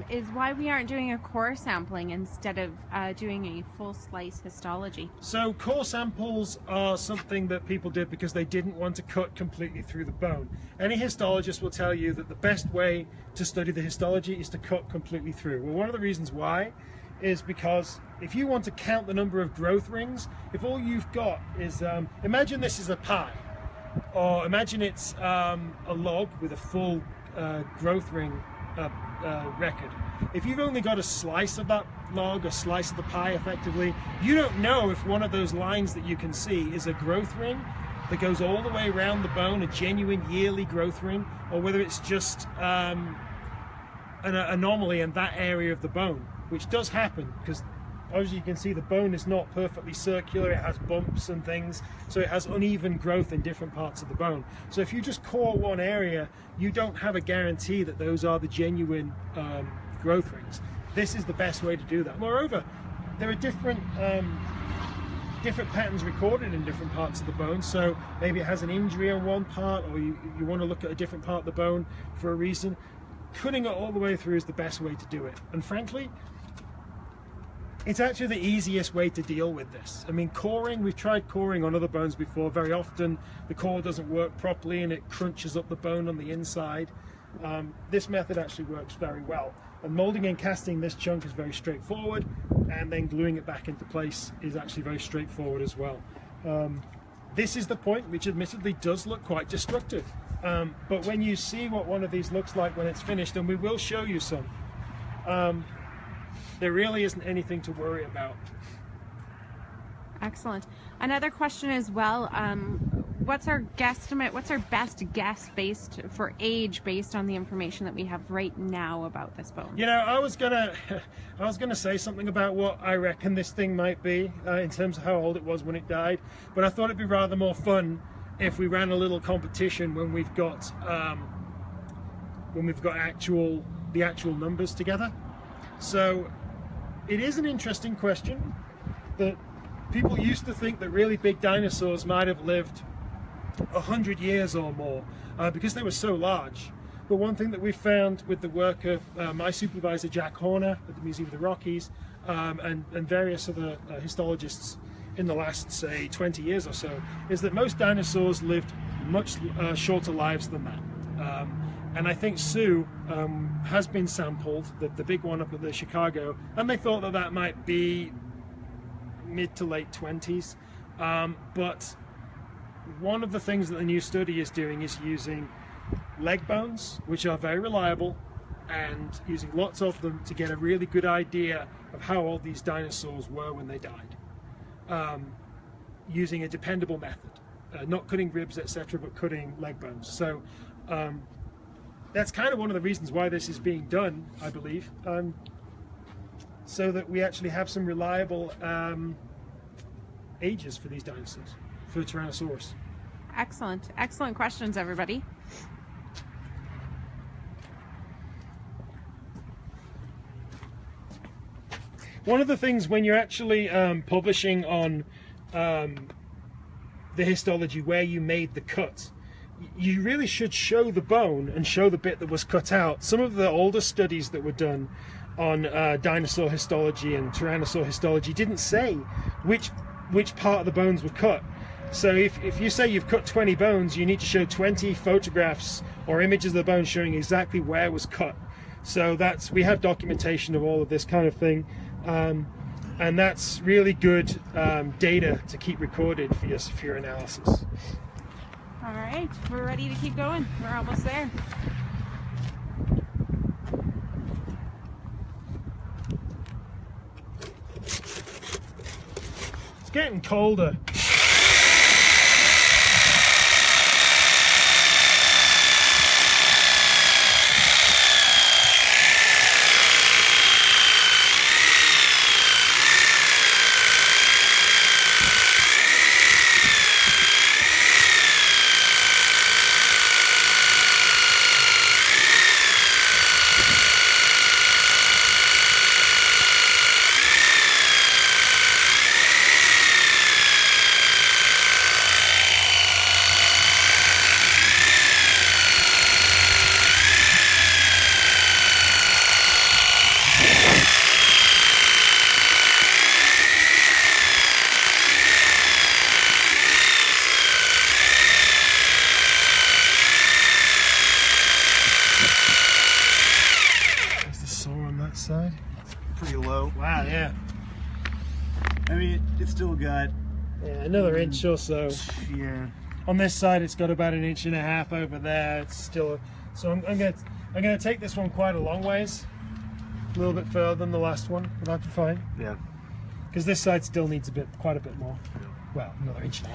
is why we aren't doing a core sampling instead of doing a full slice histology. So core samples are something that people did because they didn't want to cut completely through the bone. Any histologist will tell you that the best way to study the histology is to cut completely through. Well, one of the reasons why is because if you want to count the number of growth rings, if all you've got is, imagine this is a pie, or imagine it's a log with a full growth ring record. If you've only got a slice of that log, a slice of the pie effectively, you don't know if one of those lines that you can see is a growth ring that goes all the way around the bone, a genuine yearly growth ring, or whether it's just an anomaly in that area of the bone, which does happen because as you can see, the bone is not perfectly circular, it has bumps and things, so it has uneven growth in different parts of the bone. So if you just core one area, you don't have a guarantee that those are the genuine growth rings. This is the best way to do that. Moreover, there are different patterns recorded in different parts of the bone, so maybe it has an injury on one part, or you want to look at a different part of the bone for a reason. Cutting it all the way through is the best way to do it. And frankly, it's actually the easiest way to deal with this. I mean, coring, we've tried coring on other bones before. Very often the core doesn't work properly and it crunches up the bone on the inside. This method actually works very well. And molding and casting this chunk is very straightforward, and then gluing it back into place is actually very straightforward as well. This is the point, which admittedly does look quite destructive. But when you see what one of these looks like when it's finished, and we will show you some, there really isn't anything to worry about. Excellent. Another question as well, what's our guesstimate, what's our best guess based for age based on the information that we have right now about this bone? You know, I was gonna say something about what I reckon this thing might be in terms of how old it was when it died, but I thought it'd be rather more fun if we ran a little competition when we've got the actual numbers together. So it is an interesting question that people used to think that really big dinosaurs might have lived 100 years or more because they were so large. But one thing that we found with the work of my supervisor Jack Horner at the Museum of the Rockies and various other histologists in the last, say, 20 years or so, is that most dinosaurs lived much shorter lives than that. And I think Sue has been sampled, the big one up at the Chicago, and they thought that that might be mid to late 20s. But one of the things that the new study is doing is using leg bones, which are very reliable, and using lots of them to get a really good idea of how old these dinosaurs were when they died. Using a dependable method, not cutting ribs, etc., but cutting leg bones. So that's kind of one of the reasons why this is being done, I believe, so that we actually have some reliable ages for these dinosaurs, for Tyrannosaurus. Excellent. Excellent questions, everybody. One of the things when you're actually publishing on the histology where you made the cut, you really should show the bone and show the bit that was cut out. Some of the older studies that were done on dinosaur histology and tyrannosaur histology didn't say which part of the bones were cut. So if you say you've cut 20 bones, you need to show 20 photographs or images of the bone showing exactly where it was cut. So we have documentation of all of this kind of thing, and that's really good data to keep recorded for your analysis. All right, we're ready to keep going. We're almost there. It's getting colder. side? Pretty low. Wow, yeah. I mean, it's still got... Yeah, another inch or so. Yeah. On this side, it's got about 1.5 inches over there. It's still... So I'm gonna take this one quite a long ways. A little bit further than the last one, but that'd be fine. Yeah. Because this side still needs quite a bit more. Yeah. Well, another 1.5 inches.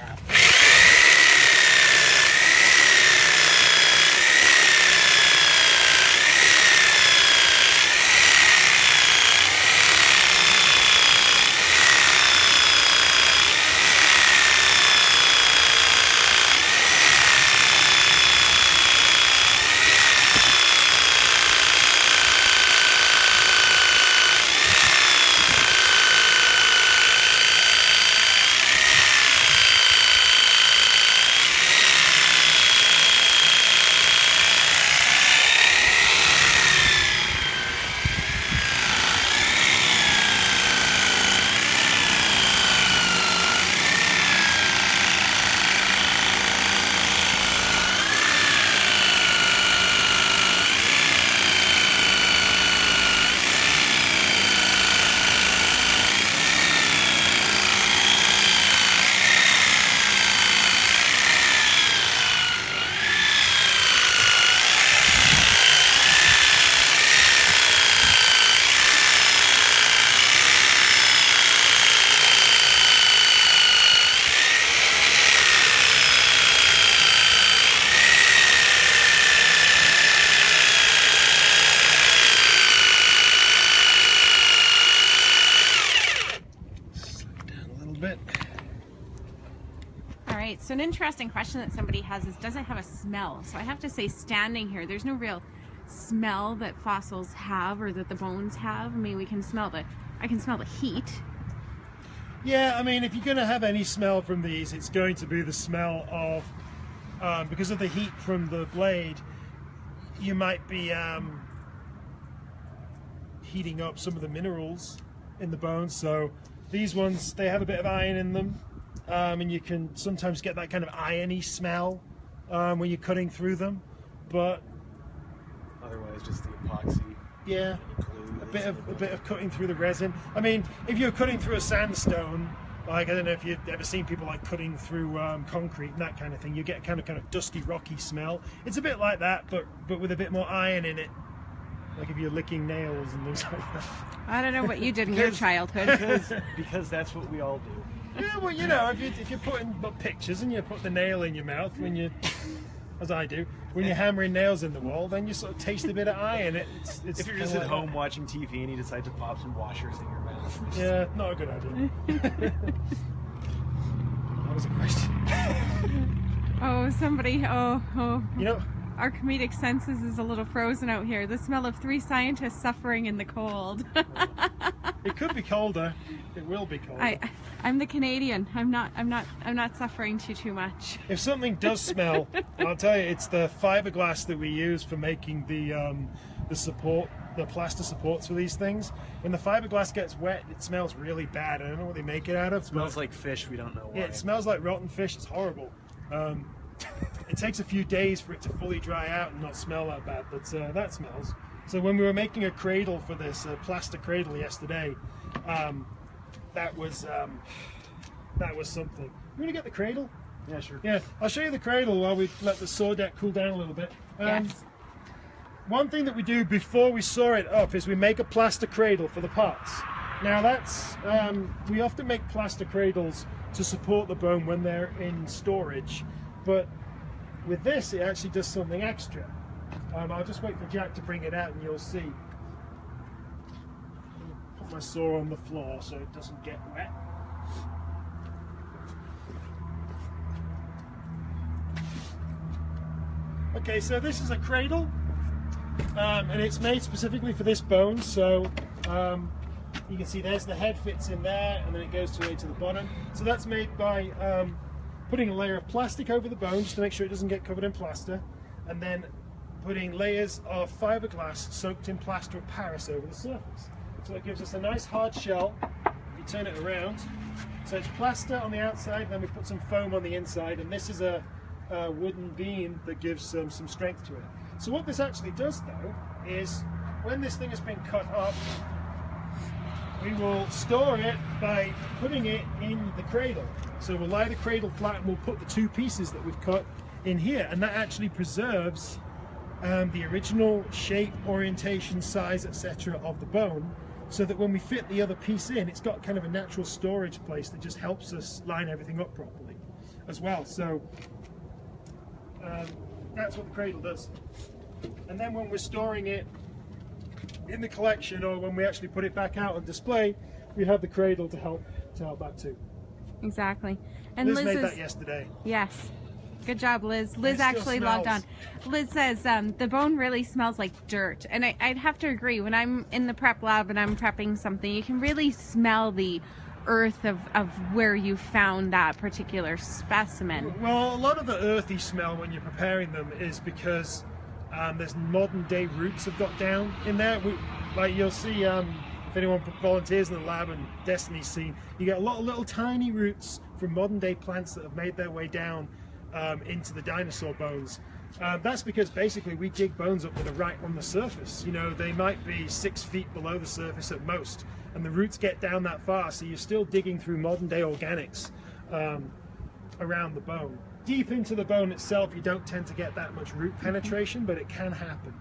So an interesting question that somebody has is, does it have a smell? So I have to say, standing here, there's no real smell that fossils have or that the bones have. I mean, I can smell the heat. Yeah, I mean, if you're going to have any smell from these, it's going to be the smell of, because of the heat from the blade, you might be heating up some of the minerals in the bones. So these ones, they have a bit of iron in them. And you can sometimes get that kind of irony smell when you're cutting through them, but otherwise just the epoxy. Yeah, a bit of cutting through the resin. I mean, if you're cutting through a sandstone, like I don't know if you've ever seen people like cutting through concrete and that kind of thing, you get a kind of dusty, rocky smell. It's a bit like that, but with a bit more iron in it. Like if you're licking nails and things like that. I don't know what you did in your childhood. Because that's what we all do. Yeah, well, you know, if you're putting pictures and you put the nail in your mouth when you, as I do, when you're hammering nails in the wall, then you sort of taste a bit of iron. It's if you're just at home watching TV and you decide to pop some washers in your mouth. Yeah, not a good idea. That was a question. Oh, somebody, You know, our comedic senses is a little frozen out here. The smell of 3 scientists suffering in the cold. it could be colder. It will be colder. I'm the Canadian. I'm not suffering too much. If something does smell, I'll tell you, it's the fiberglass that we use for making the support, the plaster supports for these things. When the fiberglass gets wet, it smells really bad. I don't know what they make it out of. It smells like fish. We don't know why. Yeah, it smells like rotten fish. It's horrible. It takes a few days for it to fully dry out and not smell that bad, but that smells. So when we were making a cradle for this plaster cradle yesterday, that was something. You want to get the cradle? Yeah, sure. Yeah, I'll show you the cradle while we let the saw deck cool down a little bit. Yes. One thing that we do before we saw it up is we make a plaster cradle for the parts. Now that's, we often make plaster cradles to support the bone when they're in storage, but with this it actually does something extra. I'll just wait for Jack to bring it out and you'll see. Put my saw on the floor so it doesn't get wet. Okay, so this is a cradle, and it's made specifically for this bone, so you can see there's the head fits in there and then it goes to the bottom. So that's made by putting a layer of plastic over the bone just to make sure it doesn't get covered in plaster, and then putting layers of fiberglass soaked in plaster of Paris over the surface. So it gives us a nice hard shell if you turn it around. So it's plaster on the outside, then we put some foam on the inside, and this is a wooden beam that gives some strength to it. So what this actually does though is when this thing has been cut up, we will store it by putting it in the cradle. So we'll lie the cradle flat and we'll put the two pieces that we've cut in here, and that actually preserves the original shape, orientation, size, etc. of the bone, so that when we fit the other piece in, it's got kind of a natural storage place that just helps us line everything up properly as well. So that's what the cradle does. And then when we're storing it in the collection, or when we actually put it back out on display, we have the cradle to help that too. Exactly. And Liz Liz made is, that yesterday. yes. Good job, Liz. Liz still actually logged on. smells. Liz says the bone really smells like dirt. And I'd have to agree. When I'm in the prep lab and I'm prepping something, you can really smell the earth of where you found that particular specimen. Well, a lot of the earthy smell when you're preparing them is because there's modern day roots have got down in there. Like you'll see, if anyone volunteers in the lab and Destiny's scene, you get a lot of little tiny roots from modern day plants that have made their way down into the dinosaur bones. That's because basically we dig bones up that are right on the surface. You know, they might be 6 feet below the surface at most, and the roots get down that far, so you're still digging through modern day organics around the bone. Deep into the bone itself, you don't tend to get that much root penetration, but it can happen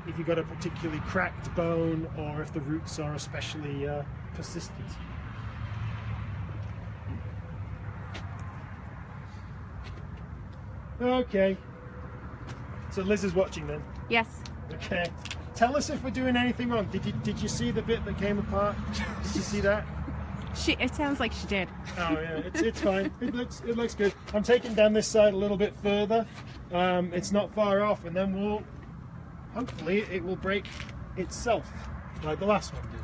if you've got a particularly cracked bone, or if the roots are especially persistent. Okay, so Liz is watching then. Yes. Okay, tell us if we're doing anything wrong. Did you see the bit that came apart? Did you see that? It sounds like she did. Oh yeah, it's fine. It looks good. I'm taking down this side a little bit further. It's not far off, and then hopefully it will break itself like the last one did.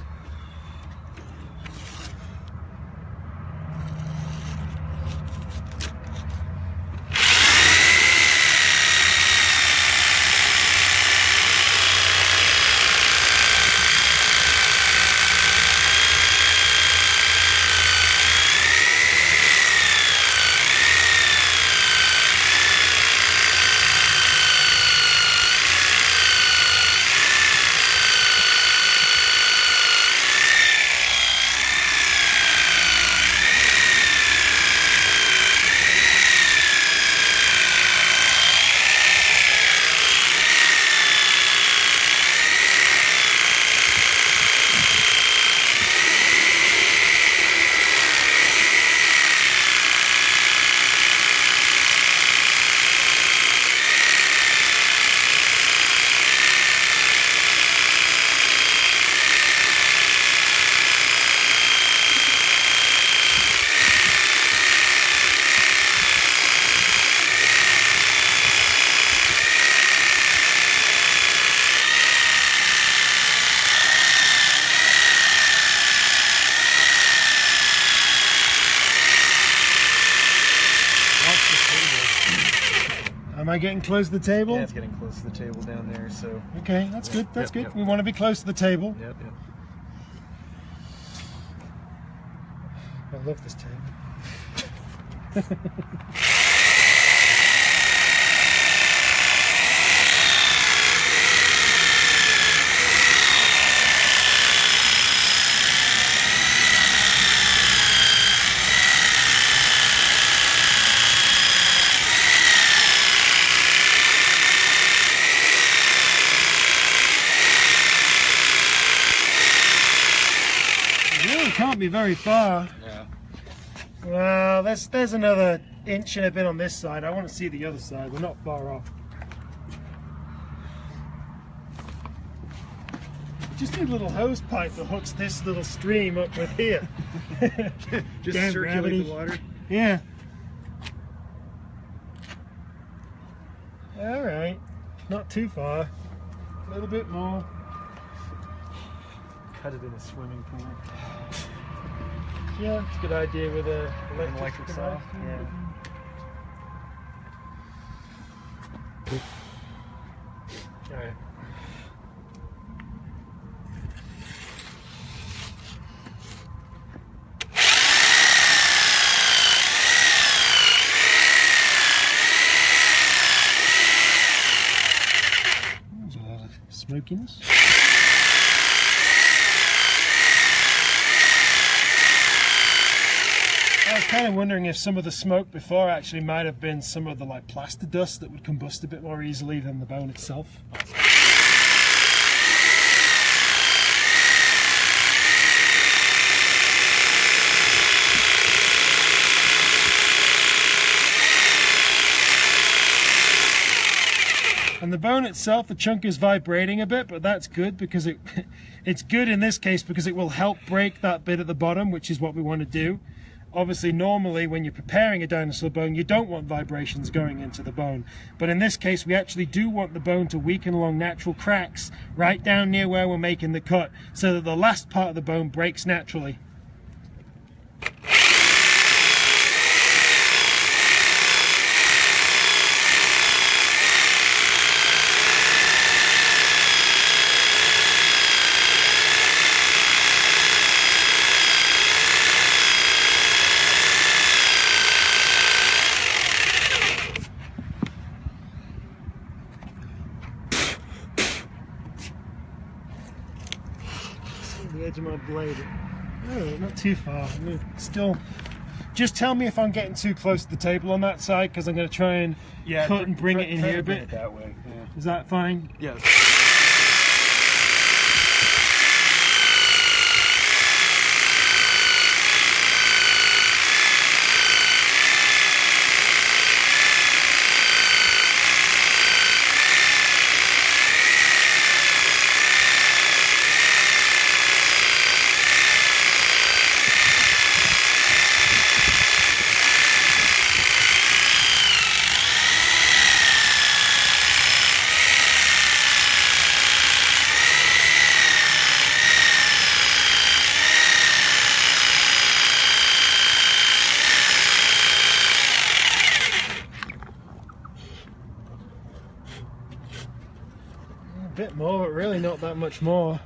Am I getting close to the table? Yeah, it's getting close to the table down there, so... Okay, that's good, that's good. Yep. We want to be close to the table. Yep. I love this table. Can't be very far. Yeah. Well, there's another inch and a bit on this side. I want to see the other side. We're not far off. Just need a little hose pipe that hooks this little stream up with here. Just Damn circulate gravity. the water. Yeah. All right. Not too far. A little bit more. Cut it in a swimming pool. Yeah, it's a good idea with a Electric saw. Yeah. All right. There's a lot of smokiness. I was kind of wondering if some of the smoke before actually might have been some of the like plaster dust that would combust a bit more easily than the bone itself. And the bone itself, the chunk is vibrating a bit, but that's good because it's good in this case because it will help break that bit at the bottom, which is what we want to do. Obviously, normally when you're preparing a dinosaur bone, you don't want vibrations going into the bone. But in this case, we actually do want the bone to weaken along natural cracks right down near where we're making the cut, so that the last part of the bone breaks naturally. The edge of my blade. Oh, not too far. Still, just tell me if I'm getting too close to the table on that side, because I'm going to try and cut and bring it in here a bit. That way. Yeah. Is that fine? Yes. A bit more, but really not that much more.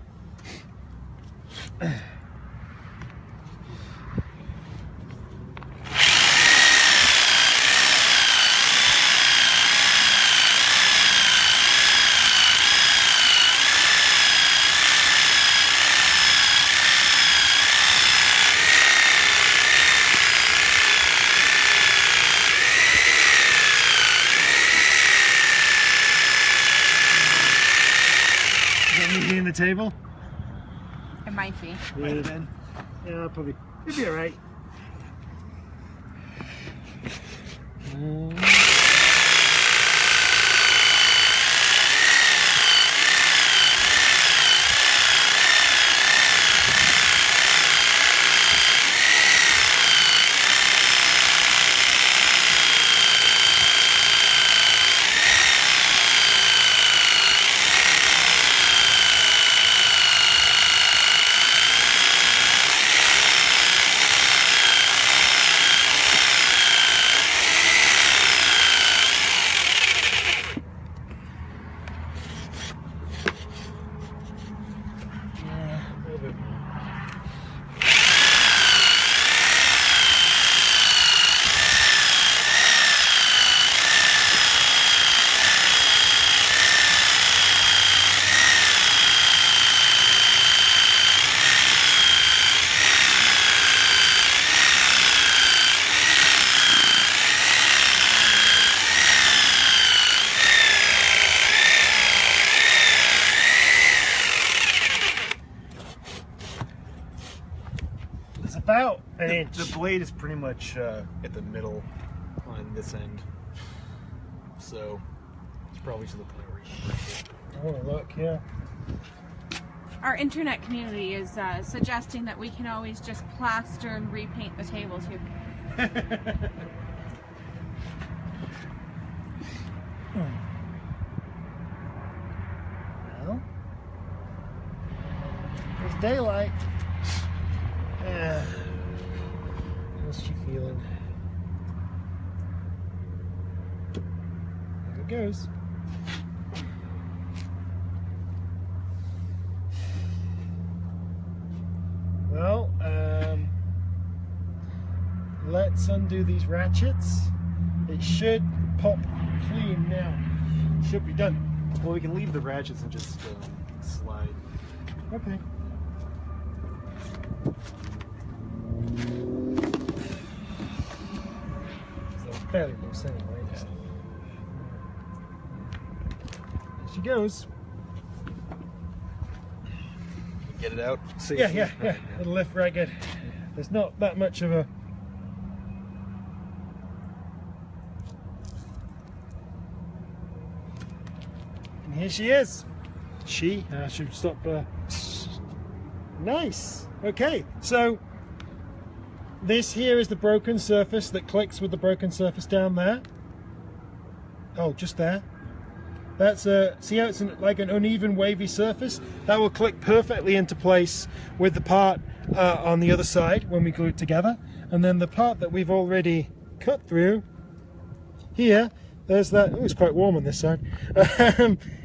The table? It might be. Yeah, then. Yeah, probably. It'll be alright. It's about an inch. The blade is pretty much at the middle on this end, so it's probably to the point where you can break it. I want to look, yeah. Our internet community is suggesting that we can always just plaster and repaint the table too. Well, there's daylight. How's she feeling? There it goes. Well, let's undo these ratchets. It should pop clean now. It should be done. Well, we can leave the ratchets and just slide. Okay. So fairly loose anyway. Just... There she goes. Get it out safely. Yeah. It'll lift right good. There's not that much of a... And here she is. I should stop. Nice. Okay, so this here is the broken surface that clicks with the broken surface down there. Oh, just there. That's see how it's like an uneven wavy surface? That will click perfectly into place with the part on the other side when we glue it together. And then the part that we've already cut through here, there's that. Oh, it's quite warm on this side.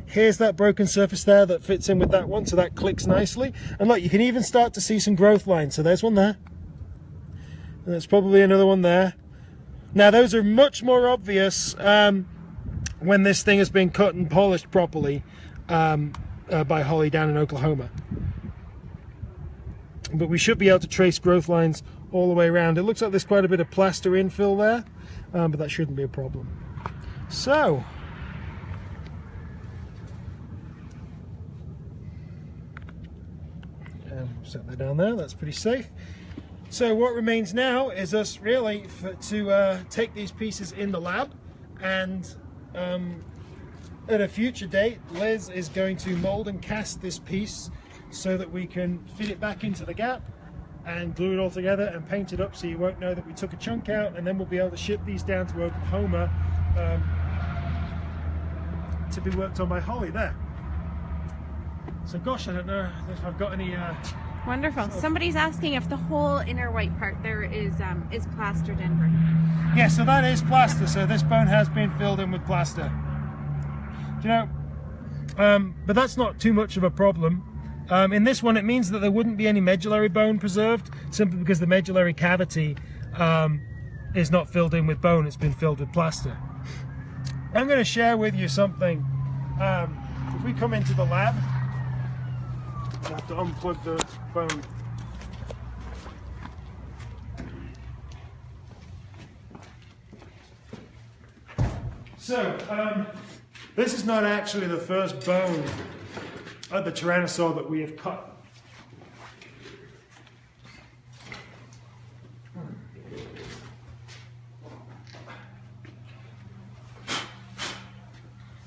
Here's that broken surface there that fits in with that one, so that clicks nicely. And look, you can even start to see some growth lines. So there's one there. And there's probably another one there. Now those are much more obvious when this thing has been cut and polished properly by Holly down in Oklahoma. But we should be able to trace growth lines all the way around. It looks like there's quite a bit of plaster infill there, but that shouldn't be a problem. So, set that down there, that's pretty safe. So what remains now is us really to take these pieces in the lab, and at a future date Liz is going to mold and cast this piece so that we can fit it back into the gap and glue it all together and paint it up so you won't know that we took a chunk out, and then we'll be able to ship these down to Oklahoma to be worked on by Holly there. So gosh, I don't know if I've got any Wonderful. Somebody's asking if the whole inner white part there is plastered in. Yeah, so that is plaster. So this bone has been filled in with plaster. You know, but that's not too much of a problem. In this one, it means that there wouldn't be any medullary bone preserved, simply because the medullary cavity is not filled in with bone. It's been filled with plaster. I'm going to share with you something. If we come into the lab, I have to unplug the phone. So, this is not actually the first bone of the Tyrannosaur that we have cut.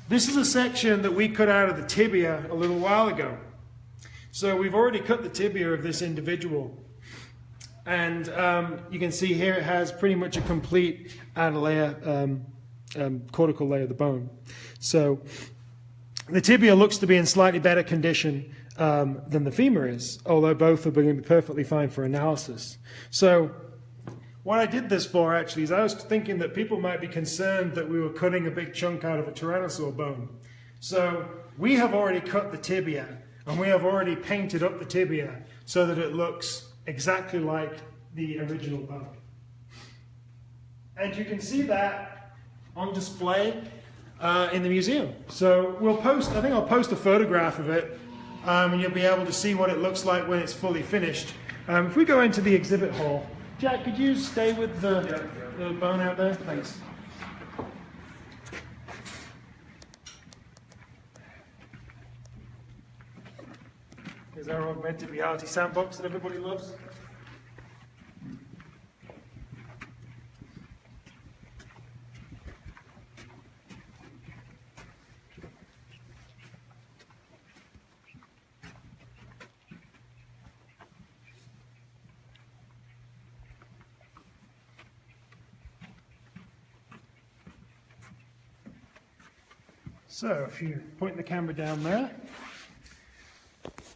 This is a section that we cut out of the tibia a little while ago. So we've already cut the tibia of this individual, and you can see here it has pretty much a complete outer layer, cortical layer of the bone. So the tibia looks to be in slightly better condition than the femur is, although both are going to be perfectly fine for analysis. So what I did this for actually is I was thinking that people might be concerned that we were cutting a big chunk out of a tyrannosaur bone. So we have already cut the tibia, and we have already painted up the tibia so that it looks exactly like the original bone. And you can see that on display in the museum. So we'll post, I think I'll post a photograph of it, and you'll be able to see what it looks like when it's fully finished. If we go into the exhibit hall, Jack, could you stay with the bone out there? Thanks. Here's our augmented reality sandbox that everybody loves. So if you point the camera down there,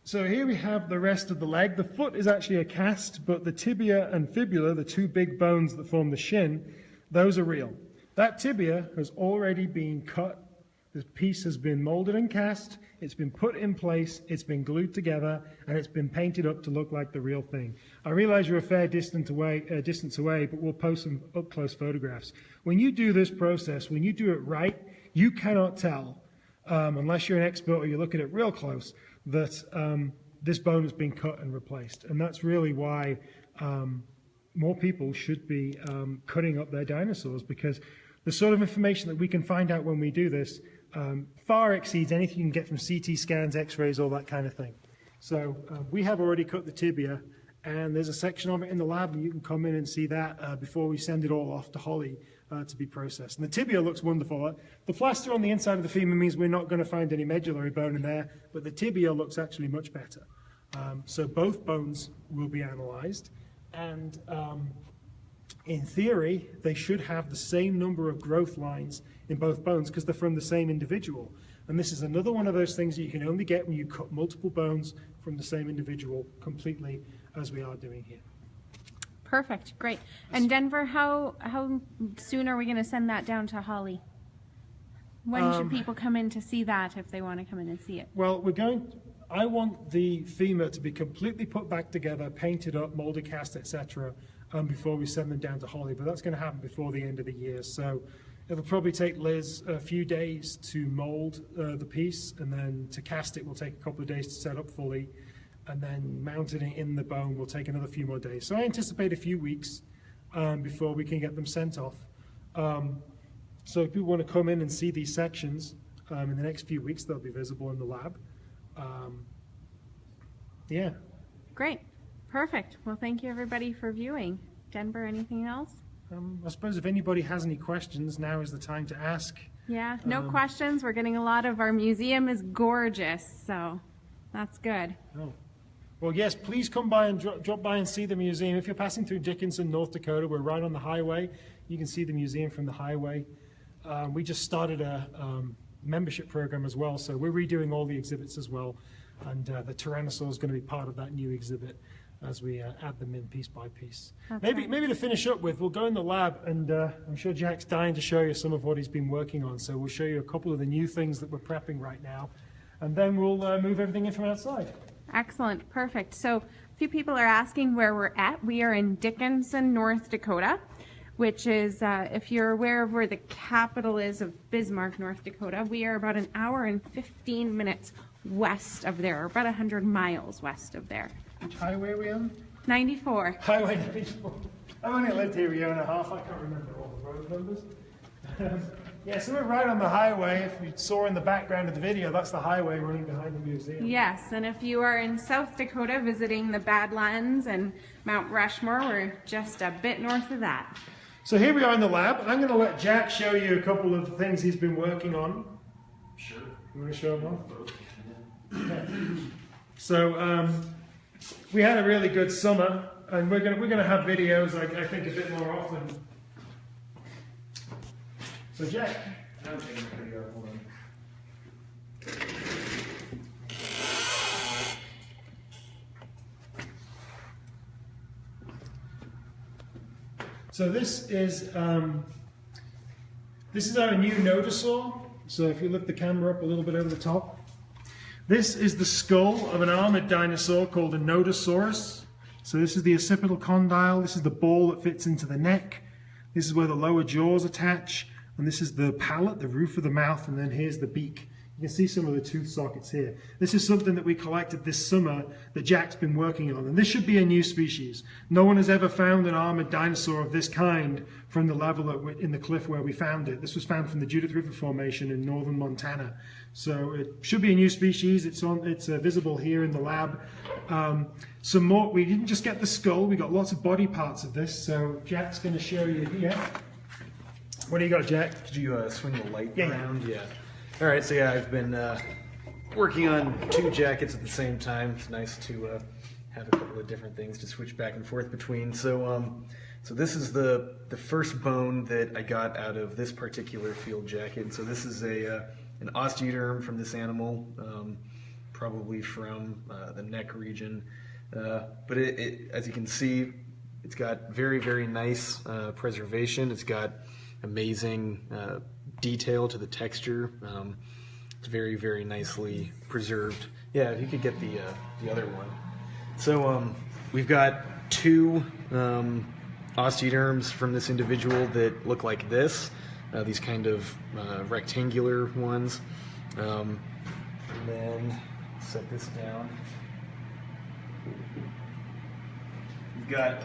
so here we have the rest of the leg. The foot is actually a cast, but the tibia and fibula, the two big bones that form the shin, those are real. That tibia has already been cut. The piece has been molded and cast. It's been put in place. It's been glued together, and it's been painted up to look like the real thing. I realize you're a fair distance away, but we'll post some up-close photographs. When you do this process, when you do it right, you cannot tell unless you're an expert or you look at it real close, that this bone has been cut and replaced. And that's really why more people should be cutting up their dinosaurs, because the sort of information that we can find out when we do this far exceeds anything you can get from CT scans, x-rays, all that kind of thing. So we have already cut the tibia, and there's a section of it in the lab, and you can come in and see that before we send it all off to Holly to be processed. And the tibia looks wonderful. The plaster on the inside of the femur means we're not going to find any medullary bone in there, but the tibia looks actually much better. So both bones will be analyzed, and in theory, they should have the same number of growth lines in both bones because they're from the same individual. And this is another one of those things that you can only get when you cut multiple bones from the same individual completely, as we are doing here. Perfect, great. And Denver, how soon are we going to send that down to Holly? When should people come in to see that if they want to come in and see it? Well, I want the femur to be completely put back together, painted up, molded, cast, etc., before we send them down to Holly. But that's going to happen before the end of the year. So it'll probably take Liz a few days to mold the piece, and then to cast it will take a couple of days to set up fully, and then mounting it in the bone will take another few more days. So I anticipate a few weeks before we can get them sent off. So if people want to come in and see these sections in the next few weeks, they'll be visible in the lab. Yeah. Great. Perfect. Well, thank you everybody for viewing. Denver, anything else? I suppose if anybody has any questions, now is the time to ask. Yeah, no questions. We're getting a lot of our museum is gorgeous, so that's good. Oh. Well, yes, please come by and drop by and see the museum. If you're passing through Dickinson, North Dakota, we're right on the highway. You can see the museum from the highway. We just started a membership program as well, so we're redoing all the exhibits as well. And the Tyrannosaur is going to be part of that new exhibit as we add them in piece by piece. Maybe to finish up with, we'll go in the lab, and I'm sure Jack's dying to show you some of what he's been working on. So we'll show you a couple of the new things that we're prepping right now, and then we'll move everything in from outside. Excellent, perfect. So a few people are asking where we're at. We are in Dickinson, North Dakota, which is, if you're aware of where the capital is of Bismarck, North Dakota, we are about an hour and 15 minutes west of there, or about 100 miles west of there. Which highway are we on? 94. Highway 94. I've only lived here a year and a half. I can't remember all the road numbers. Yeah, so we're right on the highway. If you saw in the background of the video, that's the highway running behind the museum. Yes, and if you are in South Dakota visiting the Badlands and Mount Rushmore, we're just a bit north of that. So here we are in the lab. I'm going to let Jack show you a couple of things he's been working on. Sure. You want to show them off? Okay. So we had a really good summer, and we're gonna have videos, I think, a bit more often. So Jack, I'm taking a video. Hold on. So this is our new nodosaur. So if you lift the camera up a little bit over the top. This is the skull of an armored dinosaur called a Nodosaurus. So this is the occipital condyle, this is the ball that fits into the neck, this is where the lower jaws attach, and this is the palate, the roof of the mouth, and then here's the beak. You can see some of the tooth sockets here. This is something that we collected this summer that Jack's been working on, and this should be a new species. No one has ever found an armored dinosaur of this kind from the level in the cliff where we found it. This was found from the Judith River Formation in northern Montana. So it should be a new species. It's visible here in the lab. Some more. We didn't just get the skull. We got lots of body parts of this. So Jack's going to show you here. What do you got, Jack? Could you swing the light around? Yeah. All right. So yeah, I've been working on 2 jackets at the same time. It's nice to have a couple of different things to switch back and forth between. So so this is the first bone that I got out of this particular field jacket. So this is an osteoderm from this animal, probably from the neck region. But as you can see, it's got very, very nice preservation. It's got amazing detail to the texture. It's very, very nicely preserved. Yeah, if you could get the other one. So we've got 2 osteoderms from this individual that look like this. These kind of rectangular ones. And then set this down. We've got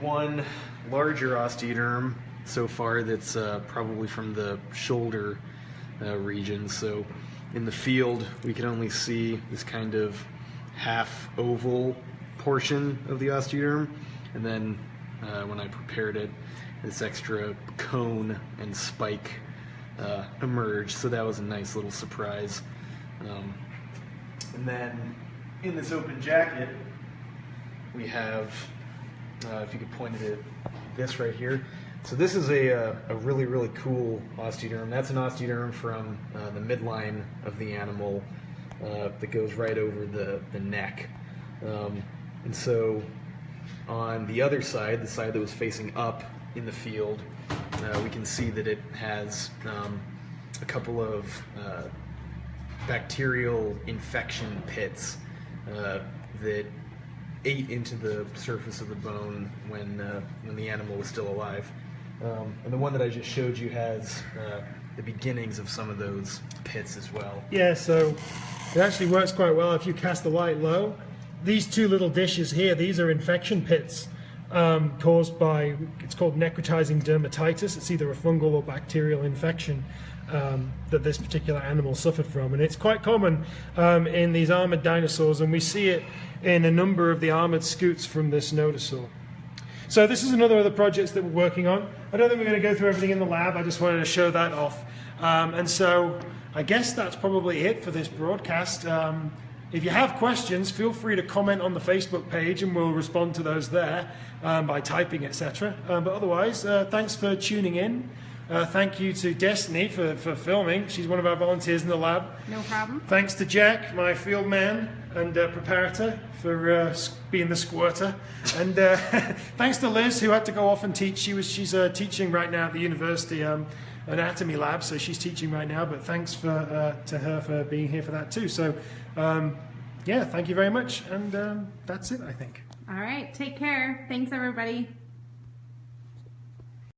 one larger osteoderm so far that's probably from the shoulder region. So in the field we can only see this kind of half oval portion of the osteoderm, and then when I prepared it, this extra cone and spike emerged, so that was a nice little surprise. And then in this open jacket we have, if you could point it at this right here. So this is a really cool osteoderm. That's an osteoderm from the midline of the animal that goes right over the neck. And so on the other side, the side that was facing up in the field, we can see that it has a couple of bacterial infection pits that ate into the surface of the bone when the animal was still alive. And the one that I just showed you has the beginnings of some of those pits as well. Yeah, so it actually works quite well if you cast the light low. These two little dishes here, these are infection pits caused by, it's called necrotizing dermatitis. It's either a fungal or bacterial infection that this particular animal suffered from. And it's quite common in these armored dinosaurs, and we see it in a number of the armored scutes from this nodosaur. So this is another of the projects that we're working on. I don't think we're going to go through everything in the lab. I just wanted to show that off. And so I guess that's probably it for this broadcast. If you have questions, feel free to comment on the Facebook page and we'll respond to those there by typing, etc. But otherwise, thanks for tuning in. Thank you to Destiny for filming. She's one of our volunteers in the lab. No problem. Thanks to Jack, my field man and preparator, for being the squirter. And thanks to Liz, who had to go off and teach. She's teaching right now at the university anatomy lab, so she's teaching right now. But thanks to her for being here for that too. So yeah, thank you very much. And that's it, I think. All right, take care. Thanks, everybody.